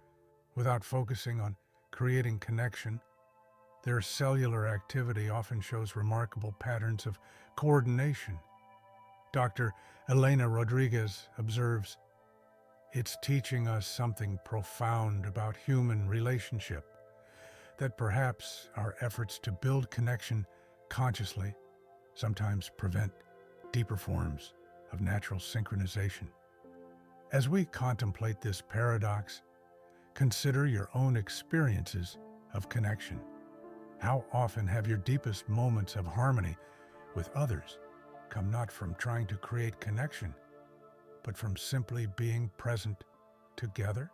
without focusing on creating connection, their cellular activity often shows remarkable patterns of coordination. Dr. Elena Rodriguez observes, it's teaching us something profound about human relationship, that perhaps our efforts to build connection consciously sometimes prevent deeper forms of natural synchronization. As we contemplate this paradox, consider your own experiences of connection. How often have your deepest moments of harmony with others come not from trying to create connection, but from simply being present together?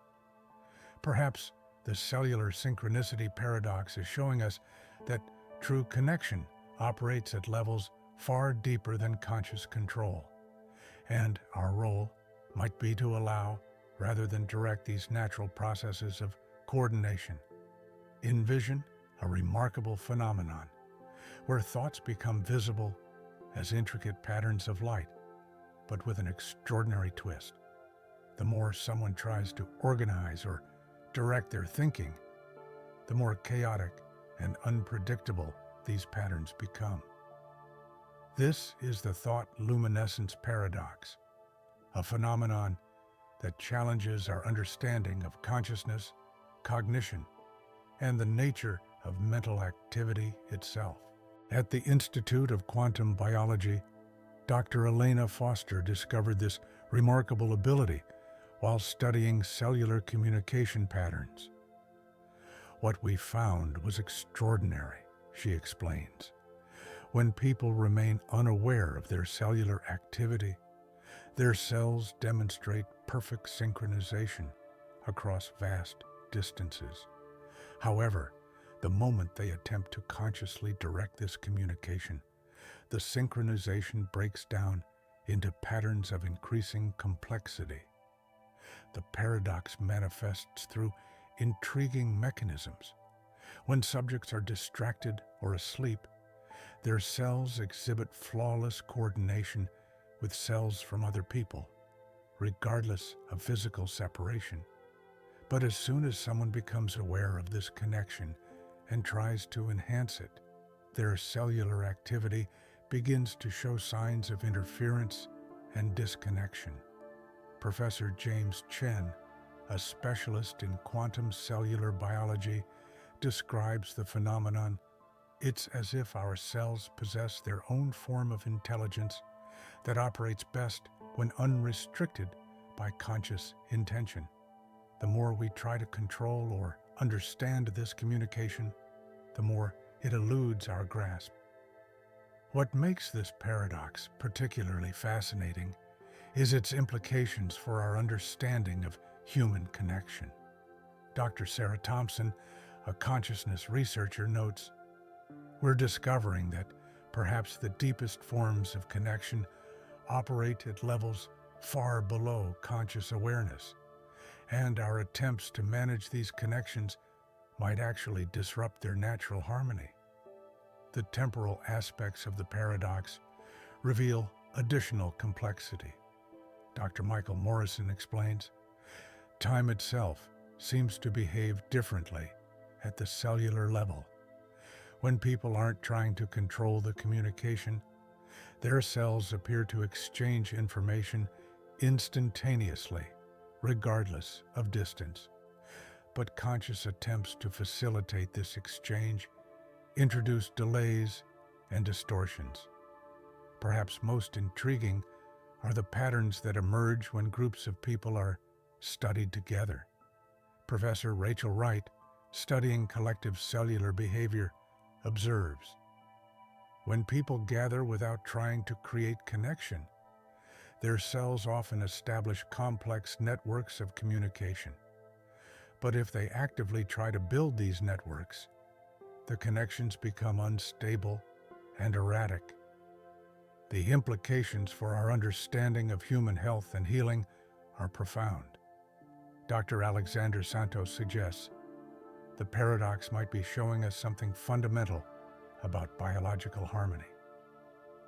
Perhaps the cellular synchronicity paradox is showing us that true connection operates at levels far deeper than conscious control, and our role might be to allow rather than direct these natural processes of coordination. Envision a remarkable phenomenon where thoughts become visible as intricate patterns of light, but with an extraordinary twist. The more someone tries to organize or direct their thinking, the more chaotic and unpredictable these patterns become. This is the thought luminescence paradox, a phenomenon that challenges our understanding of consciousness, cognition, and the nature of mental activity itself. At the Institute of Quantum Biology, Dr. Elena Foster discovered this remarkable ability while studying cellular communication patterns. What we found was extraordinary, she explains. When people remain unaware of their cellular activity, their cells demonstrate perfect synchronization across vast distances. However, the moment they attempt to consciously direct this communication, the synchronization breaks down into patterns of increasing complexity. The paradox manifests through intriguing mechanisms. When subjects are distracted or asleep, their cells exhibit flawless coordination with cells from other people, regardless of physical separation. But as soon as someone becomes aware of this connection and tries to enhance it, their cellular activity begins to show signs of interference and disconnection. Professor James Chen, a specialist in quantum cellular biology, describes the phenomenon. It's as if our cells possess their own form of intelligence that operates best when unrestricted by conscious intention. The more we try to control or understand this communication, the more it eludes our grasp. What makes this paradox particularly fascinating is its implications for our understanding of human connection. Dr. Sarah Thompson, a consciousness researcher, notes, "We're discovering that perhaps the deepest forms of connection operate at levels far below conscious awareness, and our attempts to manage these connections might actually disrupt their natural harmony." The temporal aspects of the paradox reveal additional complexity. Dr. Michael Morrison explains, time itself seems to behave differently at the cellular level. When people aren't trying to control the communication, their cells appear to exchange information instantaneously, regardless of distance. But conscious attempts to facilitate this exchange introduce delays and distortions. Perhaps most intriguing are the patterns that emerge when groups of people are studied together. Professor Rachel Wright, studying collective cellular behavior, observes, when people gather without trying to create connection, their cells often establish complex networks of communication. But if they actively try to build these networks, the connections become unstable and erratic. The implications for our understanding of human health and healing are profound. Dr. Alexander Santos suggests the paradox might be showing us something fundamental about biological harmony.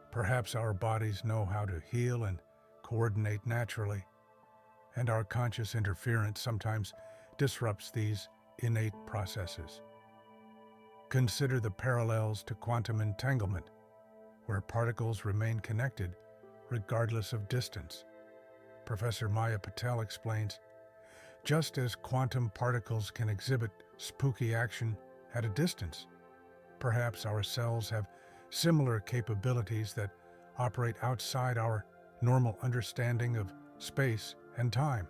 Perhaps our bodies know how to heal and coordinate naturally, and our conscious interference sometimes disrupts these innate processes. Consider the parallels to quantum entanglement, where particles remain connected regardless of distance. Professor Maya Patel explains, just as quantum particles can exhibit spooky action at a distance, perhaps our cells have similar capabilities that operate outside our normal understanding of space and time.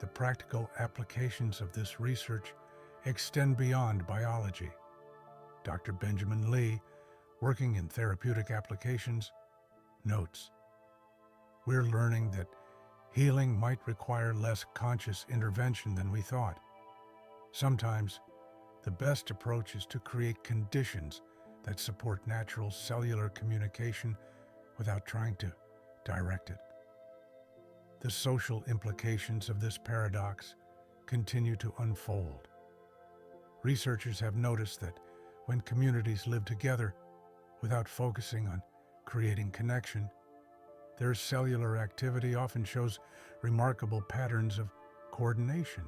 The practical applications of this research extend beyond biology. Dr. Benjamin Lee, working in therapeutic applications, notes, we're learning that healing might require less conscious intervention than we thought. Sometimes, the best approach is to create conditions that support natural cellular communication without trying to direct it. The social implications of this paradox continue to unfold. Researchers have noticed that when communities live together without focusing on creating connection, their cellular activity often shows remarkable patterns of coordination.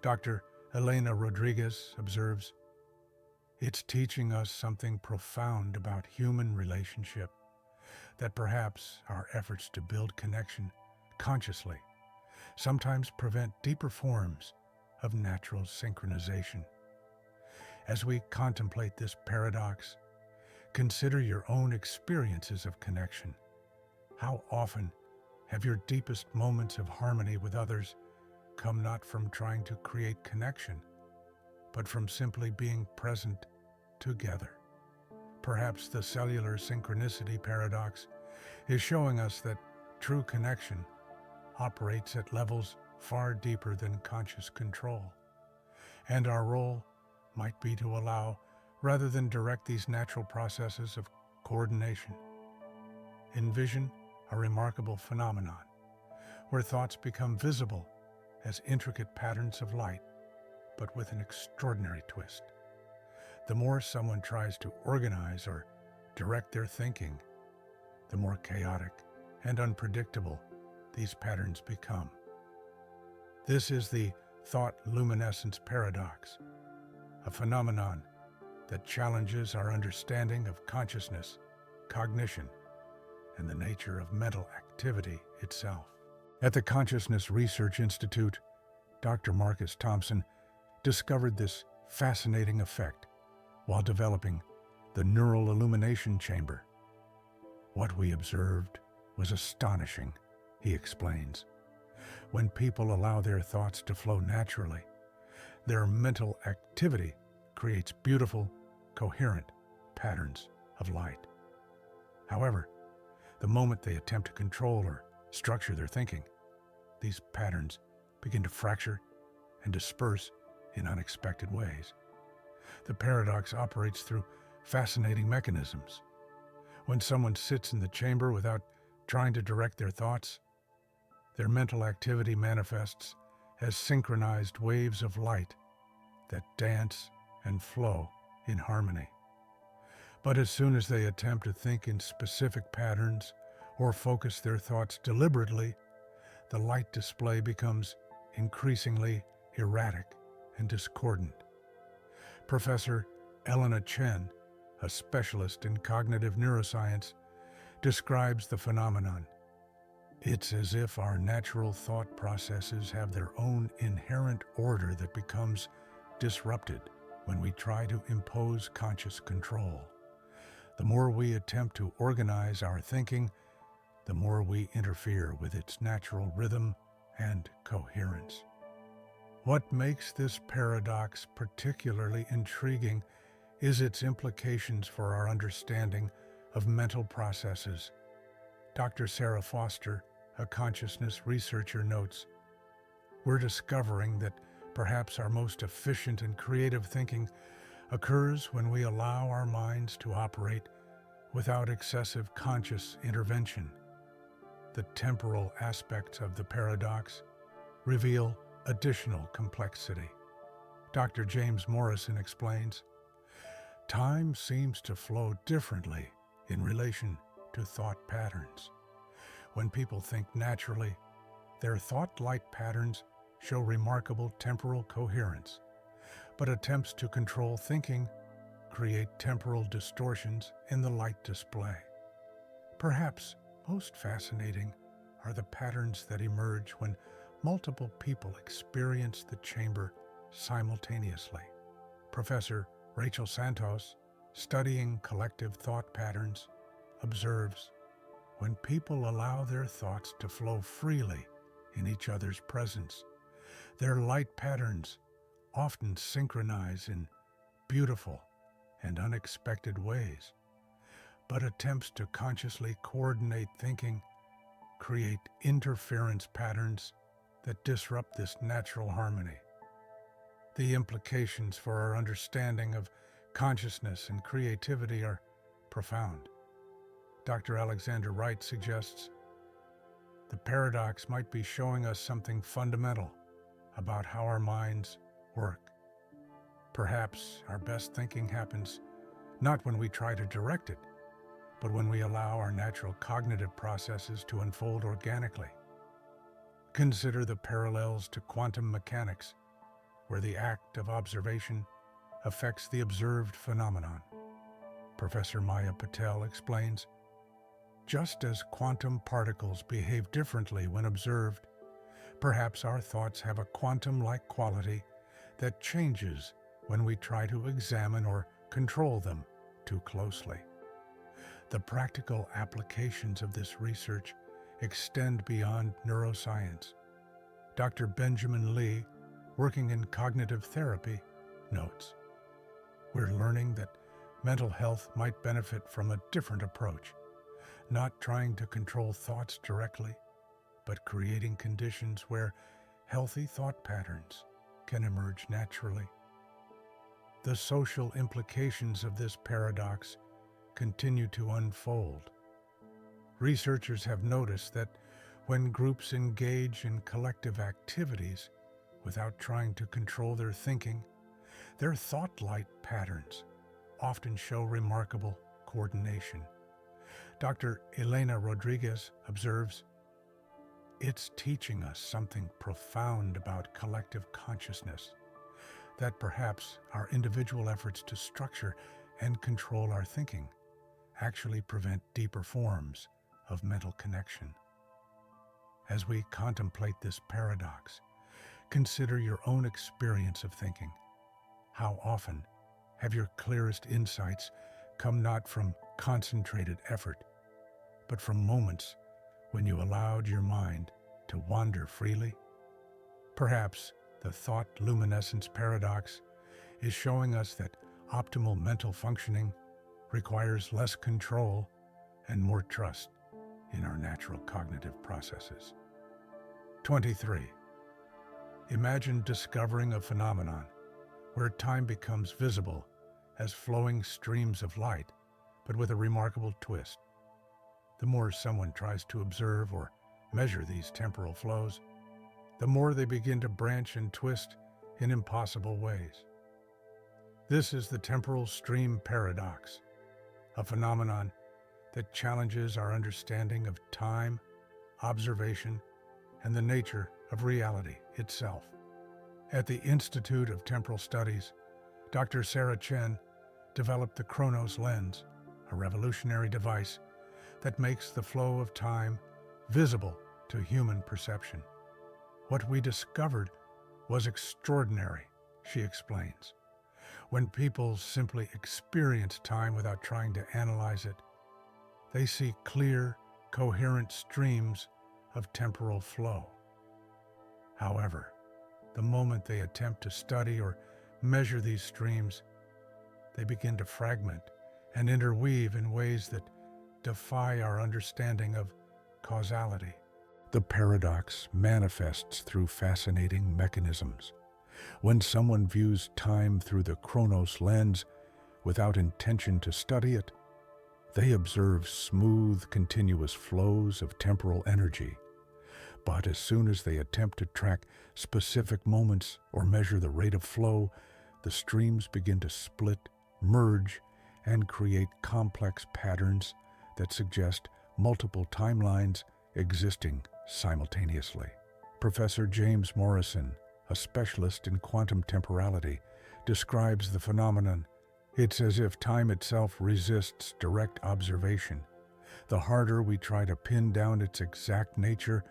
Dr. Elena Rodriguez observes, it's teaching us something profound about human relationship, that perhaps our efforts to build connection consciously sometimes prevent deeper forms of natural synchronization. As we contemplate this paradox, consider your own experiences of connection. How often have your deepest moments of harmony with others come not from trying to create connection, but from simply being present together? Perhaps the cellular synchronicity paradox is showing us that true connection operates at levels far deeper than conscious control, and our role might be to allow rather than direct these natural processes of coordination. Envision a remarkable phenomenon where thoughts become visible as intricate patterns of light, but with an extraordinary twist. The more someone tries to organize or direct their thinking, the more chaotic and unpredictable these patterns become. This is the thought luminescence paradox, a phenomenon that challenges our understanding of consciousness, cognition, and the nature of mental activity itself. At the Consciousness Research Institute, Dr. Marcus Thompson discovered this fascinating effect while developing the neural illumination chamber. What we observed was astonishing, he explains. When people allow their thoughts to flow naturally, their mental activity creates beautiful, coherent patterns of light. However, the moment they attempt to control or structure their thinking, these patterns begin to fracture and disperse in unexpected ways. The paradox operates through fascinating mechanisms. When someone sits in the chamber without trying to direct their thoughts, their mental activity manifests as synchronized waves of light that dance and flow in harmony. But as soon as they attempt to think in specific patterns or focus their thoughts deliberately, the light display becomes increasingly erratic and discordant. Professor Elena Chen, a specialist in cognitive neuroscience, describes the phenomenon. It's as if our natural thought processes have their own inherent order that becomes disrupted when we try to impose conscious control. The more we attempt to organize our thinking, the more we interfere with its natural rhythm and coherence. What makes this paradox particularly intriguing is its implications for our understanding of mental processes. Dr. Sarah Foster, a consciousness researcher, notes, "We're discovering that perhaps our most efficient and creative thinking occurs when we allow our minds to operate without excessive conscious intervention." The temporal aspects of the paradox reveal additional complexity. Dr. James Morrison explains, "Time seems to flow differently in relation to thought patterns. When people think naturally, their thought light patterns show remarkable temporal coherence, but attempts to control thinking create temporal distortions in the light display. Perhaps most fascinating are the patterns that emerge when multiple people experience the chamber simultaneously. Professor Rachel Santos, studying collective thought patterns, observes, when people allow their thoughts to flow freely in each other's presence, their light patterns often synchronize in beautiful and unexpected ways, but attempts to consciously coordinate thinking create interference patterns that disrupt this natural harmony. The implications for our understanding of consciousness and creativity are profound. Dr. Alexander Wright suggests the paradox might be showing us something fundamental about how our minds work. Perhaps our best thinking happens not when we try to direct it, but when we allow our natural cognitive processes to unfold organically. Consider the parallels to quantum mechanics, where the act of observation affects the observed phenomenon. Professor Maya Patel explains, just as quantum particles behave differently when observed, perhaps our thoughts have a quantum-like quality that changes when we try to examine or control them too closely. The practical applications of this research extend beyond neuroscience. Dr. Benjamin Lee, working in cognitive therapy, notes, "We're learning that mental health might benefit from a different approach, not trying to control thoughts directly, but creating conditions where healthy thought patterns can emerge naturally." The social implications of this paradox continue to unfold. Researchers have noticed that when groups engage in collective activities without trying to control their thinking, their thought-light patterns often show remarkable coordination. Dr. Elena Rodriguez observes, "It's teaching us something profound about collective consciousness, that perhaps our individual efforts to structure and control our thinking actually prevent deeper forms of mental connection." As we contemplate this paradox, consider your own experience of thinking. How often have your clearest insights come not from concentrated effort, but from moments when you allowed your mind to wander freely? Perhaps the thought luminescence paradox is showing us that optimal mental functioning requires less control and more trust in our natural cognitive processes. 23. Imagine discovering a phenomenon where time becomes visible as flowing streams of light, but with a remarkable twist. The more someone tries to observe or measure these temporal flows, the more they begin to branch and twist in impossible ways. This is the temporal stream paradox, a phenomenon that challenges our understanding of time, observation, and the nature of reality itself. At the Institute of Temporal Studies, Dr. Sarah Chen developed the Chronos lens, a revolutionary device that makes the flow of time visible to human perception. "What we discovered was extraordinary," she explains. "When people simply experience time without trying to analyze it, they see clear, coherent streams of temporal flow. However, the moment they attempt to study or measure these streams, they begin to fragment and interweave in ways that defy our understanding of causality." The paradox manifests through fascinating mechanisms. When someone views time through the Chronos lens without intention to study it, they observe smooth, continuous flows of temporal energy. But as soon as they attempt to track specific moments or measure the rate of flow, the streams begin to split, merge, and create complex patterns that suggest multiple timelines existing simultaneously. Professor James Morrison, a specialist in quantum temporality, describes the phenomenon. "It's as if time itself resists direct observation. The harder we try to pin down its exact nature,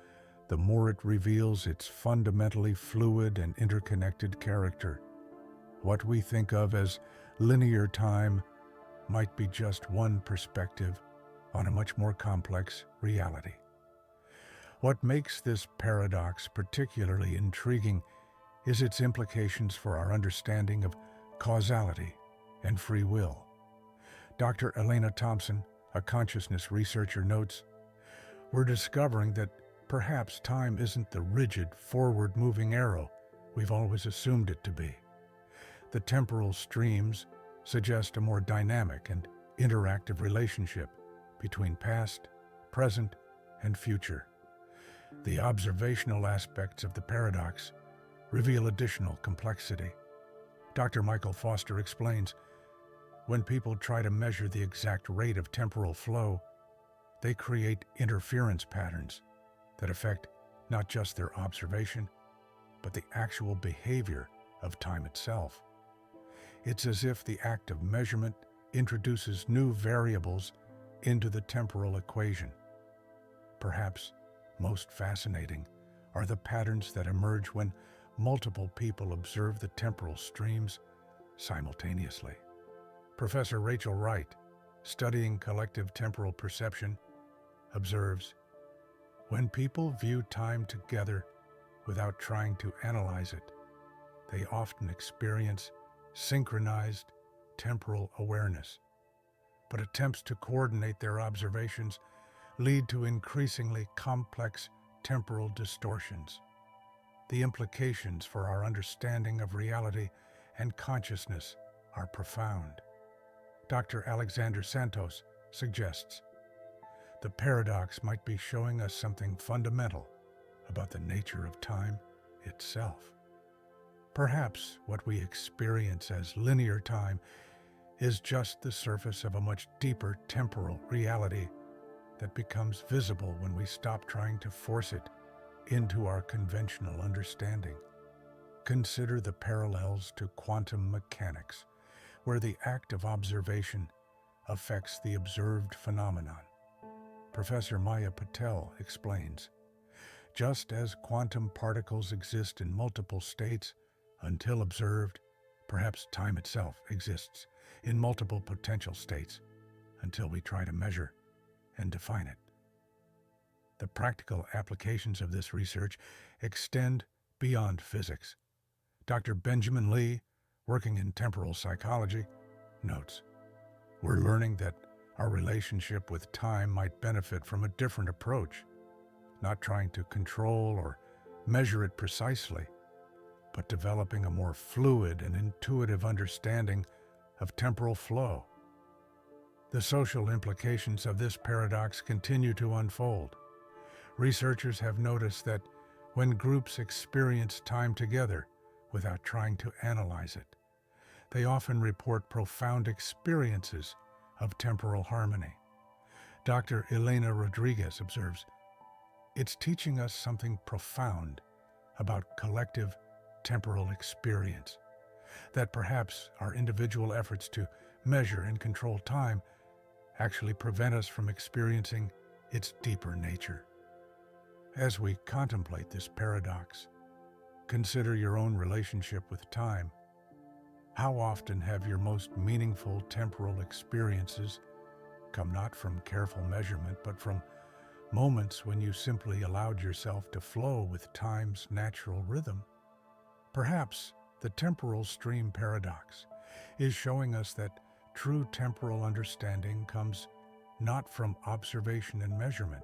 the more it reveals its fundamentally fluid and interconnected character. What we think of as linear time might be just one perspective on a much more complex reality." What makes this paradox particularly intriguing is its implications for our understanding of causality and free will. Dr. Elena Thompson, a consciousness researcher, notes, "We're discovering that perhaps time isn't the rigid, forward-moving arrow we've always assumed it to be. The temporal streams suggest a more dynamic and interactive relationship between past, present, and future. The observational aspects of the paradox reveal additional complexity." Dr. Michael Foster explains, "When people try to measure the exact rate of temporal flow, they create interference patterns that affect not just their observation, but the actual behavior of time itself. It's as if the act of measurement introduces new variables into the temporal equation. Perhaps most fascinating are the patterns that emerge when multiple people observe the temporal streams simultaneously. Professor Rachel Wright, studying collective temporal perception, observes, when people view time together without trying to analyze it, they often experience synchronized temporal awareness. But attempts to coordinate their observations lead to increasingly complex temporal distortions. The implications for our understanding of reality and consciousness are profound. Dr. Alexander Santos suggests the paradox might be showing us something fundamental about the nature of time itself. Perhaps what we experience as linear time is just the surface of a much deeper temporal reality that becomes visible when we stop trying to force it into our conventional understanding. Consider the parallels to quantum mechanics, where the act of observation affects the observed phenomenon. Professor Maya Patel explains, just as quantum particles exist in multiple states until observed, perhaps time itself exists in multiple potential states until we try to measure and define it. The practical applications of this research extend beyond physics. Dr. Benjamin Lee, working in temporal psychology, notes, we're learning that our relationship with time might benefit from a different approach, not trying to control or measure it precisely, but developing a more fluid and intuitive understanding of temporal flow. The social implications of this paradox continue to unfold. Researchers have noticed that when groups experience time together without trying to analyze it, they often report profound experiences of temporal harmony. Dr. Elena Rodriguez observes, it's teaching us something profound about collective temporal experience, that perhaps our individual efforts to measure and control time actually prevent us from experiencing its deeper nature. As we contemplate this paradox, consider your own relationship with time. How often have your most meaningful temporal experiences come not from careful measurement, but from moments when you simply allowed yourself to flow with time's natural rhythm? Perhaps the temporal stream paradox is showing us that true temporal understanding comes not from observation and measurement,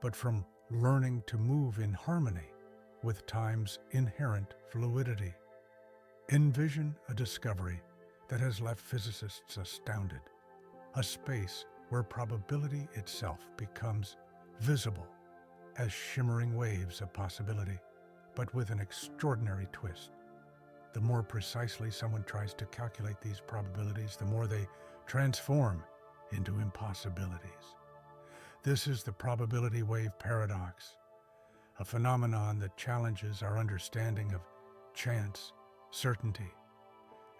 but from learning to move in harmony with time's inherent fluidity. Envision a discovery that has left physicists astounded, a space where probability itself becomes visible as shimmering waves of possibility, but with an extraordinary twist. The more precisely someone tries to calculate these probabilities, the more they transform into impossibilities. This is the probability wave paradox, a phenomenon that challenges our understanding of chance, certainty,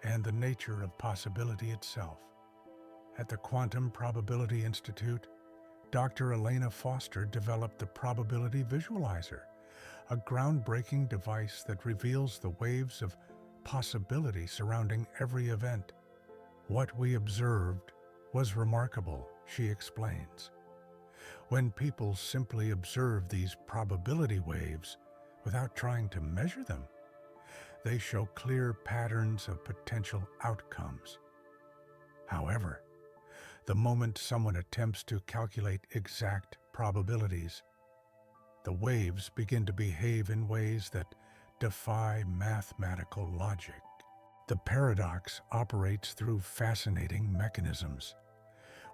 and the nature of possibility itself. At the Quantum Probability Institute, Dr. Elena Foster developed the Probability Visualizer, a groundbreaking device that reveals the waves of possibility surrounding every event. What we observed was remarkable, she explains. When people simply observe these probability waves without trying to measure them, they show clear patterns of potential outcomes. However, the moment someone attempts to calculate exact probabilities, the waves begin to behave in ways that defy mathematical logic. The paradox operates through fascinating mechanisms.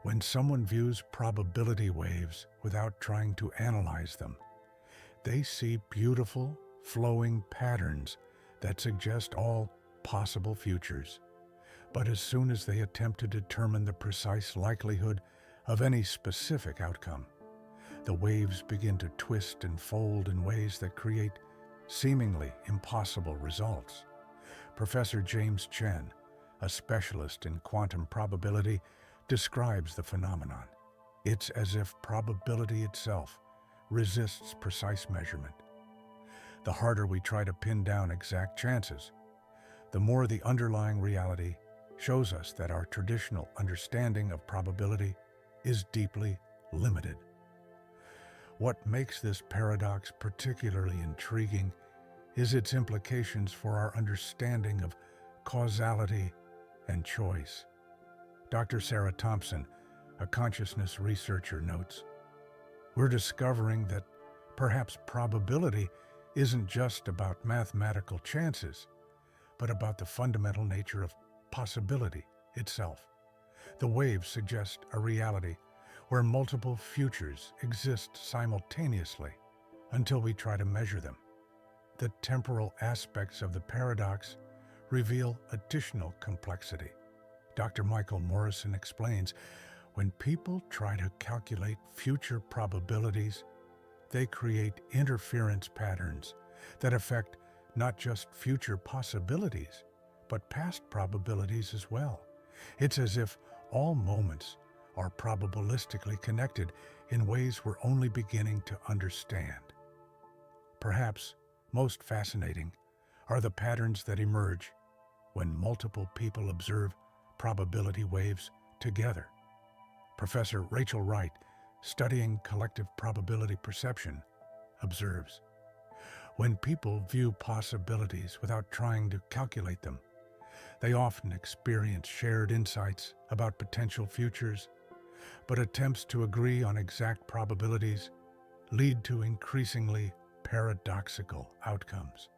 When someone views probability waves without trying to analyze them, they see beautiful, flowing patterns that suggest all possible futures. But as soon as they attempt to determine the precise likelihood of any specific outcome, the waves begin to twist and fold in ways that create seemingly impossible results. Professor James Chen, a specialist in quantum probability, describes the phenomenon. It's as if probability itself resists precise measurement. The harder we try to pin down exact chances, the more the underlying reality shows us that our traditional understanding of probability is deeply limited. What makes this paradox particularly intriguing is its implications for our understanding of causality and choice. Dr. Sarah Thompson, a consciousness researcher, notes, "We're discovering that perhaps probability isn't just about mathematical chances, but about the fundamental nature of possibility itself. The waves suggest a reality where multiple futures exist simultaneously until we try to measure them. The temporal aspects of the paradox reveal additional complexity." Dr. Michael Morrison explains, when people try to calculate future probabilities, they create interference patterns that affect not just future possibilities, but past probabilities as well. It's as if all moments are probabilistically connected in ways we're only beginning to understand. Perhaps most fascinating are the patterns that emerge when multiple people observe probability waves together. Professor Rachel Wright, studying collective probability perception, observes, when people view possibilities without trying to calculate them, they often experience shared insights about potential futures, but attempts to agree on exact probabilities lead to increasingly paradoxical outcomes.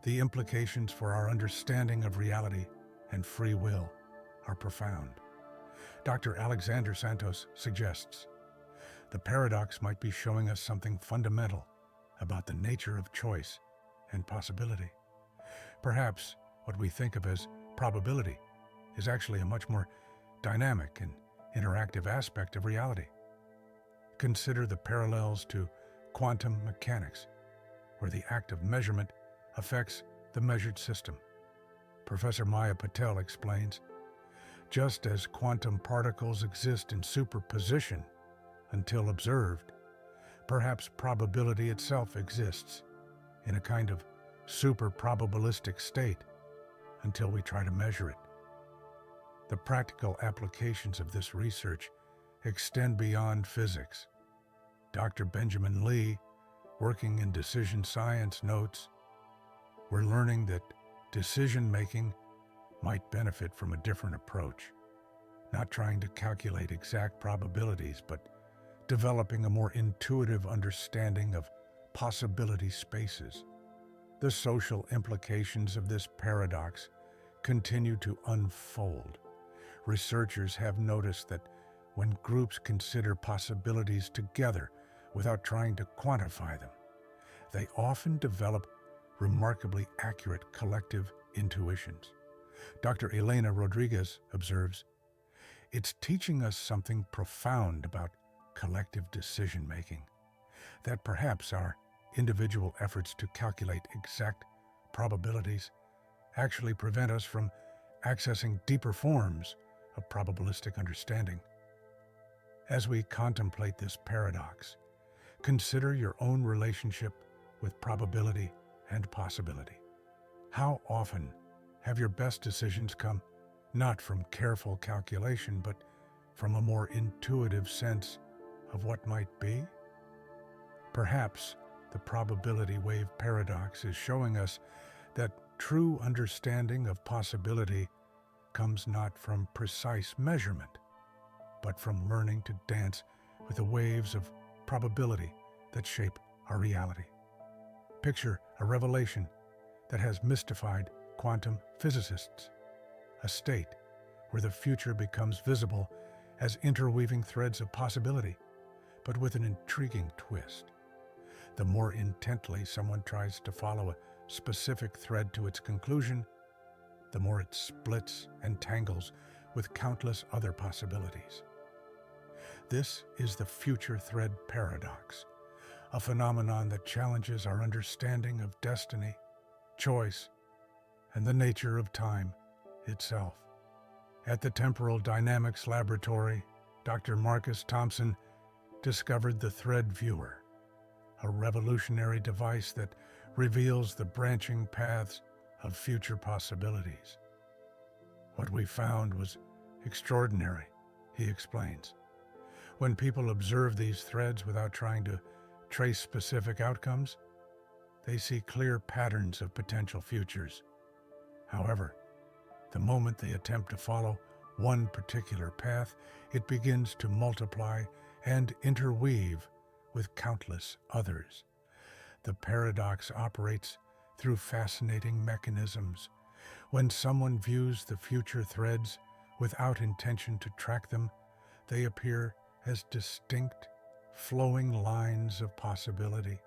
The implications for our understanding of reality and free will are profound. Dr. Alexander Santos suggests the paradox might be showing us something fundamental about the nature of choice and possibility. Perhaps what we think of as probability is actually a much more dynamic and interactive aspect of reality. Consider the parallels to quantum mechanics, where the act of measurement affects the measured system. Professor Maya Patel explains, just as quantum particles exist in superposition until observed, perhaps probability itself exists in a kind of super-probabilistic state until we try to measure it. The practical applications of this research extend beyond physics. Dr. Benjamin Lee, working in decision science, notes, we're learning that decision-making might benefit from a different approach, not trying to calculate exact probabilities, but developing a more intuitive understanding of possibility spaces. The social implications of this paradox continue to unfold. Researchers have noticed that when groups consider possibilities together without trying to quantify them, they often develop remarkably accurate collective intuitions. Dr. Elena Rodriguez observes, it's teaching us something profound about collective decision-making, that perhaps our individual efforts to calculate exact probabilities actually prevent us from accessing deeper forms of probabilistic understanding. As we contemplate this paradox, consider your own relationship with probability and possibility. How often have your best decisions come not from careful calculation, but from a more intuitive sense of what might be? Perhaps the probability wave paradox is showing us that true understanding of possibility comes not from precise measurement, but from learning to dance with the waves of probability that shape our reality. Picture a revelation that has mystified quantum physicists, a state where the future becomes visible as interweaving threads of possibility, but with an intriguing twist. The more intently someone tries to follow a specific thread to its conclusion, the more it splits and tangles with countless other possibilities. This is the future thread paradox, a phenomenon that challenges our understanding of destiny, choice, and the nature of time itself. At the Temporal Dynamics Laboratory, Dr. Marcus Thompson discovered the Thread Viewer, a revolutionary device that reveals the branching paths of future possibilities. What we found was extraordinary, he explains. When people observe these threads without trying to trace specific outcomes, they see clear patterns of potential futures. However, the moment they attempt to follow one particular path, it begins to multiply and interweave with countless others. The paradox operates through fascinating mechanisms. When someone views the future threads without intention to track them, they appear as distinct, flowing lines of possibility.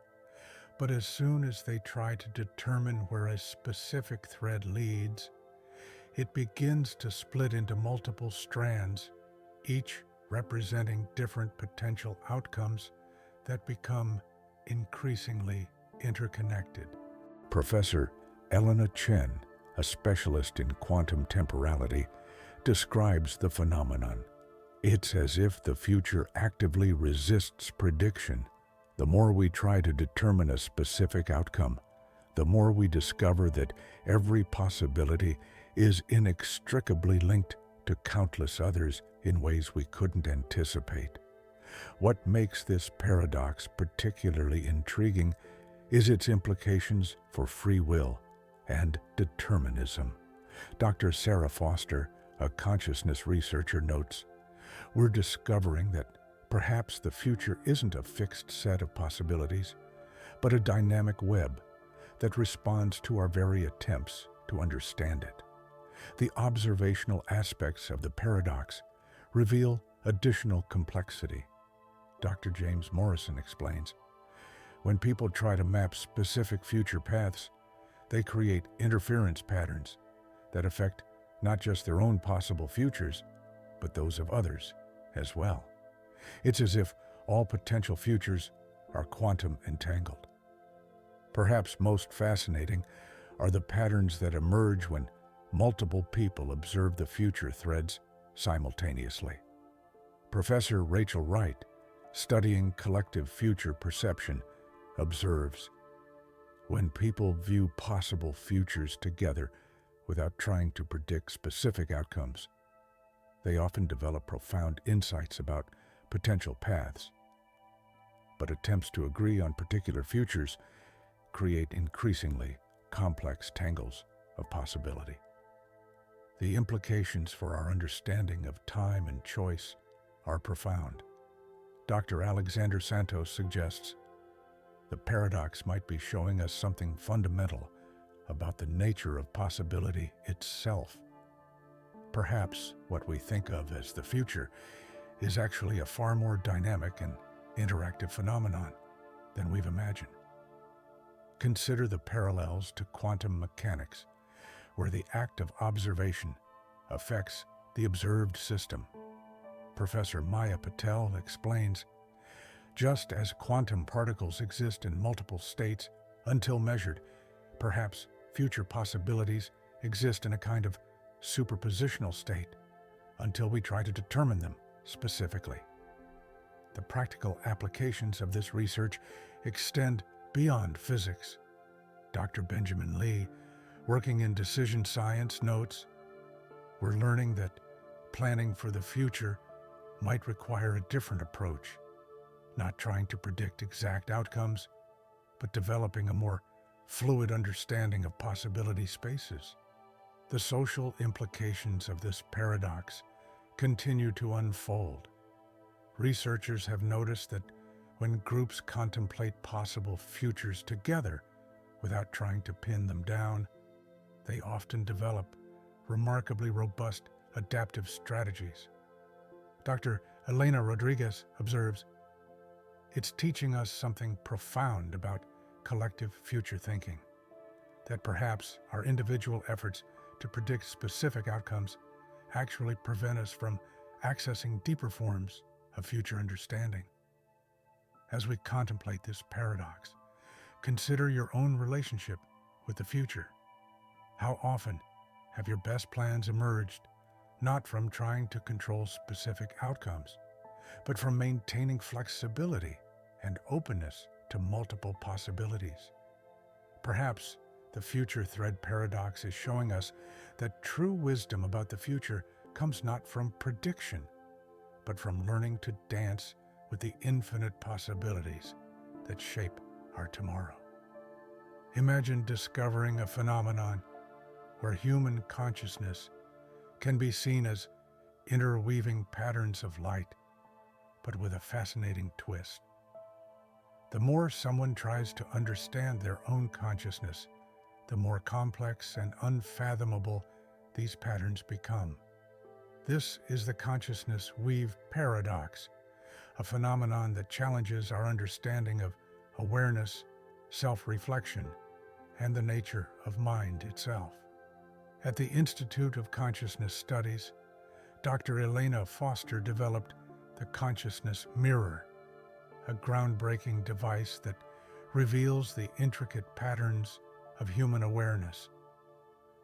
But as soon as they try to determine where a specific thread leads, it begins to split into multiple strands, each representing different potential outcomes that become increasingly interconnected. Professor Elena Chen, a specialist in quantum temporality, describes the phenomenon. It's as if the future actively resists prediction. The more we try to determine a specific outcome, the more we discover that every possibility is inextricably linked to countless others in ways we couldn't anticipate. What makes this paradox particularly intriguing is its implications for free will and determinism. Dr. Sarah Foster, a consciousness researcher, notes, "We're discovering that perhaps the future isn't a fixed set of possibilities, but a dynamic web that responds to our very attempts to understand it." The observational aspects of the paradox reveal additional complexity. Dr. James Morrison explains, when people try to map specific future paths, they create interference patterns that affect not just their own possible futures, but those of others as well. It's as if all potential futures are quantum entangled. Perhaps most fascinating are the patterns that emerge when multiple people observe the future threads simultaneously. Professor Rachel Wright, studying collective future perception, observes, when people view possible futures together without trying to predict specific outcomes, they often develop profound insights about potential paths. But attempts to agree on particular futures create increasingly complex tangles of possibility. The implications for our understanding of time and choice are profound. Dr. Alexander Santos suggests the paradox might be showing us something fundamental about the nature of possibility itself. Perhaps what we think of as the future is actually a far more dynamic and interactive phenomenon than we've imagined. Consider the parallels to quantum mechanics, where the act of observation affects the observed system. Professor Maya Patel explains, just as quantum particles exist in multiple states until measured, perhaps future possibilities exist in a kind of superpositional state until we try to determine them specifically. The practical applications of this research extend beyond physics. Dr. Benjamin Lee, working in decision science, notes, we're learning that planning for the future might require a different approach, not trying to predict exact outcomes, but developing a more fluid understanding of possibility spaces. The social implications of this paradox continue to unfold. Researchers have noticed that when groups contemplate possible futures together without trying to pin them down, they often develop remarkably robust adaptive strategies. Dr. Elena Rodriguez observes, it's teaching us something profound about collective future thinking, that perhaps our individual efforts to predict specific outcomes actually prevent us from accessing deeper forms of future understanding. As we contemplate this paradox, consider your own relationship with the future. How often have your best plans emerged not from trying to control specific outcomes, but from maintaining flexibility and openness to multiple possibilities? Perhaps The future thread paradox is showing us that true wisdom about the future comes not from prediction, but from learning to dance with the infinite possibilities that shape our tomorrow. Imagine discovering a phenomenon where human consciousness can be seen as interweaving patterns of light, but with a fascinating twist. The more someone tries to understand their own consciousness, the more complex and unfathomable these patterns become. This is the consciousness weave paradox, a phenomenon that challenges our understanding of awareness, self-reflection, and the nature of mind itself. At the Institute of Consciousness Studies, Dr. Elena Foster developed the Consciousness Mirror, a groundbreaking device that reveals the intricate patterns of human awareness.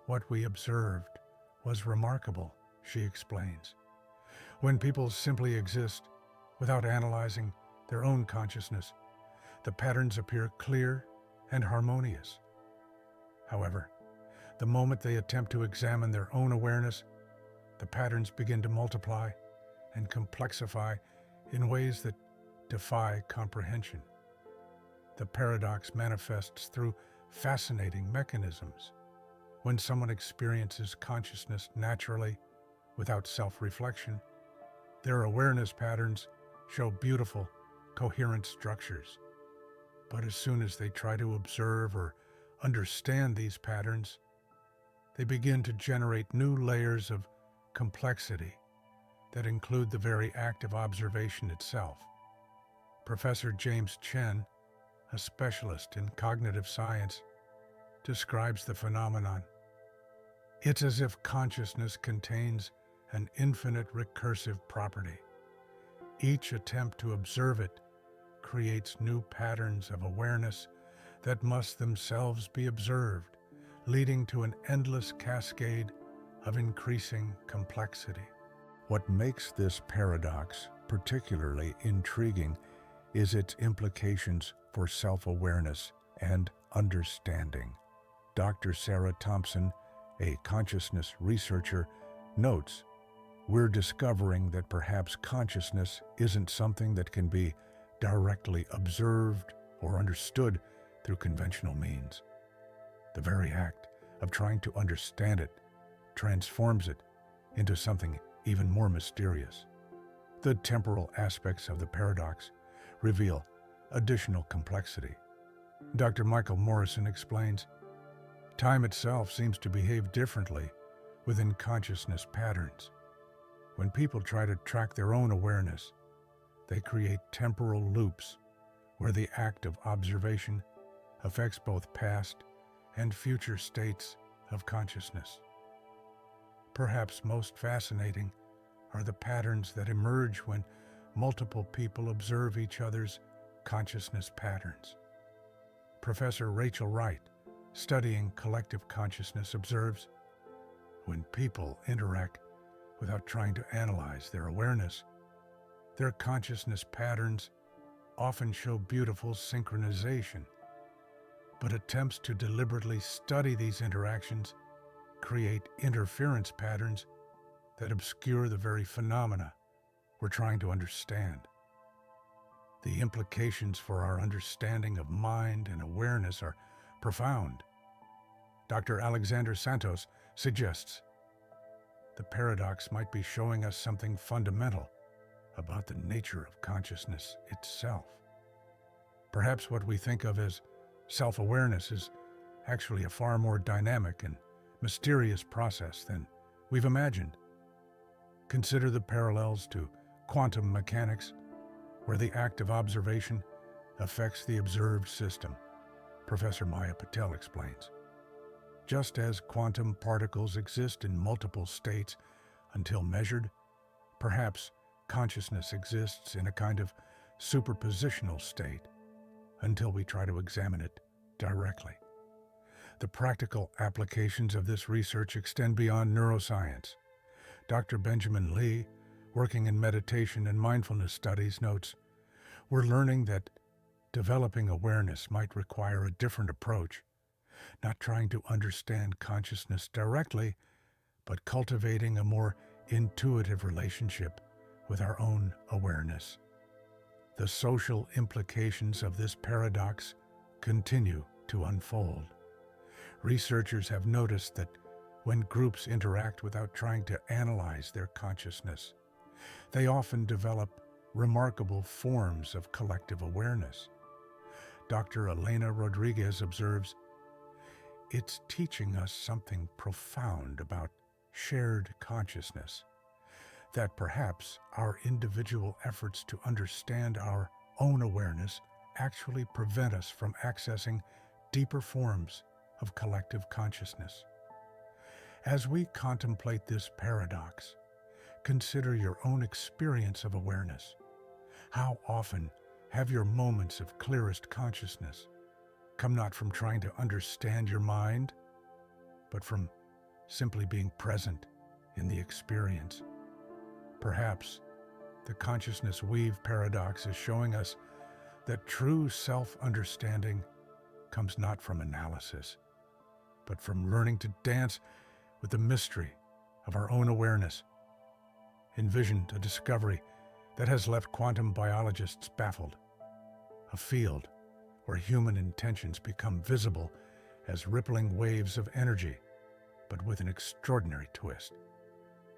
What we observed was remarkable, she explains. When people simply exist without analyzing their own consciousness, the patterns appear clear and harmonious. However, the moment they attempt to examine their own awareness, the patterns begin to multiply and complexify in ways that defy comprehension. The paradox manifests through fascinating mechanisms. When someone experiences consciousness naturally, without self-reflection, their awareness patterns show beautiful, coherent structures. But as soon as they try to observe or understand these patterns, they begin to generate new layers of complexity that include the very act of observation itself. Professor James Chen, a specialist in cognitive science, describes the phenomenon. It's as if consciousness contains an infinite recursive property. Each attempt to observe it creates new patterns of awareness that must themselves be observed, leading to an endless cascade of increasing complexity. What makes this paradox particularly intriguing is its implications for self-awareness and understanding. Dr. Sarah Thompson, a consciousness researcher, notes, "We're discovering that perhaps consciousness isn't something that can be directly observed or understood through conventional means. The very act of trying to understand it transforms it into something even more mysterious." The temporal aspects of the paradox reveal additional complexity. Dr. Michael Morrison explains, "Time itself seems to behave differently within consciousness patterns. When people try to track their own awareness, they create temporal loops where the act of observation affects both past and future states of consciousness. Perhaps most fascinating are the patterns that emerge when multiple people observe each other's consciousness patterns. Professor Rachel Wright, studying collective consciousness, observes, when people interact without trying to analyze their awareness, their consciousness patterns often show beautiful synchronization. But attempts to deliberately study these interactions create interference patterns that obscure the very phenomena we're trying to understand. The implications for our understanding of mind and awareness are profound. Dr. Alexander Santos suggests the paradox might be showing us something fundamental about the nature of consciousness itself. Perhaps what we think of as self-awareness is actually a far more dynamic and mysterious process than we've imagined. Consider the parallels to quantum mechanics, where the act of observation affects the observed system, Professor Maya Patel explains. Just as quantum particles exist in multiple states until measured, perhaps consciousness exists in a kind of superpositional state until we try to examine it directly. The practical applications of this research extend beyond neuroscience. Dr. Benjamin Lee, working in meditation and mindfulness studies, notes, "We're learning that developing awareness might require a different approach, not trying to understand consciousness directly, but cultivating a more intuitive relationship with our own awareness. The social implications of this paradox continue to unfold. Researchers have noticed that when groups interact without trying to analyze their consciousness, they often develop remarkable forms of collective awareness. Dr. Elena Rodriguez observes, "It's teaching us something profound about shared consciousness, that perhaps our individual efforts to understand our own awareness actually prevent us from accessing deeper forms of collective consciousness." As we contemplate this paradox, consider your own experience of awareness. How often have your moments of clearest consciousness come not from trying to understand your mind, but from simply being present in the experience? Perhaps the consciousness weave paradox is showing us that true self-understanding comes not from analysis, but from learning to dance with the mystery of our own awareness. Envisioned a discovery that has left quantum biologists baffled, a field where human intentions become visible as rippling waves of energy, but with an extraordinary twist.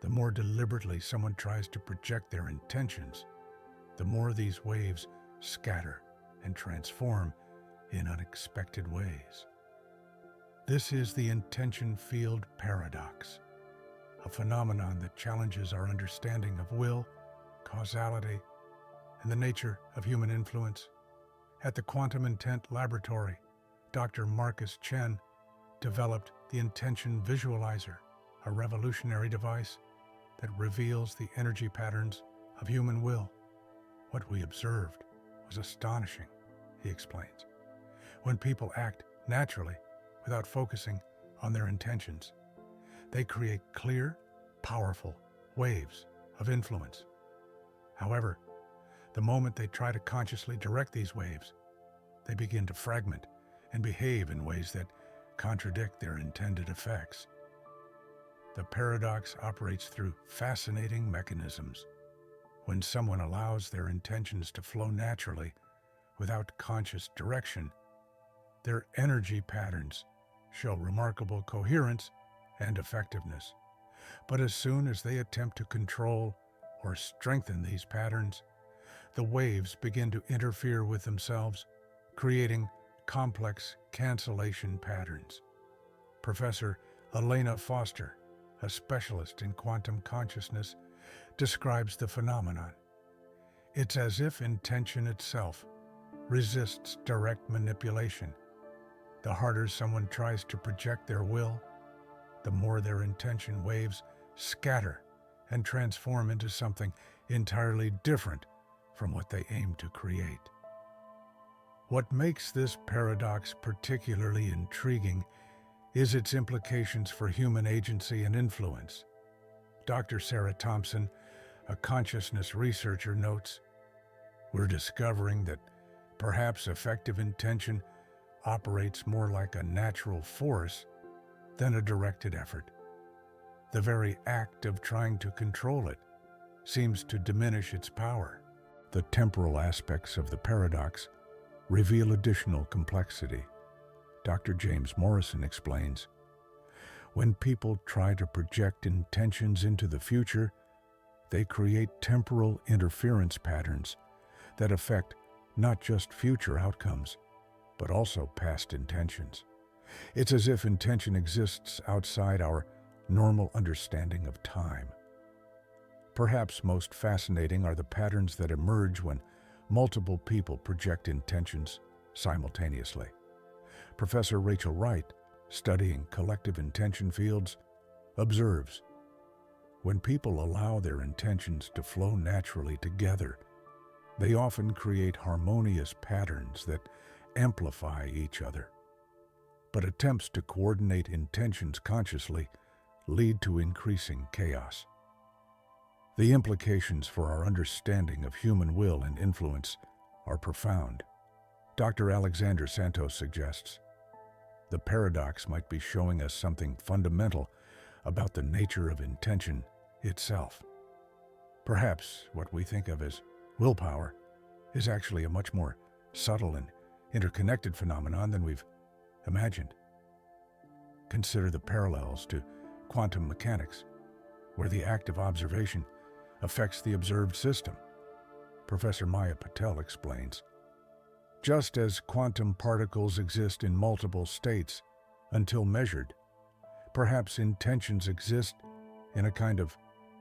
The more deliberately someone tries to project their intentions, the more these waves scatter and transform in unexpected ways. This is the intention field paradox, a phenomenon that challenges our understanding of will, causality, and the nature of human influence. At the Quantum Intent Laboratory, Dr. Marcus Chen developed the Intention Visualizer, a revolutionary device that reveals the energy patterns of human will. What we observed was astonishing, he explains. When people act naturally without focusing on their intentions, they create clear, powerful waves of influence. However, the moment they try to consciously direct these waves, they begin to fragment and behave in ways that contradict their intended effects. The paradox operates through fascinating mechanisms. When someone allows their intentions to flow naturally without conscious direction, their energy patterns show remarkable coherence and effectiveness. But as soon as they attempt to control or strengthen these patterns, the waves begin to interfere with themselves, creating complex cancellation patterns. Professor Elena Foster, a specialist in quantum consciousness, describes the phenomenon. It's as if intention itself resists direct manipulation. The harder someone tries to project their will, the more their intention waves scatter and transform into something entirely different from what they aim to create. What makes this paradox particularly intriguing is its implications for human agency and influence. Dr. Sarah Thompson, a consciousness researcher, notes, "We're discovering that perhaps effective intention operates more like a natural force than a directed effort. The very act of trying to control it seems to diminish its power." The temporal aspects of the paradox reveal additional complexity. Dr. James Morrison explains, "When people try to project intentions into the future, they create temporal interference patterns that affect not just future outcomes, but also past intentions. It's as if intention exists outside our normal understanding of time." Perhaps most fascinating are the patterns that emerge when multiple people project intentions simultaneously. Professor Rachel Wright, studying collective intention fields, observes, when people allow their intentions to flow naturally together, they often create harmonious patterns that amplify each other. But attempts to coordinate intentions consciously lead to increasing chaos. The implications for our understanding of human will and influence are profound. Dr. Alexander Santos suggests, The paradox might be showing us something fundamental about the nature of intention itself. Perhaps what we think of as willpower is actually a much more subtle and interconnected phenomenon than we've imagined. Consider the parallels to quantum mechanics, where the act of observation affects the observed system. Professor Maya Patel explains, just as quantum particles exist in multiple states until measured, perhaps intentions exist in a kind of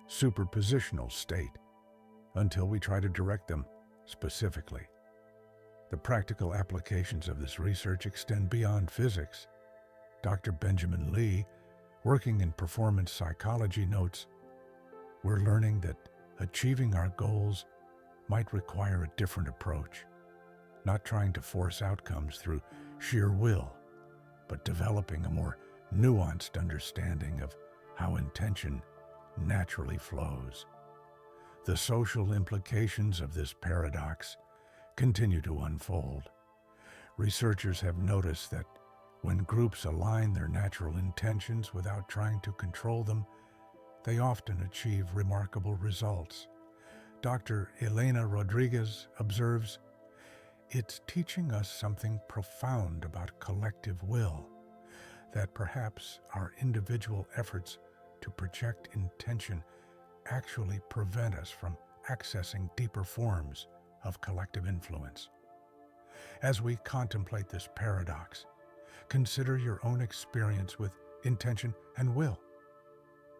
superpositional state until we try to direct them specifically. The practical applications of this research extend beyond physics. Dr. Benjamin Lee, working in performance psychology, notes, we're learning that achieving our goals might require a different approach, not trying to force outcomes through sheer will, but developing a more nuanced understanding of how intention naturally flows. The social implications of this paradox continue to unfold. Researchers have noticed that when groups align their natural intentions without trying to control them, they often achieve remarkable results. Dr. Elena Rodriguez observes, it's teaching us something profound about collective will, that perhaps our individual efforts to project intention actually prevent us from accessing deeper forms of collective influence. As we contemplate this paradox, consider your own experience with intention and will.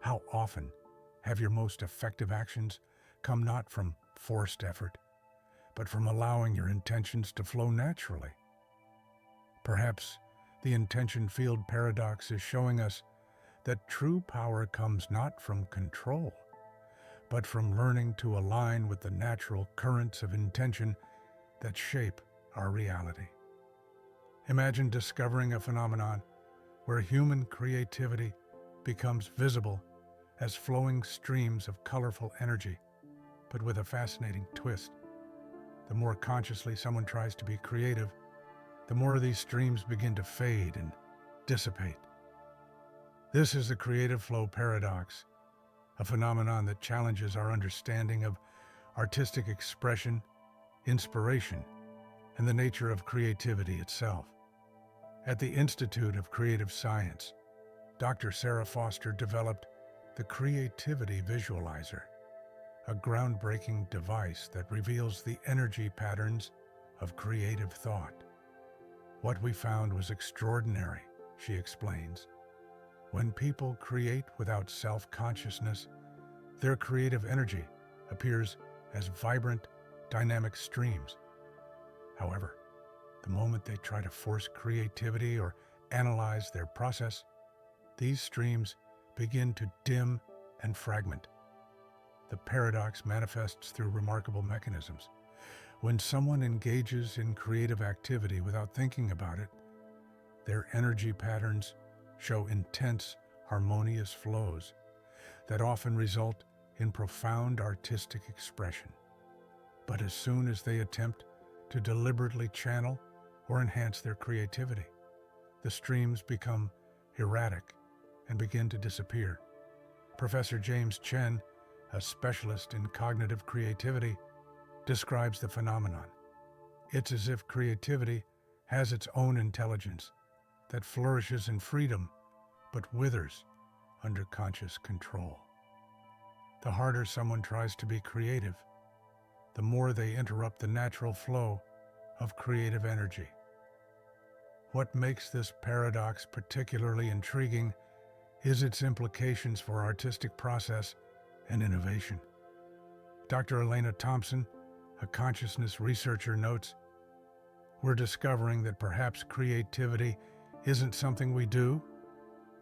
How often have your most effective actions come not from forced effort, but from allowing your intentions to flow naturally? Perhaps the intention field paradox is showing us that true power comes not from control, but from learning to align with the natural currents of intention that shape our reality. Imagine discovering a phenomenon where human creativity becomes visible as flowing streams of colorful energy, but with a fascinating twist. The more consciously someone tries to be creative, the more these streams begin to fade and dissipate. This is the creative flow paradox, a phenomenon that challenges our understanding of artistic expression, inspiration, and the nature of creativity itself. At the Institute of Creative Science, Dr. Sarah Foster developed the Creativity Visualizer, a groundbreaking device that reveals the energy patterns of creative thought. What we found was extraordinary, she explains. When people create without self-consciousness, their creative energy appears as vibrant, dynamic streams. However, the moment they try to force creativity or analyze their process, these streams begin to dim and fragment. The paradox manifests through remarkable mechanisms. When someone engages in creative activity without thinking about it, their energy patterns show intense, harmonious flows that often result in profound artistic expression. But as soon as they attempt to deliberately channel or enhance their creativity, the streams become erratic and begin to disappear. Professor James Chen, a specialist in cognitive creativity, describes the phenomenon. It's as if creativity has its own intelligence that flourishes in freedom but withers under conscious control. The harder someone tries to be creative, the more they interrupt the natural flow of creative energy. What makes this paradox particularly intriguing is its implications for artistic process and innovation. Dr. Elena Thompson, a consciousness researcher, notes, we're discovering that perhaps creativity isn't something we do,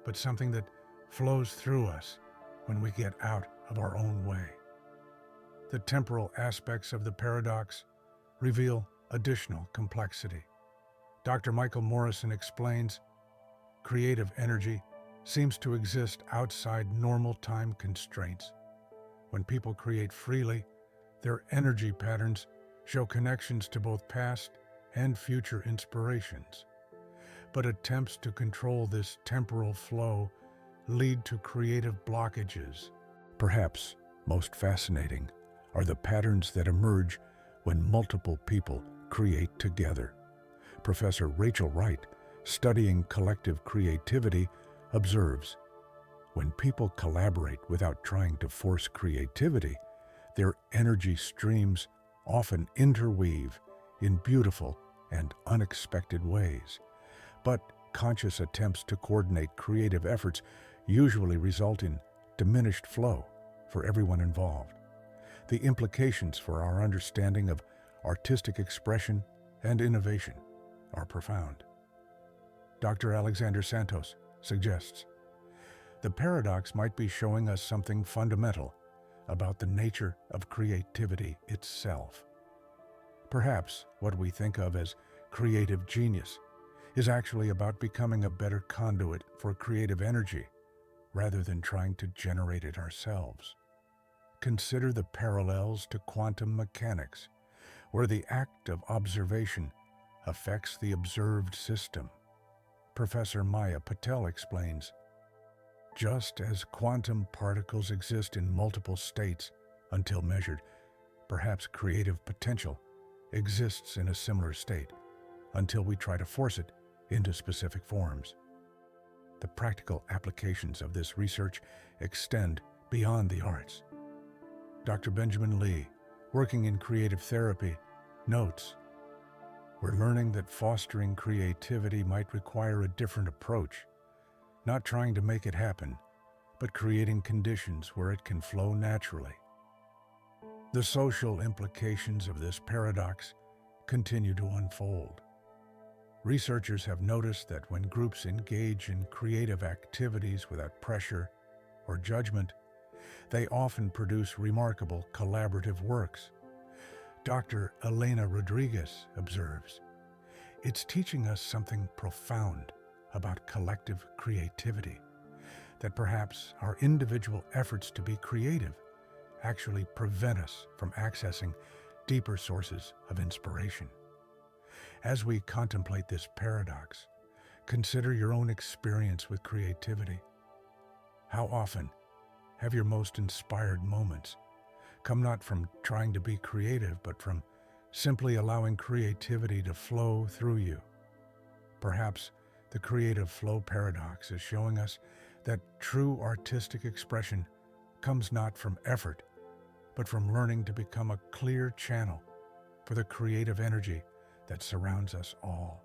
but something that flows through us when we get out of our own way. The temporal aspects of the paradox reveal additional complexity. Dr. Michael Morrison explains, creative energy seems to exist outside normal time constraints. When people create freely, their energy patterns show connections to both past and future inspirations. But attempts to control this temporal flow lead to creative blockages. Perhaps most fascinating are the patterns that emerge when multiple people create together. Professor Rachel Wright, studying collective creativity, observes, when people collaborate without trying to force creativity, their energy streams often interweave in beautiful and unexpected ways. But conscious attempts to coordinate creative efforts usually result in diminished flow for everyone involved. The implications for our understanding of artistic expression and innovation are profound. Dr. Alexander Santos suggests the paradox might be showing us something fundamental about the nature of creativity itself. Perhaps what we think of as creative genius is actually about becoming a better conduit for creative energy rather than trying to generate it ourselves. Consider the parallels to quantum mechanics, where the act of observation affects the observed system. Professor Maya Patel explains, just as quantum particles exist in multiple states until measured, perhaps creative potential exists in a similar state until we try to force it into specific forms. The practical applications of this research extend beyond the arts. Dr. Benjamin Lee, working in creative therapy, notes, we're learning that fostering creativity might require a different approach, not trying to make it happen, but creating conditions where it can flow naturally. The social implications of this paradox continue to unfold. Researchers have noticed that when groups engage in creative activities without pressure or judgment, they often produce remarkable collaborative works. Dr. Elena Rodriguez observes, it's teaching us something profound about collective creativity, that perhaps our individual efforts to be creative actually prevent us from accessing deeper sources of inspiration. As we contemplate this paradox, consider your own experience with creativity. How often have your most inspired moments come not from trying to be creative, but from simply allowing creativity to flow through you? Perhaps the creative flow paradox is showing us that true artistic expression comes not from effort, but from learning to become a clear channel for the creative energy that surrounds us all.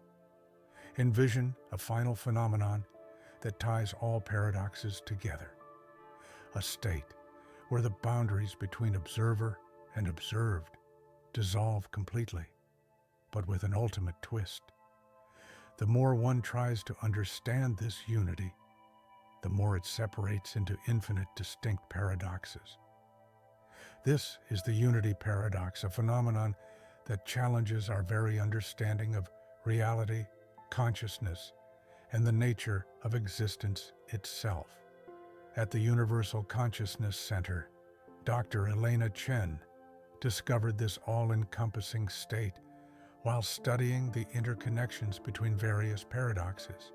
Envision a final phenomenon that ties all paradoxes together, a state where the boundaries between observer and observed dissolve completely, but with an ultimate twist. The more one tries to understand this unity, the more it separates into infinite distinct paradoxes. This is the unity paradox, a phenomenon that challenges our very understanding of reality, consciousness, and the nature of existence itself. At the Universal Consciousness Center, Dr. Elena Chen discovered this all-encompassing state while studying the interconnections between various paradoxes.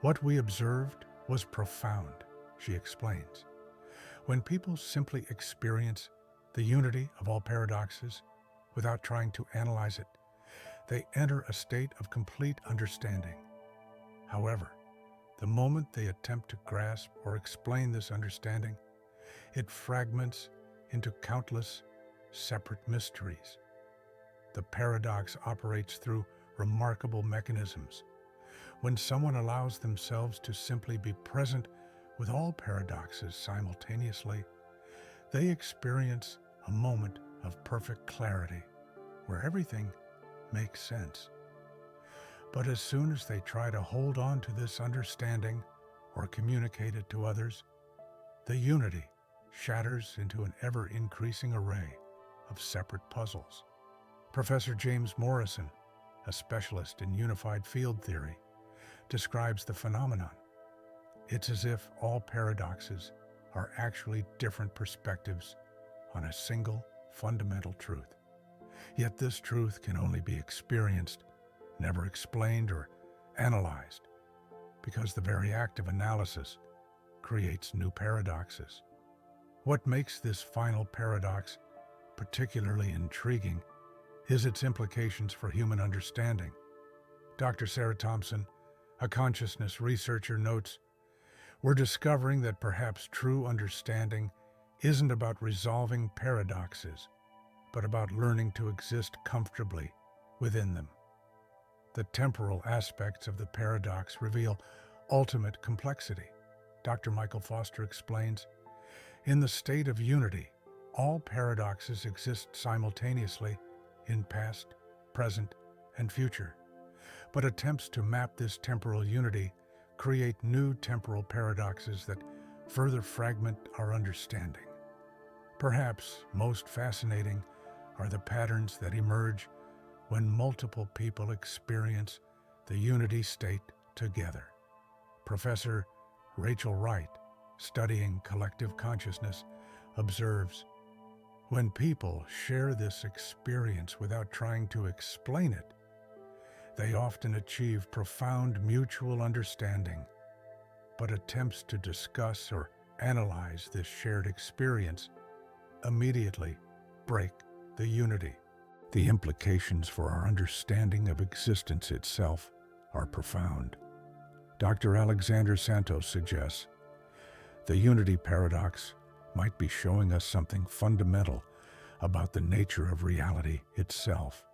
What we observed was profound, she explains. When people simply experience the unity of all paradoxes without trying to analyze it, they enter a state of complete understanding. However, the moment they attempt to grasp or explain this understanding, it fragments into countless separate mysteries. The paradox operates through remarkable mechanisms. When someone allows themselves to simply be present with all paradoxes simultaneously, they experience a moment of perfect clarity where everything makes sense. But as soon as they try to hold on to this understanding or communicate it to others, the unity shatters into an ever-increasing array of separate puzzles. Professor James Morrison, a specialist in unified field theory, describes the phenomenon. It's as if all paradoxes are actually different perspectives on a single fundamental truth. Yet this truth can only be experienced, never explained or analyzed, because the very act of analysis creates new paradoxes. What makes this final paradox particularly intriguing is its implications for human understanding. Dr. Sarah Thompson, a consciousness researcher, notes, "We're discovering that perhaps true understanding isn't about resolving paradoxes, but about learning to exist comfortably within them." The temporal aspects of the paradox reveal ultimate complexity. Dr. Michael Foster explains, "In the state of unity, all paradoxes exist simultaneously in past, present, and future. But attempts to map this temporal unity create new temporal paradoxes that further fragment our understanding. Perhaps most fascinating are the patterns that emerge when multiple people experience the unity state together." Professor Rachel Wright, studying collective consciousness, observes, "When people share this experience without trying to explain it, they often achieve profound mutual understanding. But attempts to discuss or analyze this shared experience immediately break the unity." The implications for our understanding of existence itself are profound. Dr. Alexander Santos suggests the unity paradox might be showing us something fundamental about the nature of reality itself.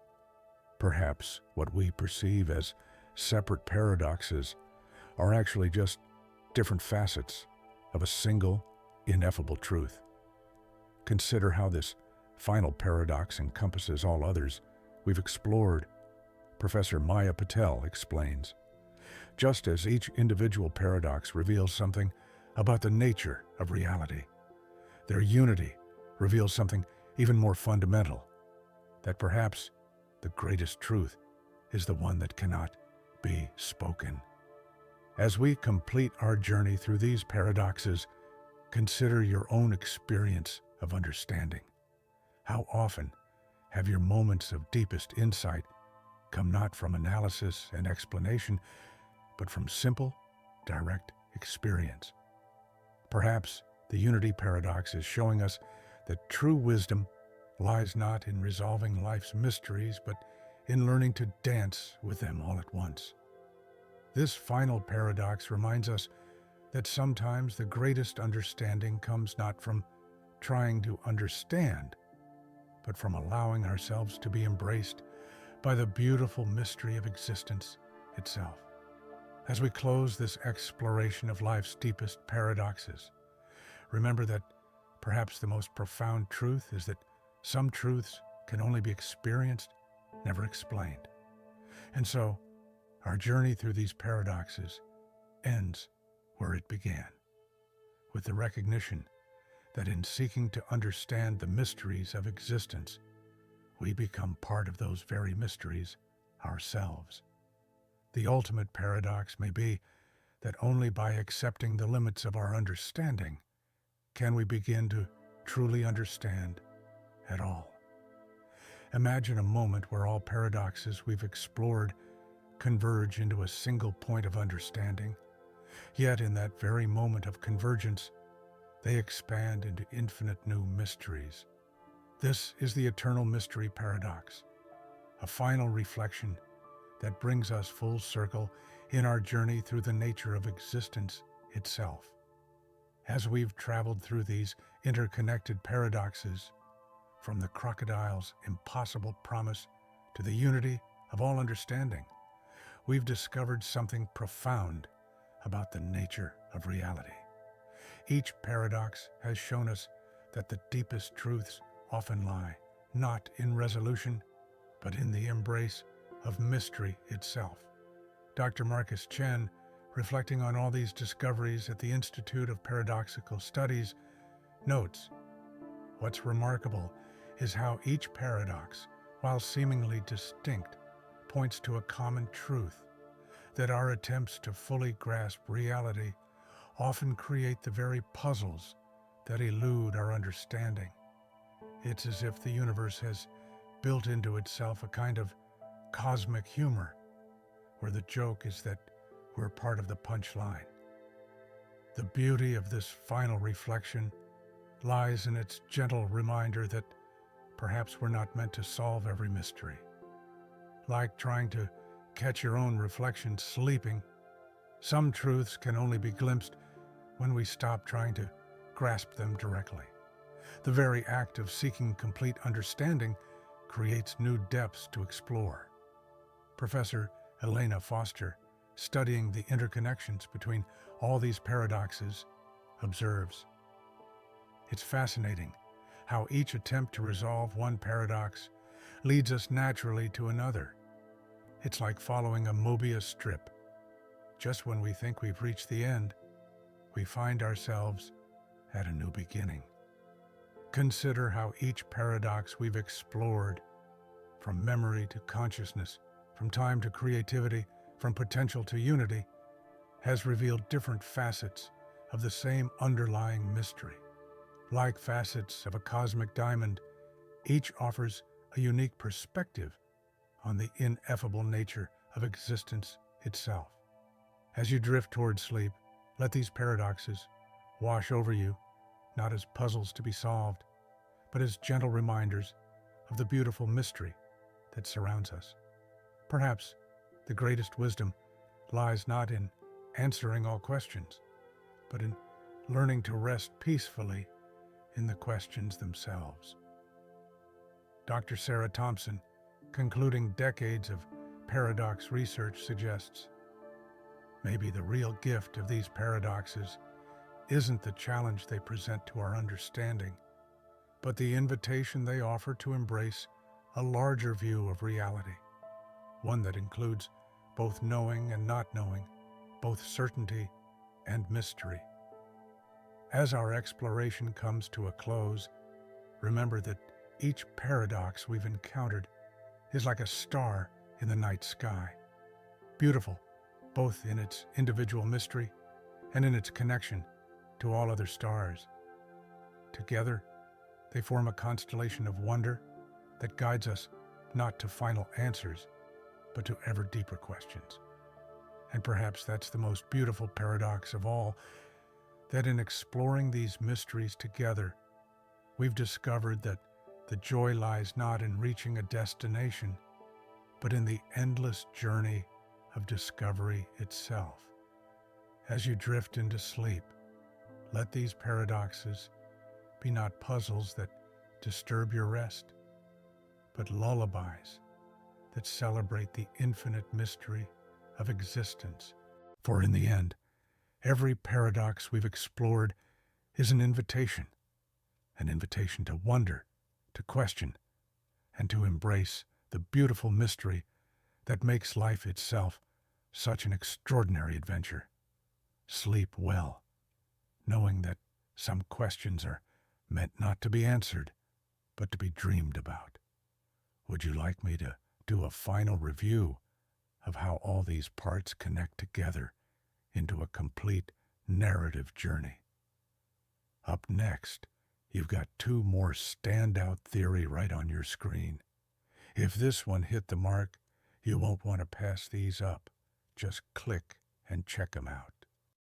Perhaps what we perceive as separate paradoxes are actually just different facets of a single, ineffable truth. Consider how this final paradox encompasses all others we've explored. Professor Maya Patel explains, "Just as each individual paradox reveals something about the nature of reality, their unity reveals something even more fundamental, that perhaps the greatest truth is the one that cannot be spoken." As we complete our journey through these paradoxes, consider your own experience of understanding. How often have your moments of deepest insight come not from analysis and explanation, but from simple, direct experience? Perhaps the unity paradox is showing us that true wisdom lies not in resolving life's mysteries, but in learning to dance with them all at once. This final paradox reminds us that sometimes the greatest understanding comes not from trying to understand, but from allowing ourselves to be embraced by the beautiful mystery of existence itself. As we close this exploration of life's deepest paradoxes, remember that perhaps the most profound truth is that some truths can only be experienced, never explained. And so, our journey through these paradoxes ends where it began, with the recognition that in seeking to understand the mysteries of existence, we become part of those very mysteries ourselves. The ultimate paradox may be that only by accepting the limits of our understanding can we begin to truly understand at all. Imagine a moment where all paradoxes we've explored converge into a single point of understanding, yet in that very moment of convergence, they expand into infinite new mysteries. This is the eternal mystery paradox, a final reflection that brings us full circle in our journey through the nature of existence itself. As we've traveled through these interconnected paradoxes, from the crocodile's impossible promise to the unity of all understanding, we've discovered something profound about the nature of reality. Each paradox has shown us that the deepest truths often lie not in resolution, but in the embrace of mystery itself. Dr. Marcus Chen, reflecting on all these discoveries at the Institute of Paradoxical Studies, notes, "What's remarkable is how each paradox, while seemingly distinct, points to a common truth, that our attempts to fully grasp reality often create the very puzzles that elude our understanding. It's as if the universe has built into itself a kind of cosmic humor, where the joke is that we're part of the punchline. The beauty of this final reflection lies in its gentle reminder that perhaps we're not meant to solve every mystery. Like trying to catch your own reflection sleeping, some truths can only be glimpsed when we stop trying to grasp them directly. The very act of seeking complete understanding creates new depths to explore. Professor Elena Foster, studying the interconnections between all these paradoxes, observes, "It's fascinating how each attempt to resolve one paradox leads us naturally to another. It's like following a Mobius strip. Just when we think we've reached the end, we find ourselves at a new beginning." Consider how each paradox we've explored, from memory to consciousness, from time to creativity, from potential to unity, has revealed different facets of the same underlying mystery. Like facets of a cosmic diamond, each offers a unique perspective on the ineffable nature of existence itself. As you drift toward sleep, let these paradoxes wash over you, not as puzzles to be solved, but as gentle reminders of the beautiful mystery that surrounds us. Perhaps the greatest wisdom lies not in answering all questions, but in learning to rest peacefully in the questions themselves. Dr. Sarah Thompson, concluding decades of paradox research, suggests, maybe the real gift of these paradoxes isn't the challenge they present to our understanding, but the invitation they offer to embrace a larger view of reality, one that includes both knowing and not knowing, both certainty and mystery. As our exploration comes to a close, remember that each paradox we've encountered is like a star in the night sky, beautiful both in its individual mystery and in its connection to all other stars. Together, they form a constellation of wonder that guides us not to final answers, but to ever deeper questions. And perhaps that's the most beautiful paradox of all, that in exploring these mysteries together, we've discovered that the joy lies not in reaching a destination, but in the endless journey of discovery itself. As you drift into sleep, let these paradoxes be not puzzles that disturb your rest, but lullabies that celebrate the infinite mystery of existence. For in the end, every paradox we've explored is an invitation to wonder, to question, and to embrace the beautiful mystery that makes life itself such an extraordinary adventure. Sleep well, knowing that some questions are meant not to be answered, but to be dreamed about. Would you like me to do a final review of how all these parts connect together into a complete narrative journey? Up next, you've got two more standout theory right on your screen. If this one hit the mark, you won't want to pass these up. Just click and check them out.